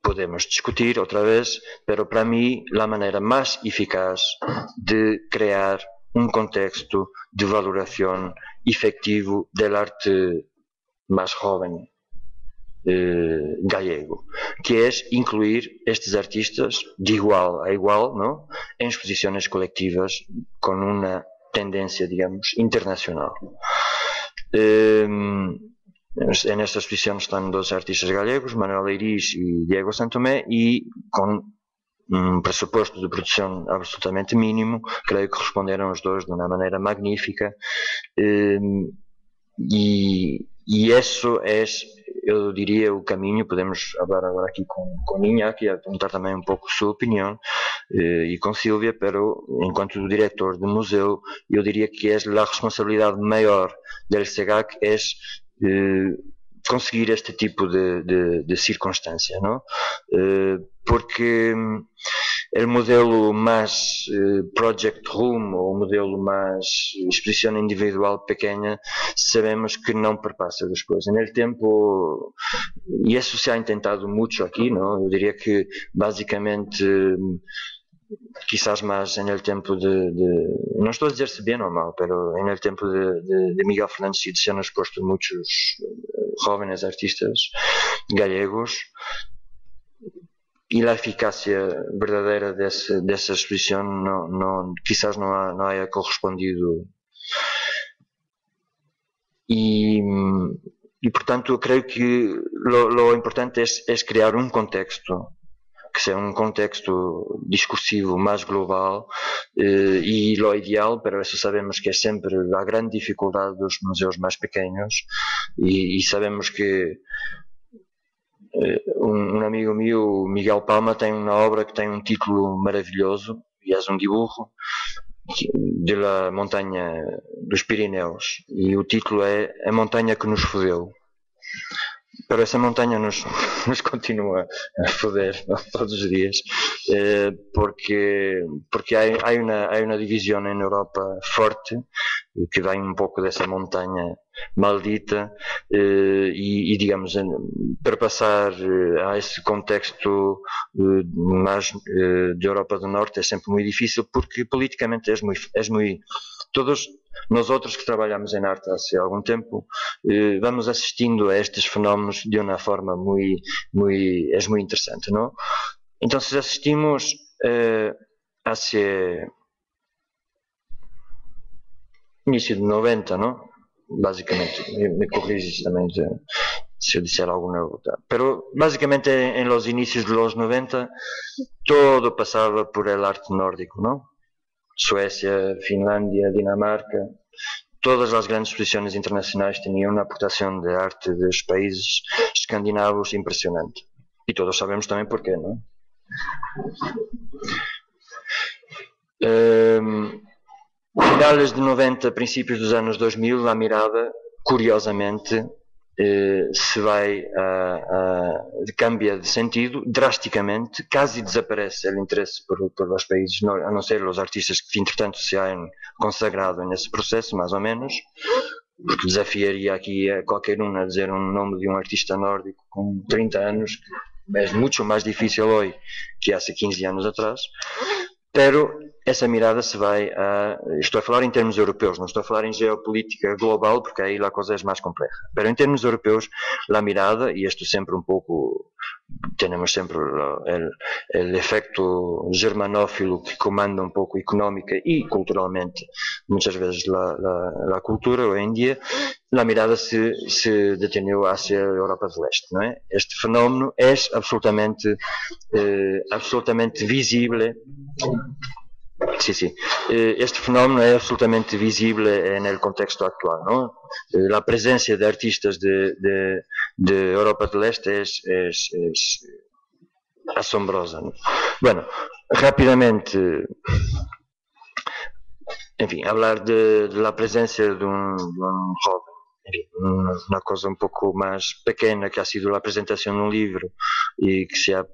S5: podemos discutir otra vez, pero para mí la manera más eficaz de crear un contexto de valoración efectivo del arte más joven gallego, que es incluir estos artistas de igual a igual, ¿no?, en exposiciones colectivas con una tendencia, digamos, internacional. En esta exposición están dos artistas gallegos, Manuel Leiris y Diego Santomé, y con un presupuesto de producción absolutamente mínimo, creo que responderam os dois de una manera magnífica, y eso es, eu diria, o caminho. Podemos falar agora aqui com Iñaki e perguntar também um pouco sua opinião, e com Silvia, pero enquanto diretor do museu, eu diria que a responsabilidade maior del SEGAC é conseguir este tipo de circunstância, ¿no? Porque el modelo más project room o o modelo más exposición individual pequeña, sabemos que não perpassa después. En el tiempo, y eso se ha intentado mucho aquí, ¿no? Yo diría que básicamente, quizás más en el tiempo no estoy a decir si bien o mal, pero en el tiempo de Miguel Fernández Cid se han expuesto muchos jóvenes artistas gallegos y la eficacia verdadera de esa exposición quizás no haya correspondido. Y portanto, creo que lo importante es crear un contexto, que sea un contexto discursivo más global, y lo ideal, pero eso sabemos que es siempre la gran dificultad de los museos más pequeños, y sabemos que un amigo mío, Miguel Palma, tem uma obra que tem um título maravilhoso, e é um dibujo de la montanha dos Pirineus, e o título é A Montanha que nos fodeu. Pero essa montanha nos continua a foder todos os dias, porque há uma divisão na Europa forte, que vem um pouco dessa montanha maldita, e digamos, para passar a esse contexto mais de Europa do Norte é sempre muito difícil, porque politicamente és muito todos nós outros que trabalhamos em arte há algum tempo vamos assistindo a estes fenómenos de uma forma muito interessante, não? Então, se assistimos hacia início de 90, não? Basicamente, me corriges também se eu disser alguma outra. Pero basicamente en los inicios de los 90 todo pasaba por el arte nórdico, ¿no? Suecia, Finlandia, Dinamarca, todas as grandes exposições internacionais tinham uma aportação de arte dos países escandinavos impressionante. E todos sabemos também porquê, não é? Finales de 90, princípios dos anos 2000, a mirada, curiosamente, se vai cambia de sentido drasticamente, quase desaparece o interesse por os países, a não ser os artistas que entretanto se hayan consagrado nesse processo, mais ou menos, porque desafiaria aqui a qualquer um a dizer um nome de um artista nórdico com 30 anos, que é muito mais difícil hoje que há 15 anos atrás. Pero essa mirada se vai estou a falar em termos europeus, não estou a falar em geopolítica global, porque aí a coisa é mais complexa. Pero em termos europeus, a mirada, e isto sempre um pouco, temos sempre o efecto germanófilo que comanda um pouco económica e culturalmente, muitas vezes, a cultura hoje em dia, a mirada se deteneu hacia a Europa do Leste, não é? Este fenómeno é absolutamente visível. Sí. Este fenómeno é absolutamente visível no contexto actual, ¿no? A presença de artistas de Europa del Este é asombrosa, ¿no? Bueno, rapidamente, enfim, falar da presença de um jovem, uma coisa um pouco mais pequena, que ha sido a apresentação de um livro e que se ha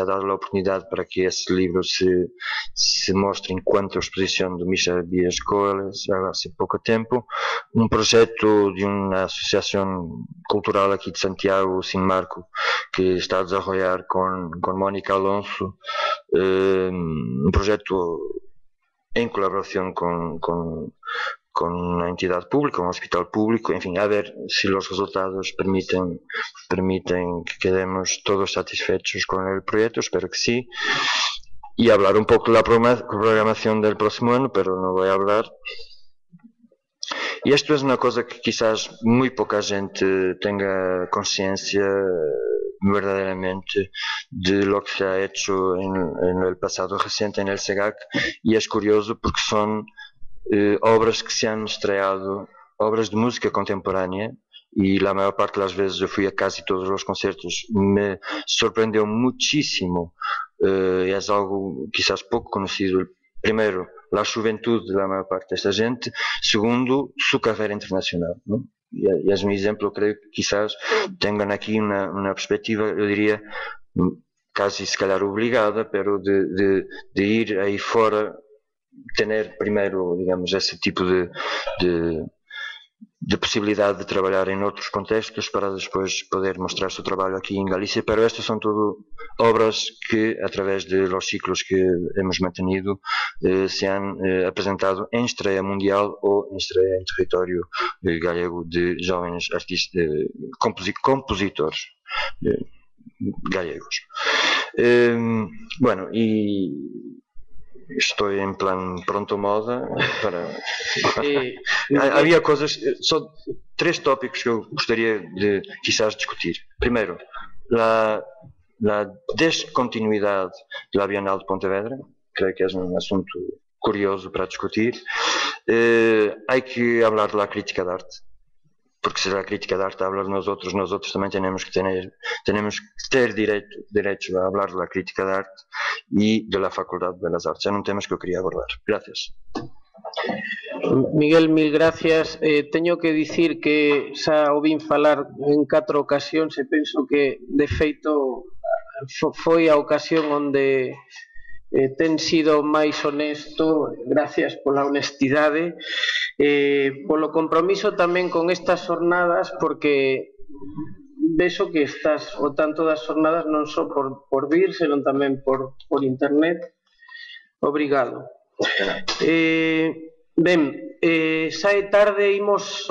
S5: dado a oportunidade para que esse livro se mostre enquanto exposição de Michel Dias Coeles há pouco tempo, um projeto de uma associação cultural aqui de Santiago, Sin Marco, que está a desenvolver com Mónica Alonso, um projeto em colaboração com uma entidade pública, um hospital público, enfim, a ver se os resultados permitem que quedemos todos satisfechos com o projeto, espero que sim. E falar um pouco da programação do próximo ano, pero não vou falar. E isto é uma coisa que quizás muito pouca gente tenha consciência verdaderamente de lo que se ha hecho en el pasado reciente en el SEGAC, y es curioso porque son obras que se han estreado, obras de música contemporánea, y la mayor parte de las veces yo fui a casi todos los conciertos, me sorprendió muchísimo, es algo quizás poco conocido, primero, la juventud de la mayor parte de esta gente, segundo, su carrera internacional, ¿no? Y es un ejemplo, creo que quizás tengan aquí una perspectiva, yo diría, casi se calhar obligada, pero de ir ahí fuera, tener primero, digamos, esse tipo de possibilidade de trabalhar em outros contextos para depois poder mostrar seu trabalho aqui em Galícia, pero estas são tudo obras que, através de los ciclos que hemos mantenido, se han apresentado em estreia mundial ou em estreia em território galego de jovens artistas, compositores. gallegos. Bueno, y estoy en plan pronto moda para... Había cosas, só 3 tópicos que eu gostaria de quizás discutir. Primeiro, la descontinuidade da Bienal de Pontevedra, creio que é um assunto curioso para discutir. Hay que hablar de la crítica de arte, porque se la crítica de arte habla de nosotros también tenemos que ter derecho a hablar de la crítica de arte y de la Facultad de Belas Artes. Eran temas que eu quería abordar. Gracias.
S2: Miguel, mil gracias. Teño que dicir que xa ouvin falar en 4 ocasións e penso que, de feito, foi a ocasión onde ten sido máis honesto, gracias pola honestidade, polo compromiso tamén con estas jornadas, porque vexo que estás o tanto das jornadas non só por vir, senón tamén por internet. Obrigado. Ben, xa é tarde, imos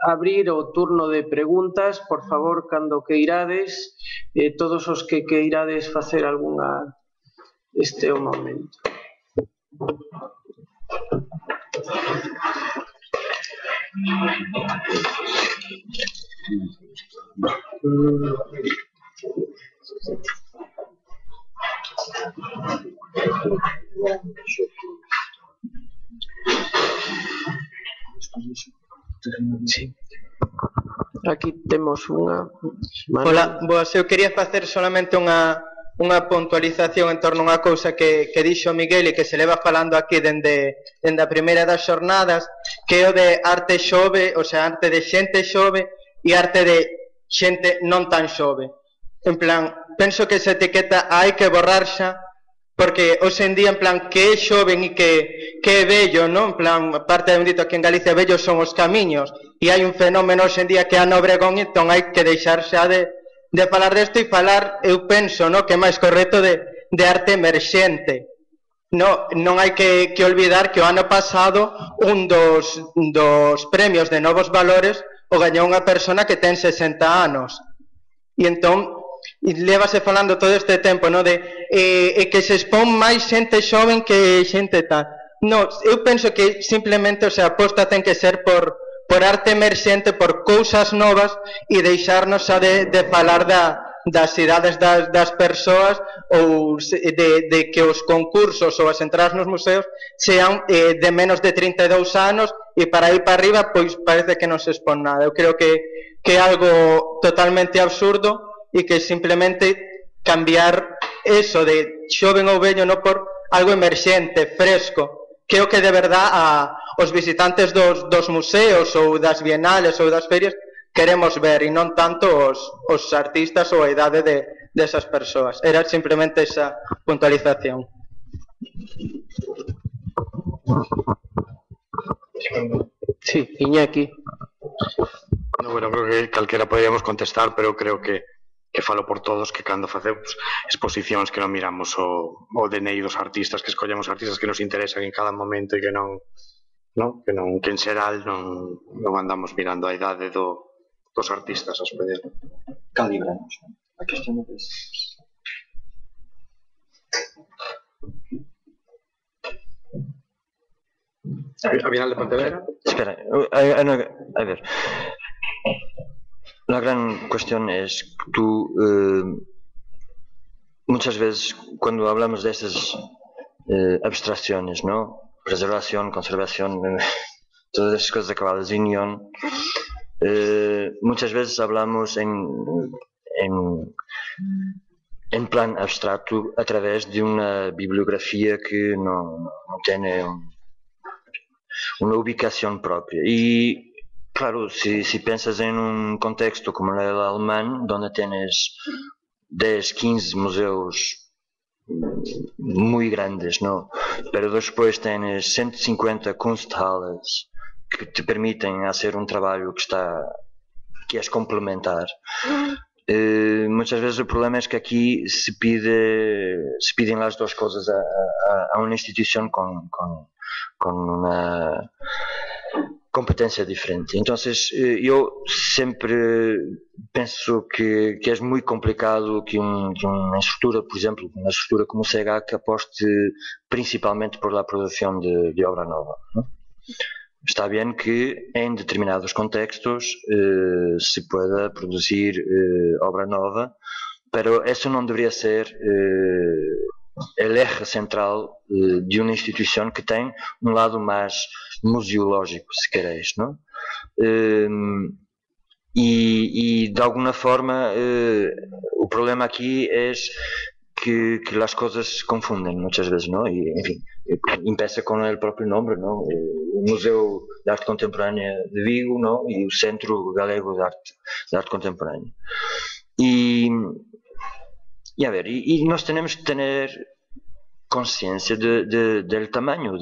S2: abrir o turno de preguntas. Por favor, cando queirades, todos os que queirades facer algunha, este é o momento. Sí. Aquí temos unha...
S6: Hola, boas, eu quería facer solamente unha puntualización en torno a unha cousa que dixo Miguel e que se leva falando aquí dende a primeira das xornadas, que é o de arte xove, o sea, arte de xente xove e arte de xente non tan xove. En plan, penso que esa etiqueta hai que borrar xa, porque hoxe en día, en plan, que é xoven e que é vello, non? En plan, parte de un dito aquí en Galicia, vellos son os camiños, e hai un fenómeno hoxe en día que é a Obregón, entón hai que deixar xa de falar desto e falar, eu penso, no, que é máis correcto de arte emerxente. Non hai que olvidar que o ano pasado un dos premios de Novos Valores o gañou unha persona que ten 60 anos. E entón, levase falando todo este tempo, no, de que se expón máis xente xoven que xente tal. Non, eu penso que simplemente, o sea, a aposta ten que ser por arte emerxente, por cousas novas e deixarnos xa de falar das idades das persoas ou de que os concursos ou as entradas nos museos sean de menos de 32 anos e para ir para arriba, pois parece que non se expón nada. Eu creo que é algo totalmente absurdo e que simplemente cambiar eso de xoven ou vello non por algo emerxente, fresco, que é o que de verdad os visitantes dos museos ou das bienales ou das ferias queremos ver e non tanto os artistas ou a idade desas persoas. Era simplemente esa puntualización.
S2: Sí, Iñaki.
S4: Bueno, creo que calquera podríamos contestar, pero creo que falo por todos, que cando facemos exposicións que non miramos o DNI dos artistas, que escollemos artistas que nos interesan en cada momento e que que en xeral non andamos mirando a idade dos artistas a escoller.
S5: Calibramos. A cuestión é
S4: A Bienal de Pontevedra?
S5: Espera, a ver. La gran cuestión es que tú, muchas veces cuando hablamos de estas abstracciones, ¿no? Preservación, conservación, todas esas cosas acabadas en unión, muchas veces hablamos en plan abstracto a través de una bibliografía que no tiene una ubicación propia. Y claro, si piensas en un contexto como el alemán, donde tienes 10, 15 museos muy grandes, ¿no? Pero después tienes 150 Kunsthalles que te permiten hacer un trabajo que es complementar. Muchas veces el problema es que aquí se piden las dos cosas a una institución con una competência diferente. Então, eu sempre penso que é muito complicado que uma estrutura, por exemplo, uma estrutura como o SEGAC aposte principalmente por la produção de obra nova, não? Está bien que en determinados contextos se pueda producir obra nova, pero eso no debería ser el eje central de una institución que tem un lado más museológico, si queréis, ¿no? Y de alguna forma o problema aquí es que las cosas se confunden muchas veces, ¿no? Y, en fin, empieza con el propio nombre, ¿no? O Museu de Arte Contemporánea de Vigo, ¿no? Y el Centro Galego de Arte Contemporánea. Y a ver, y nos tenemos que tener conciencia del tamaño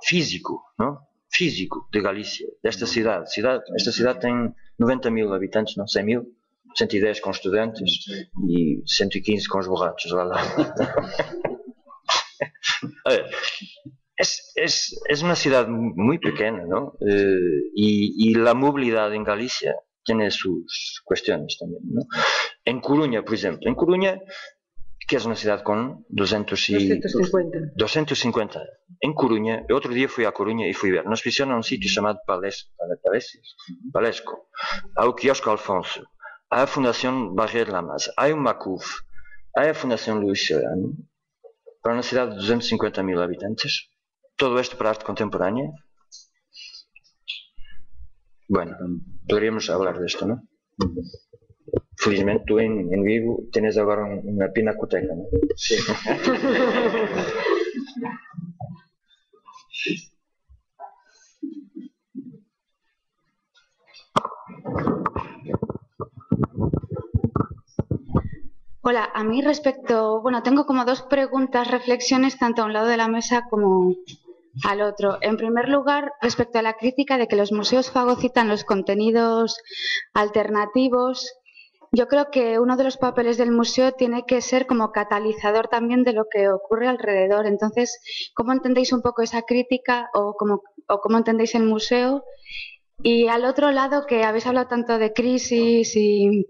S5: físico, ¿no? Físico de Galicia, de esta ciudad. Esta ciudad tiene 90.000 habitantes, ¿no? 100.000. 110 com estudantes e 115 com os borrachos lá. A ver, es una ciudad muy pequeña, ¿no? Y la movilidad en Galicia tiene sus cuestiones también, ¿no? En Coruña, por ejemplo, que es una ciudad con 250. En Coruña, el otro día fui a Coruña y fui ver, nos pusieron a un sitio llamado Palesco, ao quiosco Alfonso, a Fundación Barrier Lamas, hay un MACUF, hay a Fundación Luis Serrano, para una ciudad de 250.000 habitantes, todo esto para arte contemporánea. Bueno, podríamos hablar de esto, ¿no? Felizmente tú en Vigo tienes agora una pinacoteca, ¿no? Sí.
S7: Hola, a mí respecto, bueno, tengo como dos preguntas, reflexiones, tanto a un lado de la mesa como al otro. En primer lugar, respecto a la crítica de que los museos fagocitan los contenidos alternativos, yo creo que uno de los papeles del museo tiene que ser como catalizador también de lo que ocurre alrededor. Entonces, ¿cómo entendéis un poco esa crítica o cómo entendéis el museo? Y al otro lado, que habéis hablado tanto de crisis y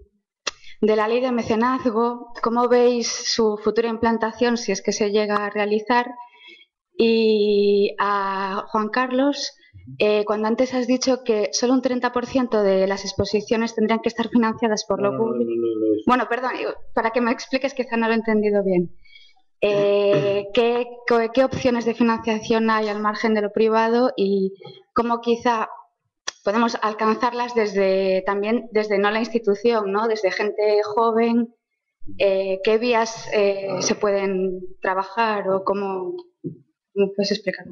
S7: de la ley de mecenazgo, ¿cómo veis su futura implantación si es que se llega a realizar? Y a Juan Carlos, cuando antes has dicho que solo un 30% de las exposiciones tendrían que estar financiadas por lo público. Bueno, perdón, para que me expliques, quizá no lo he entendido bien. ¿Qué opciones de financiación hay al margen de lo privado y cómo quizá podemos alcanzarlas también desde no la institución, ¿no? Desde gente joven? ¿Qué vías se pueden trabajar o cómo puedes explicar?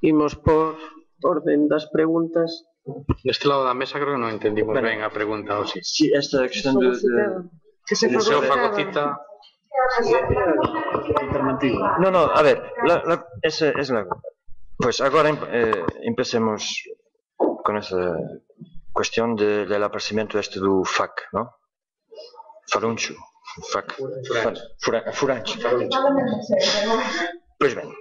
S2: Imos por orden das preguntas.
S4: Neste lado da mesa creo que non entendimos ben a pregunta, ou si?
S5: Sí, esta cuestión
S3: que se
S4: O museo fagocita...
S1: Alternativa.
S5: No, a ver, esa es la... Pues ahora empecemos con esa cuestión del aparecimiento do FAC, ¿no? Faruncho. FAC. Furancho. Pues bien,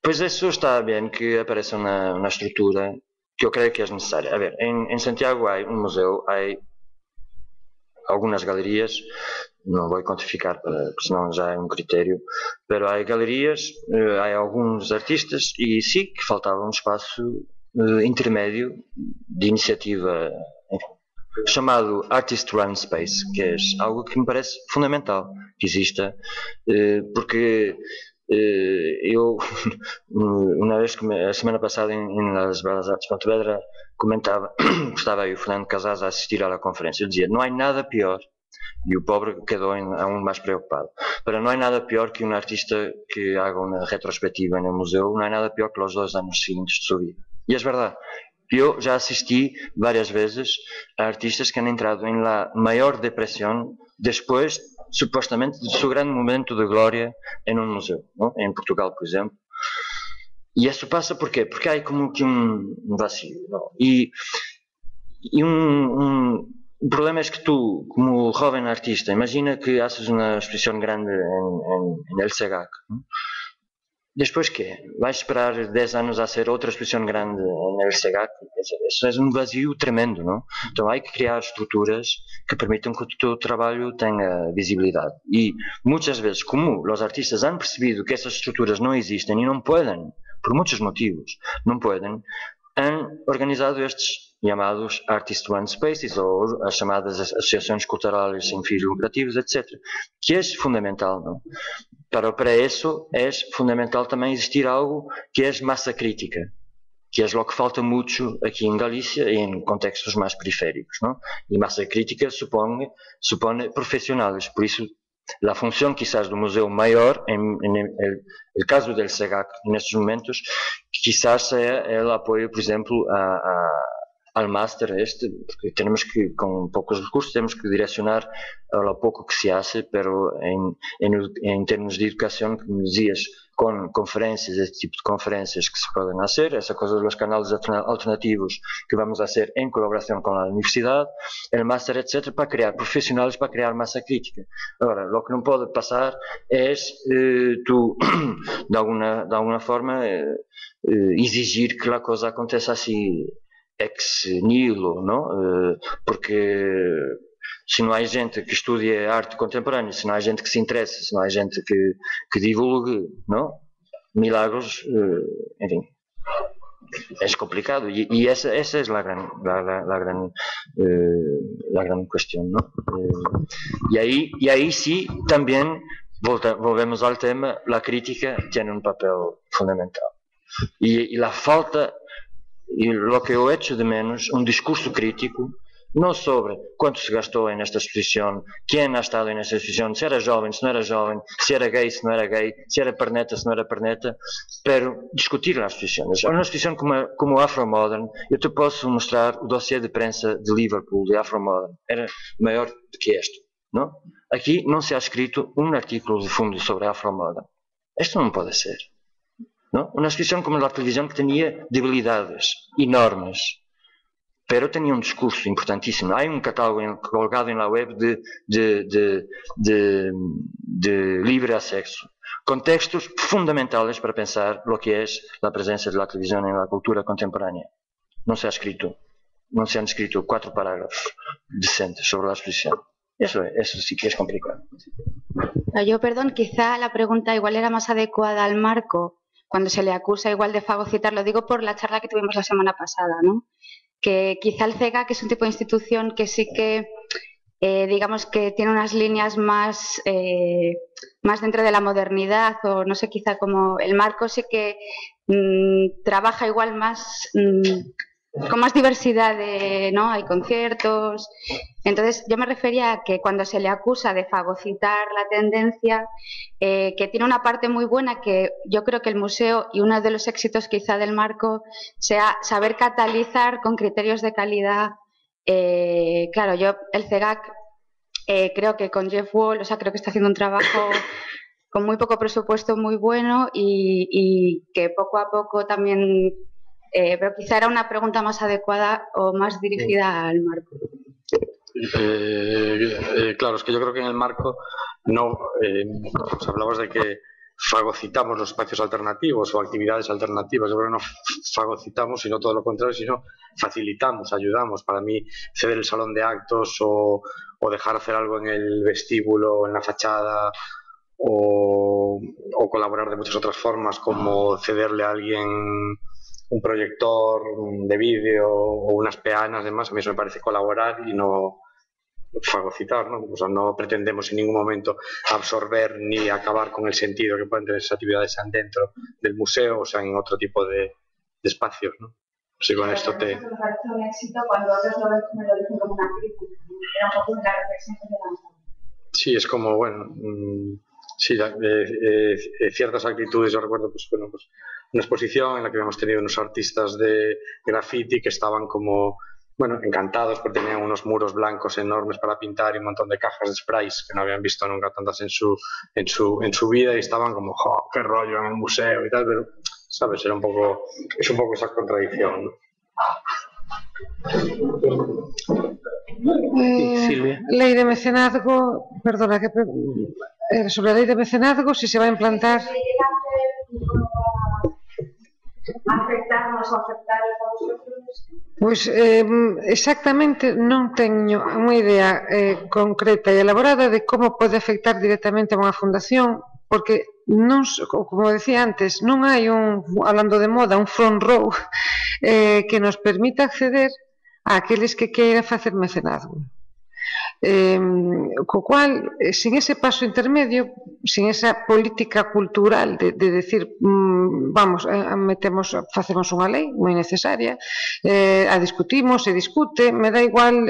S5: pues eso está bien que aparece una estructura que yo creo que es necesaria. A ver, en Santiago hay un museo, hay algunas galerías, no voy a cuantificar, senão já hay un criterio, pero hay galerías, hay algunos artistas y sí que faltaba un espacio intermédio de iniciativa, chamado Artist Run Space, que é algo que me parece fundamental que exista, porque eu, uma vez, a semana passada nas Belas Artes de Pontevedra, comentava, estava aí o Fernando Casas a assistir à conferência, eu dizia, não há nada pior, e o pobre quedou aún mais preocupado, pero não há nada pior que um artista que haga uma retrospectiva no museu, não há nada pior que os 2 anos seguintes de sua vida. E é verdade. Eu já assisti várias vezes a artistas que han entrado en la mayor depresión después, supuestamente, de su gran momento de gloria en un museo, ¿no? En Portugal, por ejemplo. Y eso pasa, ¿por qué? Porque hay como que un vacío, ¿no? Y el problema es que tú, como joven artista, imagina que haces una exposición grande en el SEGAC, ¿no? Después, ¿qué? ¿Vais a esperar 10 años a hacer otra exposición grande en el SEGAC? Eso es un vacío tremendo, ¿no? Entonces hay que crear estructuras que permitan que tu trabajo tenga visibilidad. Y muchas veces, como los artistas han percibido que esas estructuras no existen y no pueden, por muchos motivos, no pueden, han organizado estes llamados Artist One Spaces ou as chamadas associações culturais sem fins lucrativos, etc. Que é fundamental, não? Para isso é fundamental também existir algo que é massa crítica, que é o que falta muito aqui em Galícia e em contextos mais periféricos, não? E massa crítica supõe profissionais, por isso a função quizás do museu maior, en el caso del SEGAC nestes momentos, quizás sea el apoio, por exemplo, al máster porque tenemos que, con pocos recursos, tenemos que direccionar a lo poco que se hace, pero en términos de educación, como decías, con conferencias, este tipo de conferencias que se pueden hacer, esa cosa de los canales alternativos que vamos a hacer en colaboración con la universidad, el máster, etcétera, para crear profesionales, para crear masa crítica. Ahora, lo que no puede pasar es tú, de alguna forma, exigir que la cosa aconteça así ex nihilo, ¿no? Porque se não há gente que estude arte contemporânea, se não há gente que se interesse, se não há gente que divulgue, não? Milagros, enfim, é complicado. E essa é a gran questão, não? E aí sí, também volvemos ao tema, a crítica tem um papel fundamental. E a falta, e lo que eu echo de menos, um discurso crítico, no sobre cuánto se gastó en esta exposición, quién ha estado en esta exposición, si era joven, si no era joven, si era gay, si no era gay, si era perneta, si no era perneta, pero discutir las exposiciones. Una exposición como Afromodern, yo te puedo mostrar el dossier de prensa de Liverpool, de Afromodern, era maior que esto, ¿no? Aquí no se ha escrito un artículo de fundo sobre Afromodern. Esto no puede ser, ¿no? Una exposición como la televisión que tenía debilidades enormes, pero tenía un discurso importantísimo. Hay un catálogo colgado en la web de libre acceso, con textos fundamentales para pensar lo que es la presencia de la televisión en la cultura contemporánea. No se han escrito 4 parágrafos decentes sobre la exposición. Eso sí que es complicado.
S7: Yo, perdón, quizá la pregunta igual era más adecuada al marco, cuando se le acusa igual de fagocitar, lo digo por la charla que tuvimos la semana pasada, ¿no? Que quizá el CEGAC es un tipo de institución que sí que, digamos que tiene unas líneas más dentro de la modernidad, o no sé, quizá como el marco sí que trabaja igual más, con más diversidad, ¿no? Hay conciertos. Entonces yo me refería a que cuando se le acusa de fagocitar la tendencia, que tiene una parte muy buena, que yo creo que el museo, y uno de los éxitos quizá del marco, sea saber catalizar con criterios de calidad. Claro, yo el CEGAC creo que con Jeff Wall, o sea, creo que está haciendo un trabajo con muy poco presupuesto muy bueno, y que poco a poco también, pero quizá era una pregunta más adecuada o más dirigida al marco.
S4: Claro, es que yo creo que en el marco no, pues hablabas de que fagocitamos los espacios alternativos o actividades alternativas. Yo creo que no fagocitamos, sino todo lo contrario, sino facilitamos, ayudamos. Para mí, ceder el salón de actos o dejar hacer algo en el vestíbulo, en la fachada, o colaborar de muchas otras formas, como cederle a alguien un proyector de vídeo o unas peanas, demás, a mí eso me parece colaborar y no fagocitar, ¿no? O sea, no pretendemos en ningún momento absorber ni acabar con el sentido que pueden tener esas actividades, sean dentro del museo o sean en otro tipo de espacios, ¿no? Así con esto te...
S7: Me parece un éxito cuando otros lo dicen como una crítica. Era un poco la reflexión que te lanzaba.
S4: Sí, es como, bueno, sí, ciertas actitudes, yo recuerdo, pues bueno, pues una exposición en la que habíamos tenido unos artistas de graffiti que estaban como, bueno, encantados porque tenían unos muros blancos enormes para pintar y un montón de cajas de sprays que no habían visto nunca tantas en su vida, y estaban como, ¡oh, qué rollo en el museo! Y tal, pero, ¿sabes? Es un poco esa contradicción, ¿no?
S2: Silvia.
S3: Lei de mecenazgo, perdona, era sobre a lei de mecenazgo, si se va a implantar...
S8: Afectarnos ou afectar a vosotros?
S3: Pois exactamente non teño unha idea concreta e elaborada de como pode afectar directamente a unha fundación, porque non, como decía antes, non hai hablando de moda, un front row que nos permita acceder a aqueles que queiran facer mecenazgo. Co cual, sin ese paso intermedio, sin esa política cultural de decir, vamos, facemos unha lei moi necesaria, a discutimos, se discute, me dá igual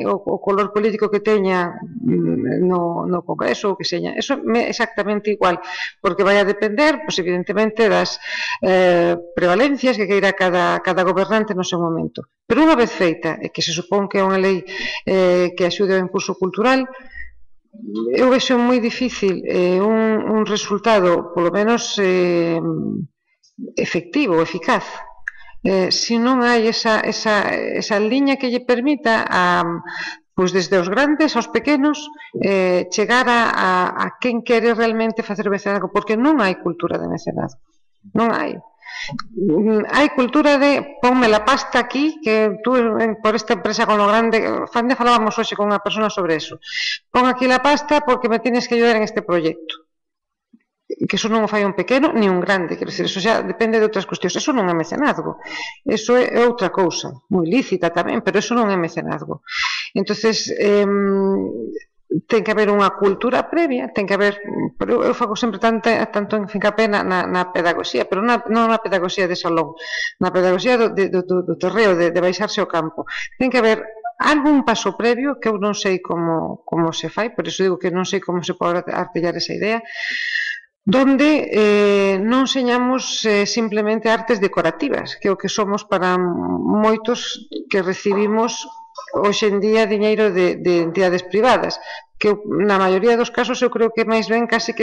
S3: o color político que teña no Congreso, o que seña, eso me é exactamente igual, porque vai a depender, pois, evidentemente, das prevalencias que queira cada gobernante no seu momento. Pero unha vez feita, e que se supón que é unha lei que axude ao impulso cultural, eu vexo moi difícil un resultado, polo menos efectivo, eficaz, se non hai esa liña que lle permita pois desde os grandes aos pequenos chegar a quen quere realmente facer mecenazgo, porque non hai cultura de mecenazgo, non hai. Hai cultura de ponme la pasta aquí, que tú por esta empresa con lo grande, falábamos hoxe con unha persona sobre eso, pon aquí la pasta porque me tienes que ayudar en este proxecto, que eso non o fai un pequeno ni un grande, quero dicir, eso xa depende de outras cuestións, eso non é mecenazgo, eso é outra cousa, moi lícita tamén, pero eso non é mecenazgo. Entonces, ten que haber unha cultura previa, ten que haber, pero eu fago sempre tanto en fincapé na pedagogía, pero non na pedagogía de salón, na pedagogía do terreo, de baixarse ao campo. Ten que haber algún paso previo que eu non sei como se fai, por iso digo que non sei como se pode artellar esa idea, donde non señamos simplemente artes decorativas, que é o que somos para moitos que recibimos hoxe en día diñeiro de entidades privadas, que na maioría dos casos eu creo que máis ben casi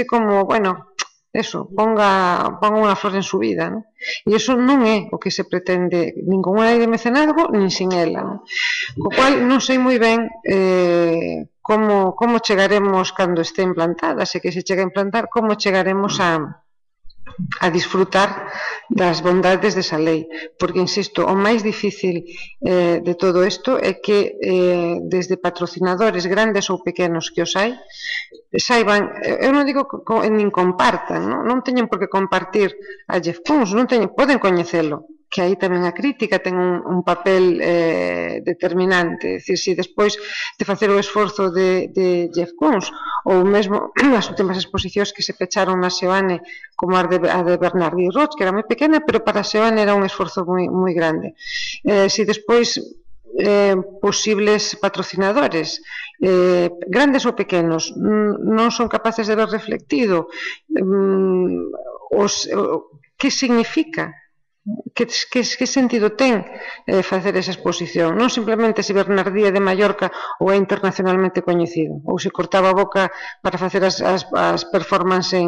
S3: como, bueno, eso, ponga unha flor en su vida, non? E iso non é o que se pretende nin con unha lei de mecenazgo, nin sin ela, non? Co cual non sei moi ben como chegaremos cando este implantada, se que se chega a implantar, como chegaremos a disfrutar das bondades desa lei, porque, insisto, o máis difícil de todo isto é que desde patrocinadores grandes ou pequenos que os hai, saiban, eu non digo nin compartan, non teñen por que compartir a Jeff Koons, poden coñecelo, que aí tamén a crítica ten un papel determinante, é dicir, se despois de facer o esforzo de Jeff Koons, ou mesmo as últimas exposicións que se pecharon na Seoane, como a de Bernardi Roig, que era moi pequena, pero para a Seoane era un esforzo moi grande. Se despois posibles patrocinadores, grandes ou pequenos, non son capaces de ver reflectido que significa, que sentido ten facer esa exposición, non simplemente se Bernardí é de Mallorca ou é internacionalmente coñecido, ou se cortaba a boca para facer as performances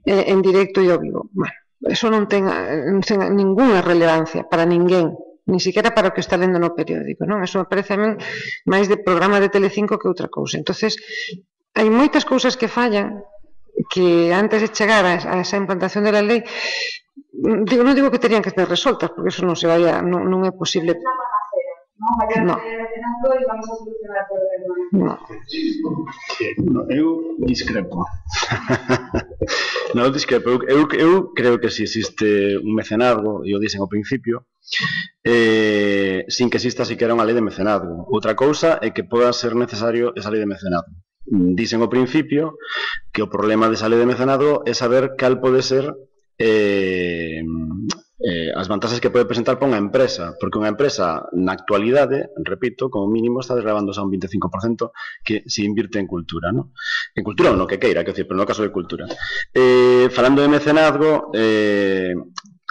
S3: en directo e ao vivo. Bueno, eso non ten ninguna relevancia para ninguén, nin siquiera para o que está lendo no periódico, non? Eso me parece a min máis de programa de Telecinco que outra cousa. Entonces, hai moitas cousas que fallan, que antes de chegar a esa implantación da lei, non digo que terían que ter resoltas, porque eso non é posible. Non.
S1: Eu discrepo. Non discrepo. Eu creo que si existe un mecenazgo, e o dixen ao principio, sin que exista siquiera unha lei de mecenazgo. Outra cousa é que poda ser necesario esa lei de mecenazgo. Dixen ao principio que o problema desa lei de mecenazgo é saber cal pode ser as vantaxes que pode presentar para unha empresa, porque unha empresa na actualidade, repito, como mínimo está desgravándose a un 25% que se invirte en cultura, ¿no? En cultura ou no que queira, quero dicir, pero no caso de cultura. Falando de mecenazgo,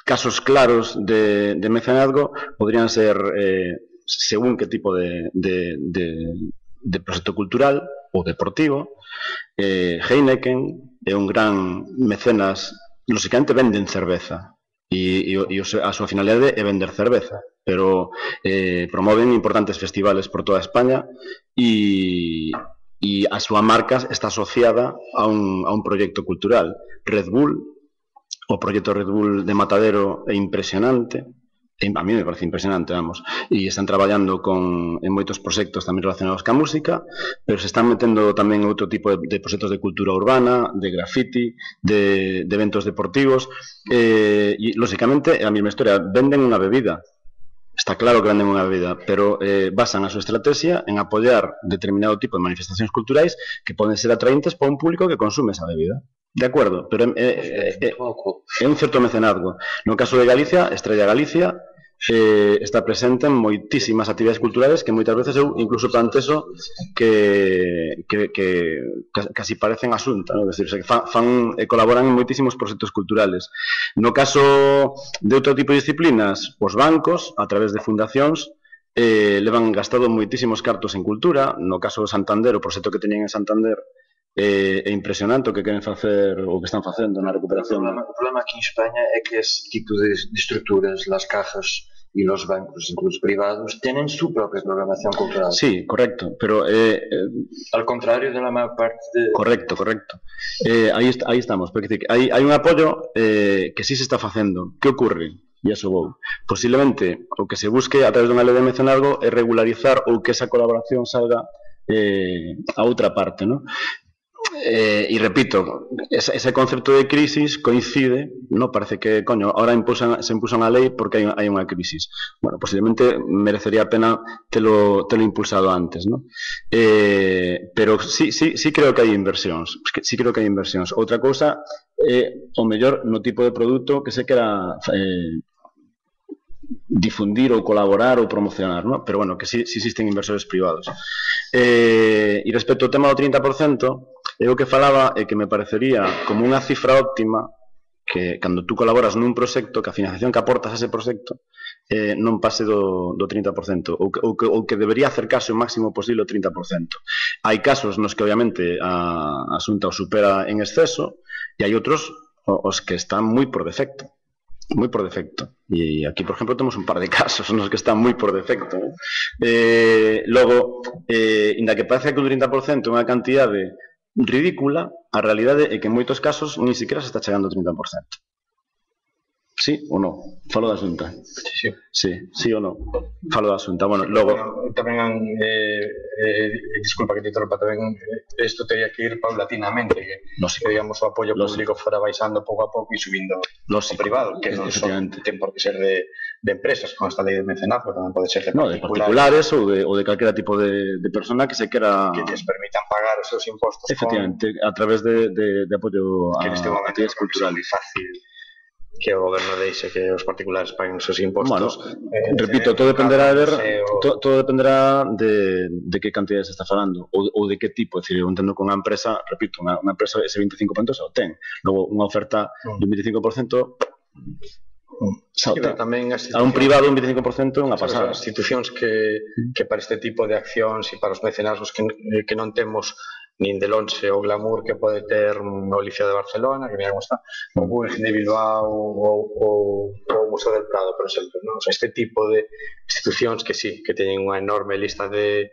S1: casos claros de mecenazgo podrían ser según que tipo de proxecto cultural ou deportivo. Heineken é un gran mecenas. Lóxicamente venden cerveza, e a súa finalidade é vender cerveza, pero promoven importantes festivales por toda España e a súa marca está asociada a un proxecto cultural. Red Bull, o proxecto Red Bull de Matadero é impresionante, a mí me parece impresionante, vamos, e están traballando en moitos proxectos tamén relacionados ca música, pero se están metendo tamén outro tipo de proxectos de cultura urbana, de graffiti, de eventos deportivos, e, lóxicamente, é a mesma historia, venden unha bebida. Está claro que venden unha bebida, pero basan a súa estrategia en apoiar determinado tipo de manifestacións culturais que poden ser atraíntes para un público que consume esa bebida. De acordo, pero é un certo mecenazgo. No caso de Galicia, Estrella Galicia está presente en moitísimas actividades culturales que moitas veces eu incluso plantexo que casi parecen asunta, ¿no? Es decir, que fan e colaboran en moitísimos proxectos culturales. No caso de outro tipo de disciplinas, os bancos, a través de fundacións, levan gastado moitísimos cartos en cultura. No caso de Santander, o proxecto que teñen en Santander é impresionante o que queren facer, o que están facendo na recuperación.
S5: O problema aquí en España é que ese tipo de estructuras, las cajas y los bancos, incluso privados, tienen su propia programación cultural.
S1: Sí, correcto, pero...
S5: al contrario de la mayor parte de...
S1: Correcto. Aí estamos, porque hai un apoio que sí se está facendo. Que ocurre? E iso vou. Posiblemente, o que se busque a través dunha lei de mecenazgo é regularizar ou que esa colaboración salga a outra parte, ¿no? E repito, ese concepto de crisis coincide, no parece que, coño, ahora se impuso unha lei porque hai unha crisis. Bueno, posiblemente merecería a pena telo impulsado antes, ¿no? Pero sí creo que hai inversións. Outra cousa é o mellor no tipo de produto que se quera difundir ou colaborar ou promocionar, ¿no? Pero bueno, que sí existen inversores privados. E respecto ao tema do 30%, eu o que falaba é que me parecería como unha cifra óptima que cando tú colaboras nun proxecto, que a financiación que aportas a ese proxecto non pase do 30%, ou que debería acercarse o máximo posible ao 30%. Hai casos nos que obviamente a Xunta o supera en exceso e hai outros os que están moi por defecto. E aquí, por exemplo, temos un par de casos nos que están moi por defecto. Logo, inda que parece que un 30% é unha cantidade ridícula, a realidade é que en moitos casos nin siquiera se está chegando ao 30%. Sí ou non? Falo da Xunta. Sí ou non? Falo da Xunta. Bueno, logo...
S9: Tamén, disculpa que te interrompa, tamén isto teria que ir paulatinamente, que digamos o apoio público fora baixando pouco a pouco e subindo o privado, que non ten por que ser de empresas, con esta lei de mecenazgo, tamén pode ser de
S1: particulares ou de calquera tipo de persona que se quera...
S9: Que les permitan pagar os seus impostos.
S1: Efectivamente, a través de apoio a actividades culturales.
S9: Que fácil que o goberno deixe que os particulares paguen os seus impostos.
S1: Repito, todo dependerá de que cantidad se está falando ou de que tipo. É dicir, eu entendo que unha empresa, repito, unha empresa ese 25% xa o ten. Logo, unha oferta de un 25% xa o ten. A un privado un 25% é unha pasada.
S9: As institucións que para este tipo de accións e para os mecenazgos que non temos nin de lonxe o glamour que pode ter o Liceo de Barcelona, que mira como está, o Guggenheim de Bilbao ou o Museo del Prado, por exemplo, ¿no? O sea, este tipo de institucións que sí, que teñen unha enorme lista de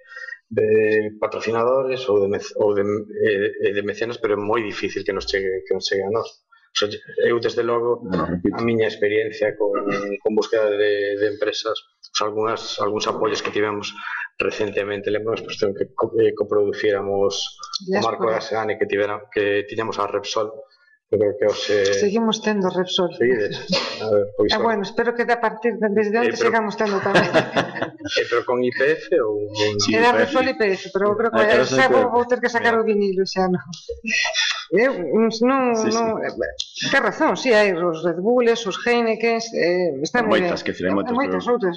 S9: patrocinadores ou de mecenas, pero é moi difícil que nos chegue a nós. O sea, eu, desde logo, a miña experiencia con búsqueda de empresas, algúns apoios que tivemos recentemente, lembro a expresión que coproducíramos o marco da SEANE que tiñamos a Repsol. Eu creo que
S3: seguimos tendo Repsol. Bueno, espero que a partir desde onde sigamos tendo tamén.
S9: Pero con IPF ou...
S3: Era Repsol e IPF, pero eu creo que xa vou ter que sacar o vinilo, xa non. Ten razón, si, hai os Red Bulls, os Heinekens, está moi ben. Moitas outras.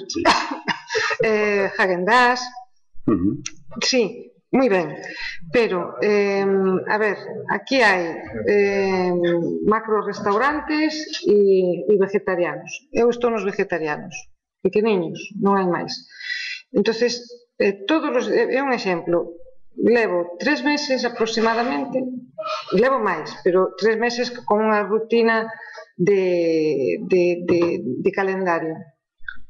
S3: Häagen-Dazs, sí, moi ben, pero a ver, aquí hai macro restaurantes e vegetarianos. Eu estou nos vegetarianos, pequeniños, non hai máis. Entonces, é un exemplo, levo 3 meses aproximadamente, levo máis, pero 3 meses con unha rutina de calendario.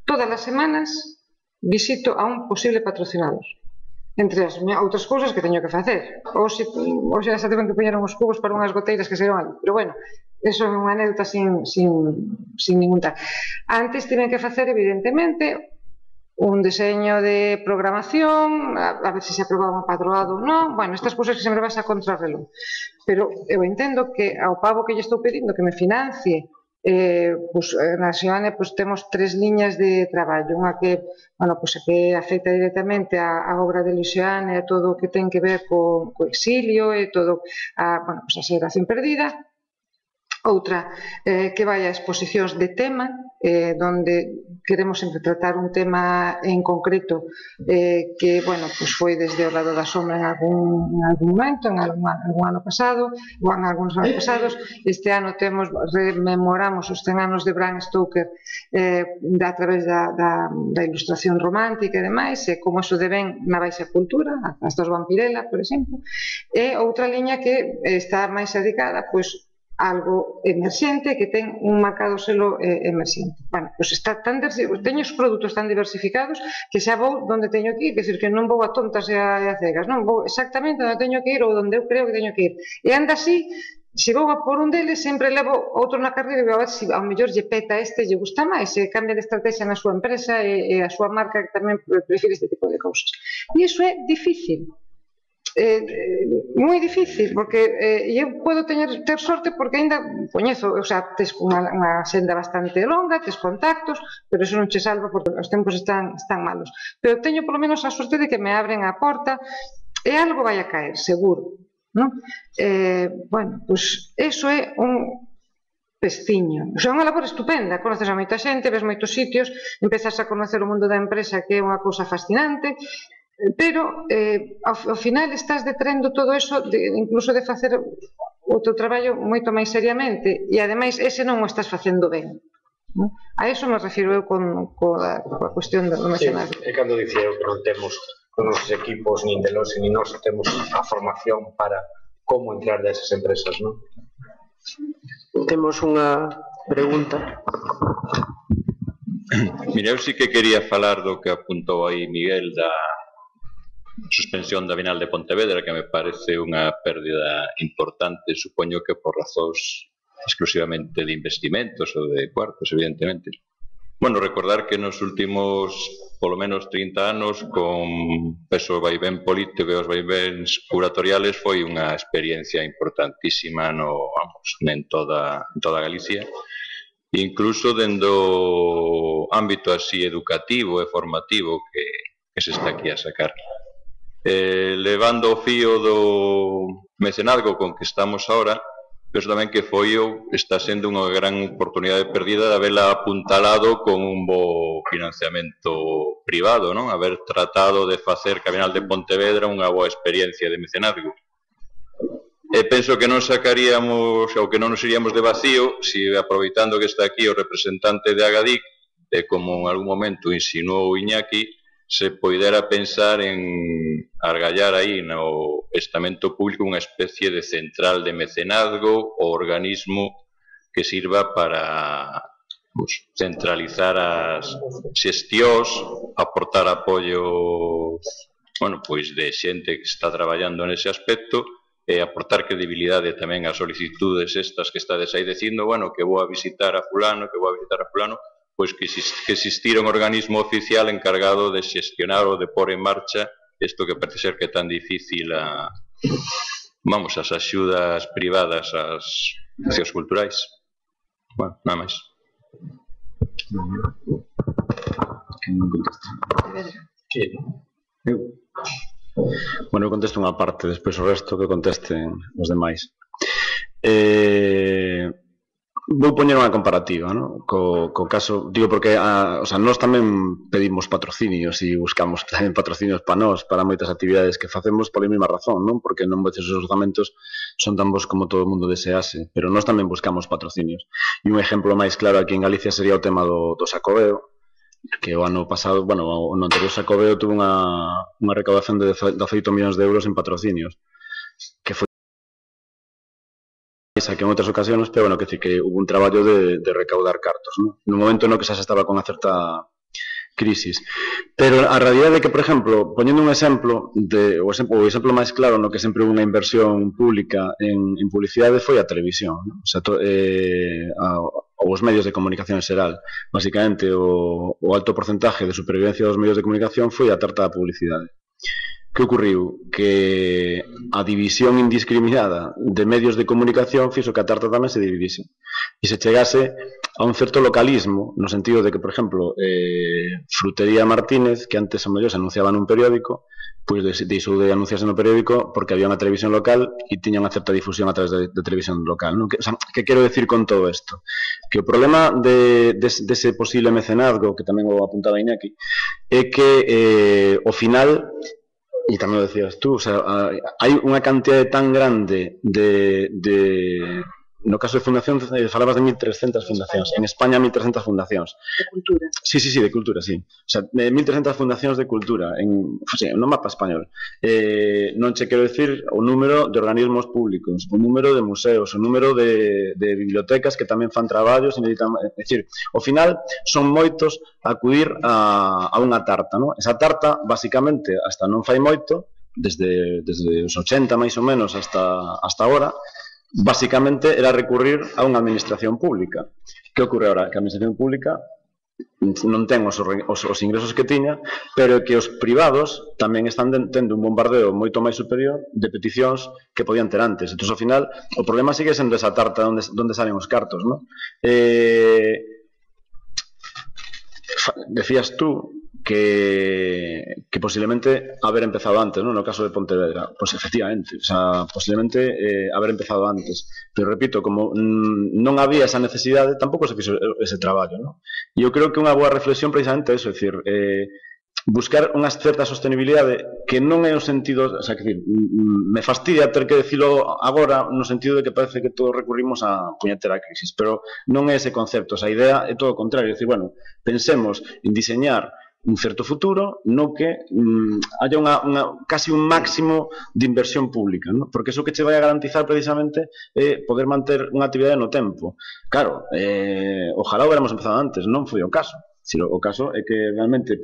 S3: Todas as semanas visito a un posible patrocinador. Entre as outras cousas que teño que facer. Hoxe xa teven que poñer uns cubos para unhas goteiras que saíron ali. Pero bueno, eso é unha anécdota sin ningún tal. Antes tiven que facer, evidentemente, un deseño de programación, a ver se aprobaba un padroado ou non. Bueno, estas cousas que sempre vas a contrarreloj. Pero eu entendo que ao pavo que lle estou pedindo que me financie, na Xeone temos 3 liñas de traballo. Unha que afecta directamente a obra de Xeone, a todo o que ten que ver co exilio e todo a xeración perdida. Outra que vai a exposicións de tema, donde queremos sempre tratar un tema en concreto que, foi desde o lado da sombra en algún momento, en algún ano pasado, ou en algúns anos pasados. Este ano rememoramos os 100 anos de Bram Stoker a través da ilustración romántica e demais, e como iso devén na baixa cultura, as dos Vampirella, por exemplo. E outra liña que está máis dedicada, algo emerxente que ten un marcado selo emerxente. Teño os produtos tan diversificados que xa vou donde teño que ir, que decir que non vou a tontas e a cegas, non, vou exactamente onde teño que ir ou onde eu creo que teño que ir. E anda así, se vou a por un deles, sempre levo outro na carreira e vou a ver se ao mellor lle peta este, lle gusta máis, e cambia de estrategia na súa empresa e a súa marca que tamén prefire este tipo de cousas. E iso é difícil. Moi difícil, porque eu podo ter sorte porque ainda coñezo, tes unha senda bastante longa, tes contactos, pero eso non che salva porque os tempos están malos. Pero teño polo menos a sorte de que me abren a porta e algo vai a caer, seguro. Eso é un pestiño. É unha labor estupenda, conoces a moita xente, ves moitos sitios, empezas a conocer o mundo da empresa, que é unha cousa fascinante, pero ao final estás detrendo todo eso, incluso de facer o teu traballo moito máis seriamente, e ademais ese non o estás facendo ben. A eso me refiro eu coa cuestión do mecenazgo.
S9: É cando dicía eu que non temos os nosos equipos, nin de los, nin nós temos a formación para como entrar desas empresas, non?
S2: Temos unha pregunta.
S10: Mira, eu sí que quería falar do que apuntou aí Miguel da suspensión da Bienal de Pontevedra, que me parece unha pérdida importante, supoño que por razóns exclusivamente de investimentos ou de cuartos, evidentemente. Recordar que nos últimos polo menos 30 anos, con peso vaivén político e os vaivéns curatoriales, foi unha experiencia importantísima en toda Galicia, incluso dentro do ámbito así educativo e formativo que se está aquí a sacar. Levando o fío do mecenazgo con que estamos ahora, penso tamén que está sendo unha gran oportunidade perdida de haberla apuntalado con un bo financiamento privado, haber tratado de facer que a Bienal de Pontevedra unha boa experiencia de mecenazgo. E penso que non sacaríamos, ou que non nos iríamos de vacío, se aproveitando que está aquí o representante de Agadic, como en algún momento insinuou Iñaki, se poidera pensar en argallar aí no estamento público unha especie de central de mecenazgo ou organismo que sirva para centralizar as xestións, aportar apoio de xente que está traballando nese aspecto e aportar credibilidade tamén ás solicitudes estas que estades aí dicindo, que vou a visitar a fulano, que existira un organismo oficial encargado de xestionar ou de pôr en marcha isto que parece ser que é tan difícil as axudas privadas ás accións culturais. Nada máis.
S1: Eu contesto unha parte, despois o resto que contesten os demais. Vou poñer unha comparativa co caso, digo porque nós tamén pedimos patrocinios e buscamos tamén patrocinios para nós, para moitas actividades que facemos pola mesma razón, porque non veces os orzamentos son tan bons como todo o mundo desease, pero nós tamén buscamos patrocinios. E un exemplo máis claro aquí en Galicia sería o tema do Xacobeo, que o ano pasado, o anterior Xacobeo tuvo unha recaudación de 18 millóns de euros en patrocinios, que foi que en outras ocasións, pero bueno, que decir que hubo un traballo de recaudar cartos, ¿no? No momento no que xa se estaba con unha certa crisis. Pero a realidade é que, por exemplo, poñendo un exemplo, o exemplo máis claro no que sempre houve unha inversión pública en publicidade foi a televisión, ¿no? O sea, os medios de comunicación en xeral. Basicamente, o alto porcentaje de supervivencia dos medios de comunicación foi a tarta da publicidade. Que ocorriu? Que a división indiscriminada de medios de comunicación fixo que a tarta tamén se dividise e se chegase a un certo localismo, no sentido de que, por exemplo, Frutería Martínez, que antes a mellor se anunciaba nun periódico, pois deixou de anunciarse no periódico porque había unha televisión local e tiña unha certa difusión a través de televisión local, non? Que quero decir con todo isto? Que o problema dese posible mecenazgo, que tamén o apuntaba Iñaki, é que ao final, e tamén o decías tú, o sea, hai unha cantidade tan grande no caso de fundación, falabas de 1.300 fundacións. En España, 1.300 fundacións.
S3: De cultura.
S1: Sí, de cultura, sí. O sea, 1.300 fundacións de cultura no mapa español. Non che quero decir o número de organismos públicos, o número de museos, o número de bibliotecas que tamén fan traballos. É dicir, ao final, son moitos a acudir a unha tarta, non? Esa tarta, basicamente, hasta non fai moito, desde os 80 máis ou menos hasta agora, basicamente era recurrir a unha administración pública. Que ocorre agora? Que a administración pública non ten os ingresos que tiña, pero que os privados tamén están tendo un bombardeo moito máis superior de peticións que podían ter antes. Entón, ao final, o problema sigue sendo esa tarta onde salen os cartos, non? Decías tú que posiblemente haber empezado antes, ¿no? No caso de Pontevedra, pues efectivamente, o sea, posiblemente haber empezado antes, pero repito, como non había esa necesidade, tampouco se fixo ese traballo, ¿no? E eu creo que unha boa reflexión precisamente é eso, é dicir, buscar unha certa sostenibilidade que non é o sentido, o sea, que decir, me fastidia ter que decirlo agora no sentido de que parece que todos recurrimos a puñetera crisis, pero non é ese concepto, esa idea é todo o contrario, é dicir, bueno, pensemos en diseñar un certo futuro no que haya casi un máximo de inversión pública, ¿no? Porque eso que che vai a garantizar precisamente é poder manter unha actividade no tempo. Claro, ojalá hubiéramos empezado antes, non foi o caso. O caso é que realmente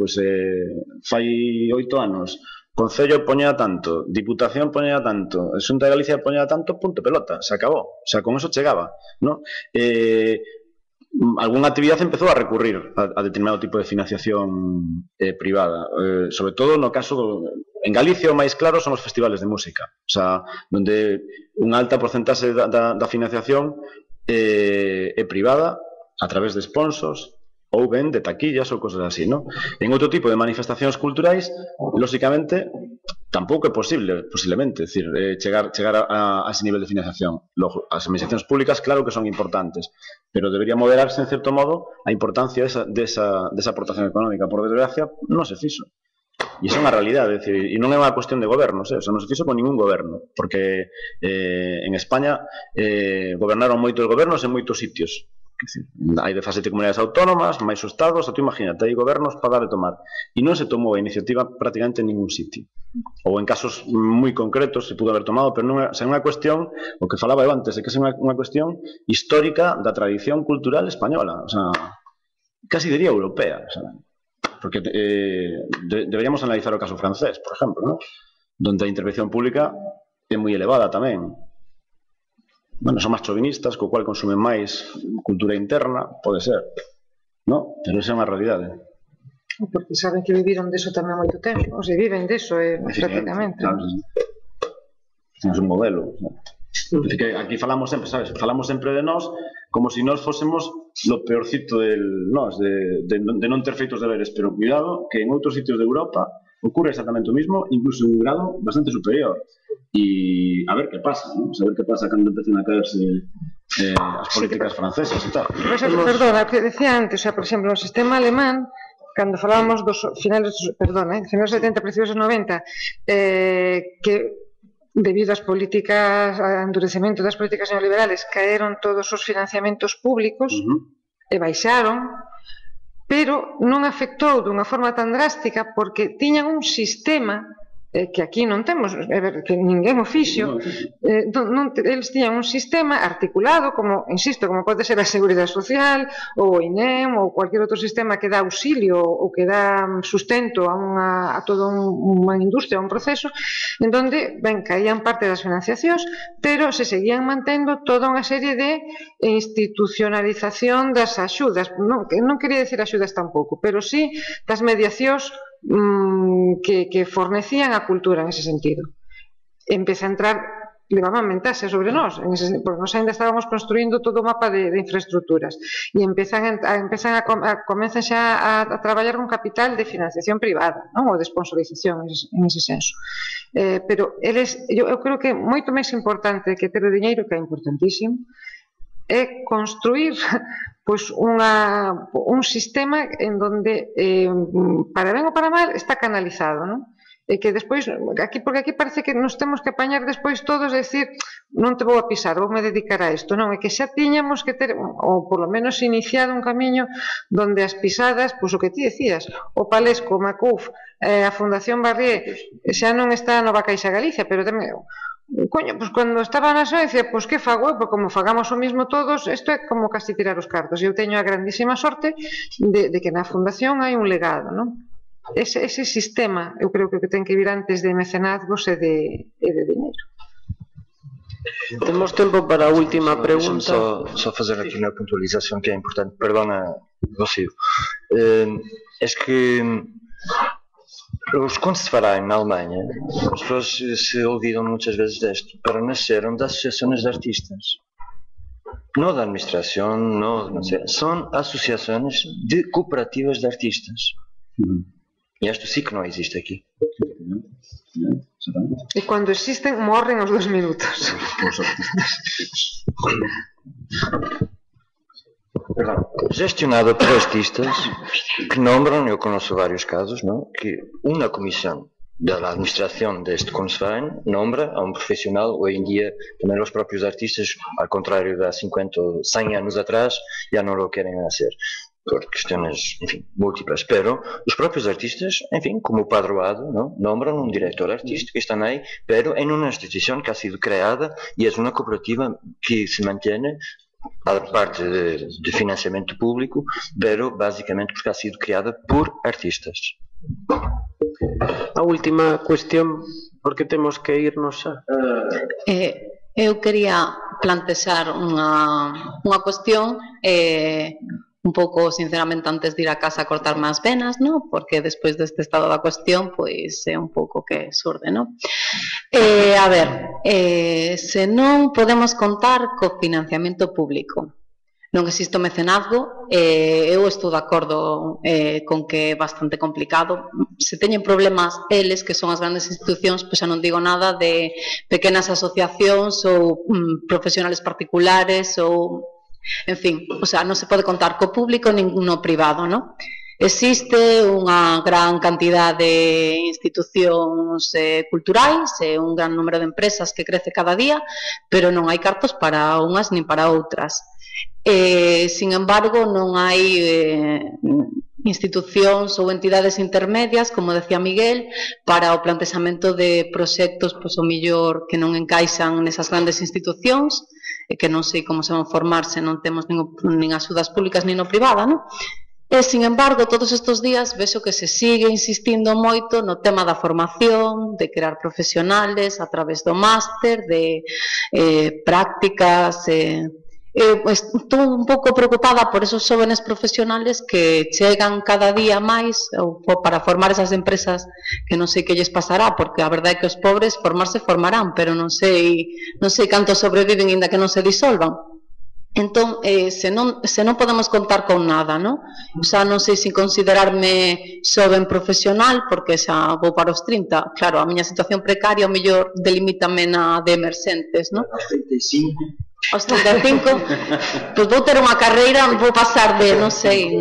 S1: fai 8 anos Concello poñía tanto, Diputación poñía tanto, Xunta de Galicia poñía tanto, punto pelota, se acabó. O sea, con eso chegaba, ¿no? Alguna actividade empezou a recurrir a determinado tipo de financiación privada, sobre todo no caso en Galicia o máis claro son os festivales de música, o sea, onde unha alta porcentaxe da financiación é privada a través de sponsors ou ben de taquillas ou cosas así, ¿no? En outro tipo de manifestacións culturais, lóxicamente, tampouco é posible, posiblemente, decir, chegar a ese nivel de financiación. Logo, as administracións públicas, claro que son importantes, pero debería moderarse, en certo modo, a importancia desa aportación económica. Por desgracia, non se fixo. E iso é unha realidade, decir, e non é unha cuestión de gobernos, o sea, non se fixo con ningún goberno, porque en España gobernaron moitos gobernos en moitos sitios. Hai 17 comunidades autónomas, máis os estados, tú imagínate, hai gobernos para dar e tomar. E non se tomou a iniciativa prácticamente en ningún sitio. Ou en casos moi concretos se pudo haber tomado, pero non é unha cuestión, o que falaba eu antes, é que é unha cuestión histórica da tradición cultural española, o sea, casi diría europea, o sea, porque deberíamos analizar o caso francés, por exemplo, ¿no? Donde a intervención pública é moi elevada tamén. Bueno, son máis chauvinistas, co cual consumen máis cultura interna, pode ser, ¿no? Pero esa é unha realidade.
S3: Porque saben que viviron deso tamén moito tempo, ou se viven deso prácticamente.
S1: Claro, é un modelo. Que aquí falamos sempre, sabes? Falamos sempre de nós como se nós fósemos lo peorcito de non ter feitos deberes, pero cuidado que en outros sitios de Europa ocurre exactamente o mismo, incluso en un grado bastante superior. E a ver que pasa, ¿no? A ver que pasa cando empecen a caerse as políticas francesas e tal.
S3: Perdona, que decía antes, o sea, por exemplo, no sistema alemán, cando falábamos dos finales, finales 70, principios dos 90, que debido ás políticas, ao endurecemento das políticas neoliberales, caeron todos os financiamentos públicos e baixaron, pero non afectou dunha forma tan drástica porque tiñan un sistema que aquí non temos, que ninguén o fixo, eles tiñan un sistema articulado, como, insisto, como pode ser a Seguridade Social, ou o INEM, ou cualquier outro sistema que dá auxilio ou que dá sustento a toda unha industria, a un proceso, en donde, ben, caían parte das financiacións, pero se seguían mantendo toda unha serie de institucionalización das axudas, non quería decir axudas tampouco, pero sí das mediacións que fornecían a cultura en ese sentido. Empeza a entrar, levaban ventaxe sobre nós, porque nós ainda estábamos construindo todo o mapa de infraestructuras e comezan xa a traballar con capital de financiación privada, ou de sponsorización en ese senso. Pero eu creo que é moito máis importante que ter o diñeiro, que é importantísimo, é construir un sistema en donde, para ben ou para mal, está canalizado, non? E que despois, porque aquí parece que nos temos que apañar despois todos e decir, non te vou a pisar, voume dedicar a isto, non, é que xa tiñamos que ter, ou polo menos iniciado un camiño donde as pisadas, pois o que ti decías, o Palesco, o Macuf, a Fundación Barrié, xa non está a Nova Caixa Galicia, pero tamén, coño, pois cando estaba na SOE, decía, pois que fago eu, pois como fagamos o mismo todos, isto é como casi tirar os cartos, e eu teño a grandísima sorte de que na Fundación hai un legado, non? Ese sistema eu creo que ten que vir antes de mecenazgos e de dinheiro.
S2: Temos tempo para a última pregunta.
S5: Só fazer aqui uma puntualização que é importante. Perdona, Rocío. É que quando se fará na Alemanha, as pessoas se olvidam muitas vezes disto, pero nasceram de associações de artistas. Não da administração, não sei. São associações de cooperativas de artistas. E isto sí que non existe aquí.
S3: E cando existen, morren aos 2 minutos.
S5: Gestionado por artistas que nombran, eu conozco varios casos, ¿no? Que una comisión de la administración de este Kunstverein nombra a un profesional. Hoy en día también los propios artistas, al contrario de 50 o 100 años atrás, ya no lo quieren hacer por cuestiones, en fin, múltiples, pero los propios artistas, en fin, como padroado, ¿no? Nombran un director artístico, están ahí, pero en una institución que ha sido creada y es una cooperativa que se mantiene a parte de financiamento público, pero basicamente porque ha sido creada por artistas.
S2: A última cuestión, porque temos que irnos xa.
S11: Eu quería plantexar unha cuestión un pouco, sinceramente, antes de ir a casa a cortar máis venas, ¿no? Porque despois deste estado da cuestión, pois é un pouco que surde, ¿no? A ver, se non podemos contar co financiamento público, non existe o mecenazgo, eu estou de acordo con que é bastante complicado. Se teñen problemas eles, que son as grandes institucións, pois xa non digo nada de pequenas asociacións ou profesionales particulares ou... En fin, o sea, non se pode contar co público nin no privado, non? Existe unha gran cantidad de institucións culturais e un gran número de empresas que crece cada día, pero non hai cartos para unhas nin para outras. Sin embargo, non hai institucións ou entidades intermedias, como decía Miguel, para o plantexamento de proxectos, pois, o mellor que non encaixan nesas grandes institucións, e que non sei como se van formar se non temos nin axudas públicas nin no privada, non? E, sin embargo, todos estes días vexo que se sigue insistindo moito no tema da formación, de crear profesionales a través do máster, de prácticas... Estou un pouco preocupada por esos jóvenes profesionales que chegan cada día máis para formar esas empresas que non sei que lles pasará, porque a verdade é que os pobres formarse formarán, pero non sei canto sobreviven ainda que non se disolvan. Entón, se non podemos contar con nada, non? Xa non sei se considerarme xoven profesional, porque xa vou para os 30. Claro, a miña situación precaria, o mellor, delimítame na de emerxentes, non? Aos 35. Aos 35, pois vou ter unha carreira, vou pasar de, non sei.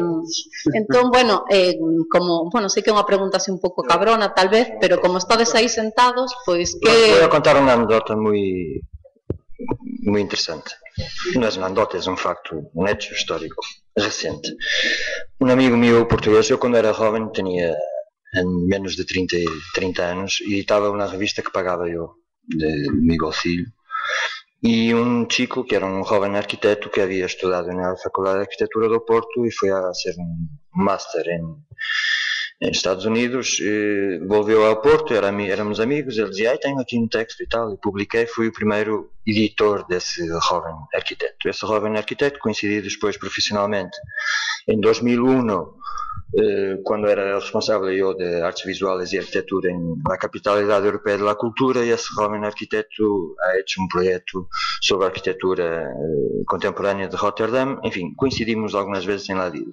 S11: Entón, bueno, sei que é unha pregunta así un pouco cabrona, tal vez, pero como estades aí sentados, pois que...
S5: Vou contar unha anedota moi interesante. Non é unha anedota, é un facto, un hecho histórico, reciente. Un amigo mío portugués, eu quando era joven tenía en menos de 30 años, y editaba una revista que pagaba yo de mi bolsillo. Y un chico que era un joven arquitecto que había estudiado en la Facultad de Arquitectura do Porto y fue a hacer un máster en Estados Unidos, volveu ao Porto, éramos amigos, ele dizia, tenho aqui um texto e tal, e publiquei, fui o primeiro editor desse jovem arquiteto. Esse jovem arquiteto coincidi depois profissionalmente em 2001, quando era responsável eu de artes visuais e arquitetura na Capitalidade Europeia de la Cultura, e esse jovem arquiteto ha hecho um projeto sobre a arquitetura contemporânea de Rotterdam. Enfim, coincidimos algumas vezes em la vida.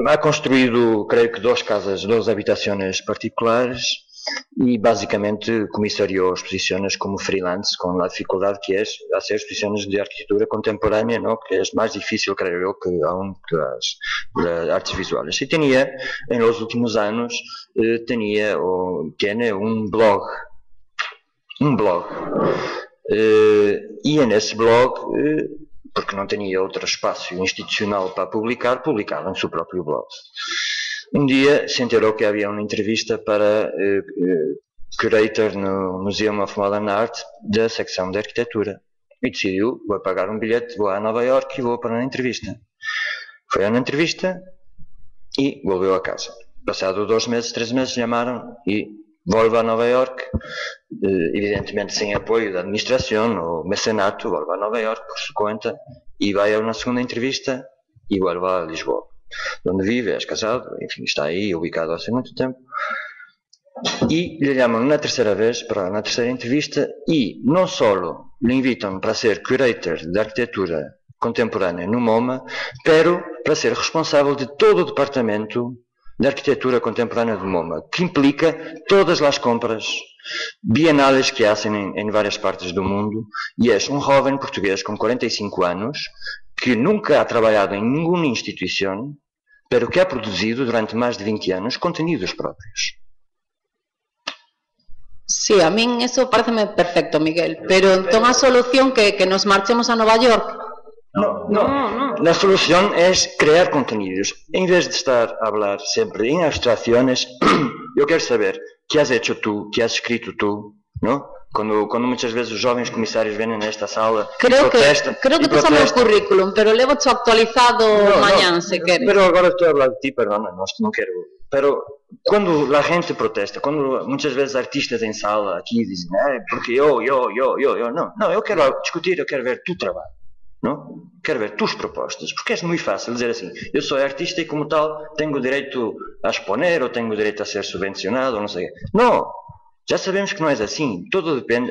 S5: Ha construído, creio que, dos habitaciones particulares y básicamente comissariou exposiciones como freelance, con la dificultad que es hacer exposiciones de arquitectura contemporánea, ¿no? Que es más difícil, creo yo, que aún que las artes visuales. Y tenía, en los últimos años, tiene un blog. Y en ese blog, porque não tinha outro espaço institucional para publicar, publicava em seu próprio blog. Um dia se enterou que havia uma entrevista para curator no Museum of Modern Art da secção de arquitetura e decidiu, vou pagar um bilhete, vou a Nova Iorque e vou para a entrevista. Foi a uma entrevista e volveu a casa. Passado 2 meses, 3 meses, chamaram e volve a Nova Iorque, evidentemente sem apoio da administração ou mecenato, volve a Nova Iorque por sua conta e vai a uma segunda entrevista e volve a Lisboa, onde vive, é casado, enfim, está aí ubicado há muito tempo. E lhe chamam na terceira vez, para na terceira entrevista, e não só lhe invitam para ser curator de arquitetura contemporânea no MoMA, pero para ser responsável de todo o departamento de arquitectura contemporánea do MoMA, que implica todas as compras bienales que hacen en varias partes do mundo, y es un joven portugués con 45 años que nunca ha trabajado en ninguna institución, pero que ha producido durante más de 20 años contenidos propios.
S11: Sí, a mí eso pareceme perfecto, Miguel, pero entonces a solución que nos marchemos a Nueva York.
S5: No. La solución es crear contenidos. En vez de estar a hablar siempre en abstracciones, yo quiero saber qué has hecho tú, qué has escrito tú, ¿no? Cuando muchas veces los jóvenes comisarios vienen a esta sala
S11: creo
S5: protestan.
S11: Creo que te sale el currículum, pero le he hecho actualizado mañana, si quieres.
S5: Pero ahora estoy hablando de ti, perdona, no quiero. Pero cuando la gente protesta, cuando muchas veces artistas en sala aquí dicen, porque yo, no, yo quiero discutir, yo quiero ver tu trabajo. ¿No? Quero ver tus propostas, porque é muito fácil dizer assim, eu sou artista e como tal tenho direito a exponer ou tenho direito a ser subvencionado ou não sei. Não, já sabemos que não é assim, tudo depende,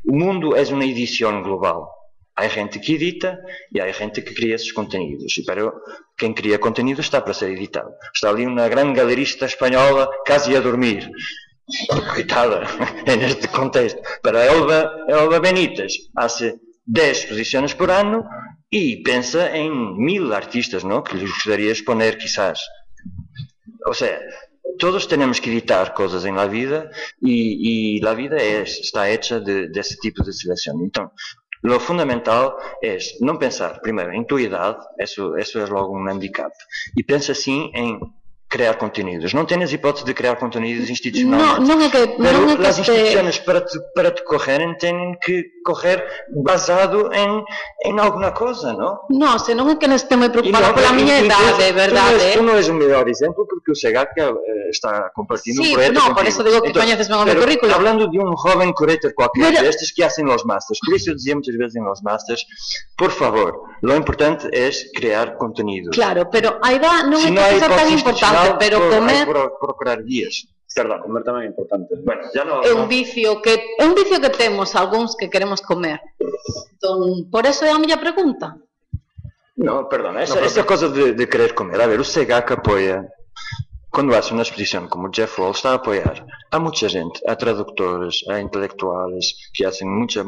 S5: o mundo é uma edição global. Há gente que edita e há gente que cria esses conteúdos, e para quem cria conteúdo está para ser editado. Está ali uma grande galerista espanhola quase a dormir, coitada, neste contexto. Para Elba Benítez, hace 10 exposiciones por año y piensa en 1000 artistas, ¿no? Que les gustaría exponer quizás. O sea, todos tenemos que editar cosas en la vida y la vida está hecha de ese tipo de selección. Entonces, lo fundamental es no pensar primero en tu edad, eso es logo un handicap, y piensa así en crear contenidos. Não tens hipótese de criar contenidos institucionalmente. Pero as instituições para te correrem têm que correr basado em alguma coisa, não?
S11: Não, senão é que não estou muito preocupado pela minha idade, é verdade.
S5: Tu não és o melhor exemplo porque o SEGAC está compartindo un proyecto
S11: contigo. Por eso digo que conoces mejor mi currículum.
S5: Hablando de un joven curator cualquier de estos que hacen los másters, por eso yo decía muchas veces en los másters, por favor, lo importante es crear contenido.
S11: Claro, pero a edad non é que sea tan importante. Pero comer
S5: procurar guías. Perdón, comer tamén é importante. Bueno, ya no,
S11: é un vicio que temos algúns que queremos comer. Entón, por eso é a miña pregunta.
S5: No, perdón, esa cosa de querer comer. A ver, o SEGAC apoia, quando hace una exposición como Jeff Wall, está a apoyar a mucha gente, a traductores, a intelectuales que hacen mucha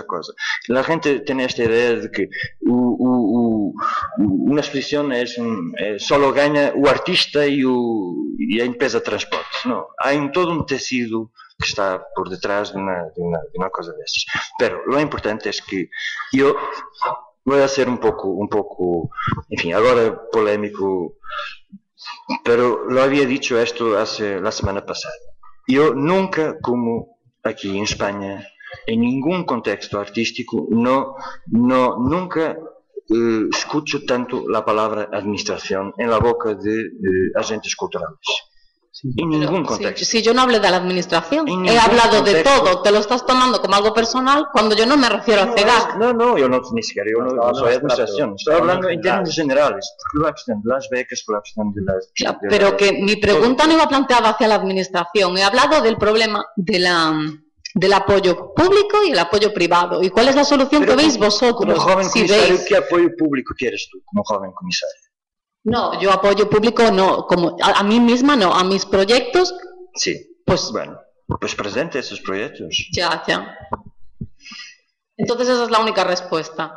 S5: cosa. La gente tiene esta idea de que una exposición solo gana o artista y a empresa de transporte. No, hay todo un tecido que está por detrás de una cosa de estas. Pero lo importante es que yo voy a ser un poco, en fin, ahora polémico. pero lo había dicho esto hace la semana pasada. Yo nunca, como aquí en España, en ningún contexto artístico, nunca escucho tanto la palabra administración en la boca de agentes culturales. En ningún contexto.
S11: Si yo no hablé de la administración,
S5: En
S11: he hablado
S5: ningún
S11: de
S5: contexto.
S11: todo, te lo estás tomando como algo personal cuando yo no me refiero a CEGAC.
S5: No, yo no, ni siquiera, yo no soy administración. Estoy hablando en términos generales. La cuestión de las becas, la cuestión de las...
S11: Ya, pero que mi pregunta no iba planteada hacia la administración, he hablado del problema del apoyo público y el apoyo privado. ¿Y cuál es la solución que veis vosotros?
S5: Como joven
S11: Si
S5: comisario,
S11: veis...
S5: ¿qué apoyo público quieres tú como joven comisario?
S11: No, yo apoyo público no, como a mí misma no, a mis proyectos.
S5: Sí,
S11: pues
S5: bueno, pues presente esos proyectos.
S11: Ya. Entonces esa es la única respuesta.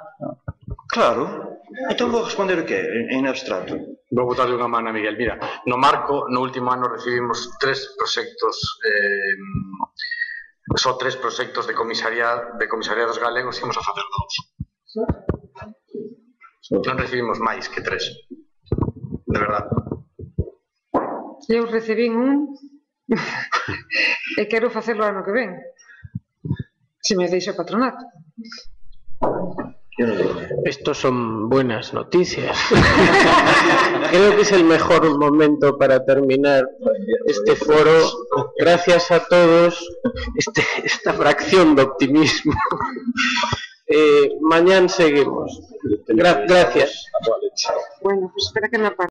S5: Claro. Entón vou responder o que? En abstracto.
S9: Vou botarle unha man a Miguel. Mira, no Marco, no último ano recibimos 3 proxectos, só 3 proxectos de comisariados galegos, ímos a facer 2. Non recibimos máis que 3. De verdad.
S3: Eu recibín un e quero facelo ano que ven. Se me deixa o patronato.
S2: Estos son buenas noticias. Creo que es el mejor momento para terminar este foro. Gracias a todos. Esta fracción de optimismo. Mañana seguimos. Gracias.
S3: Bueno, pues espera que me aparte.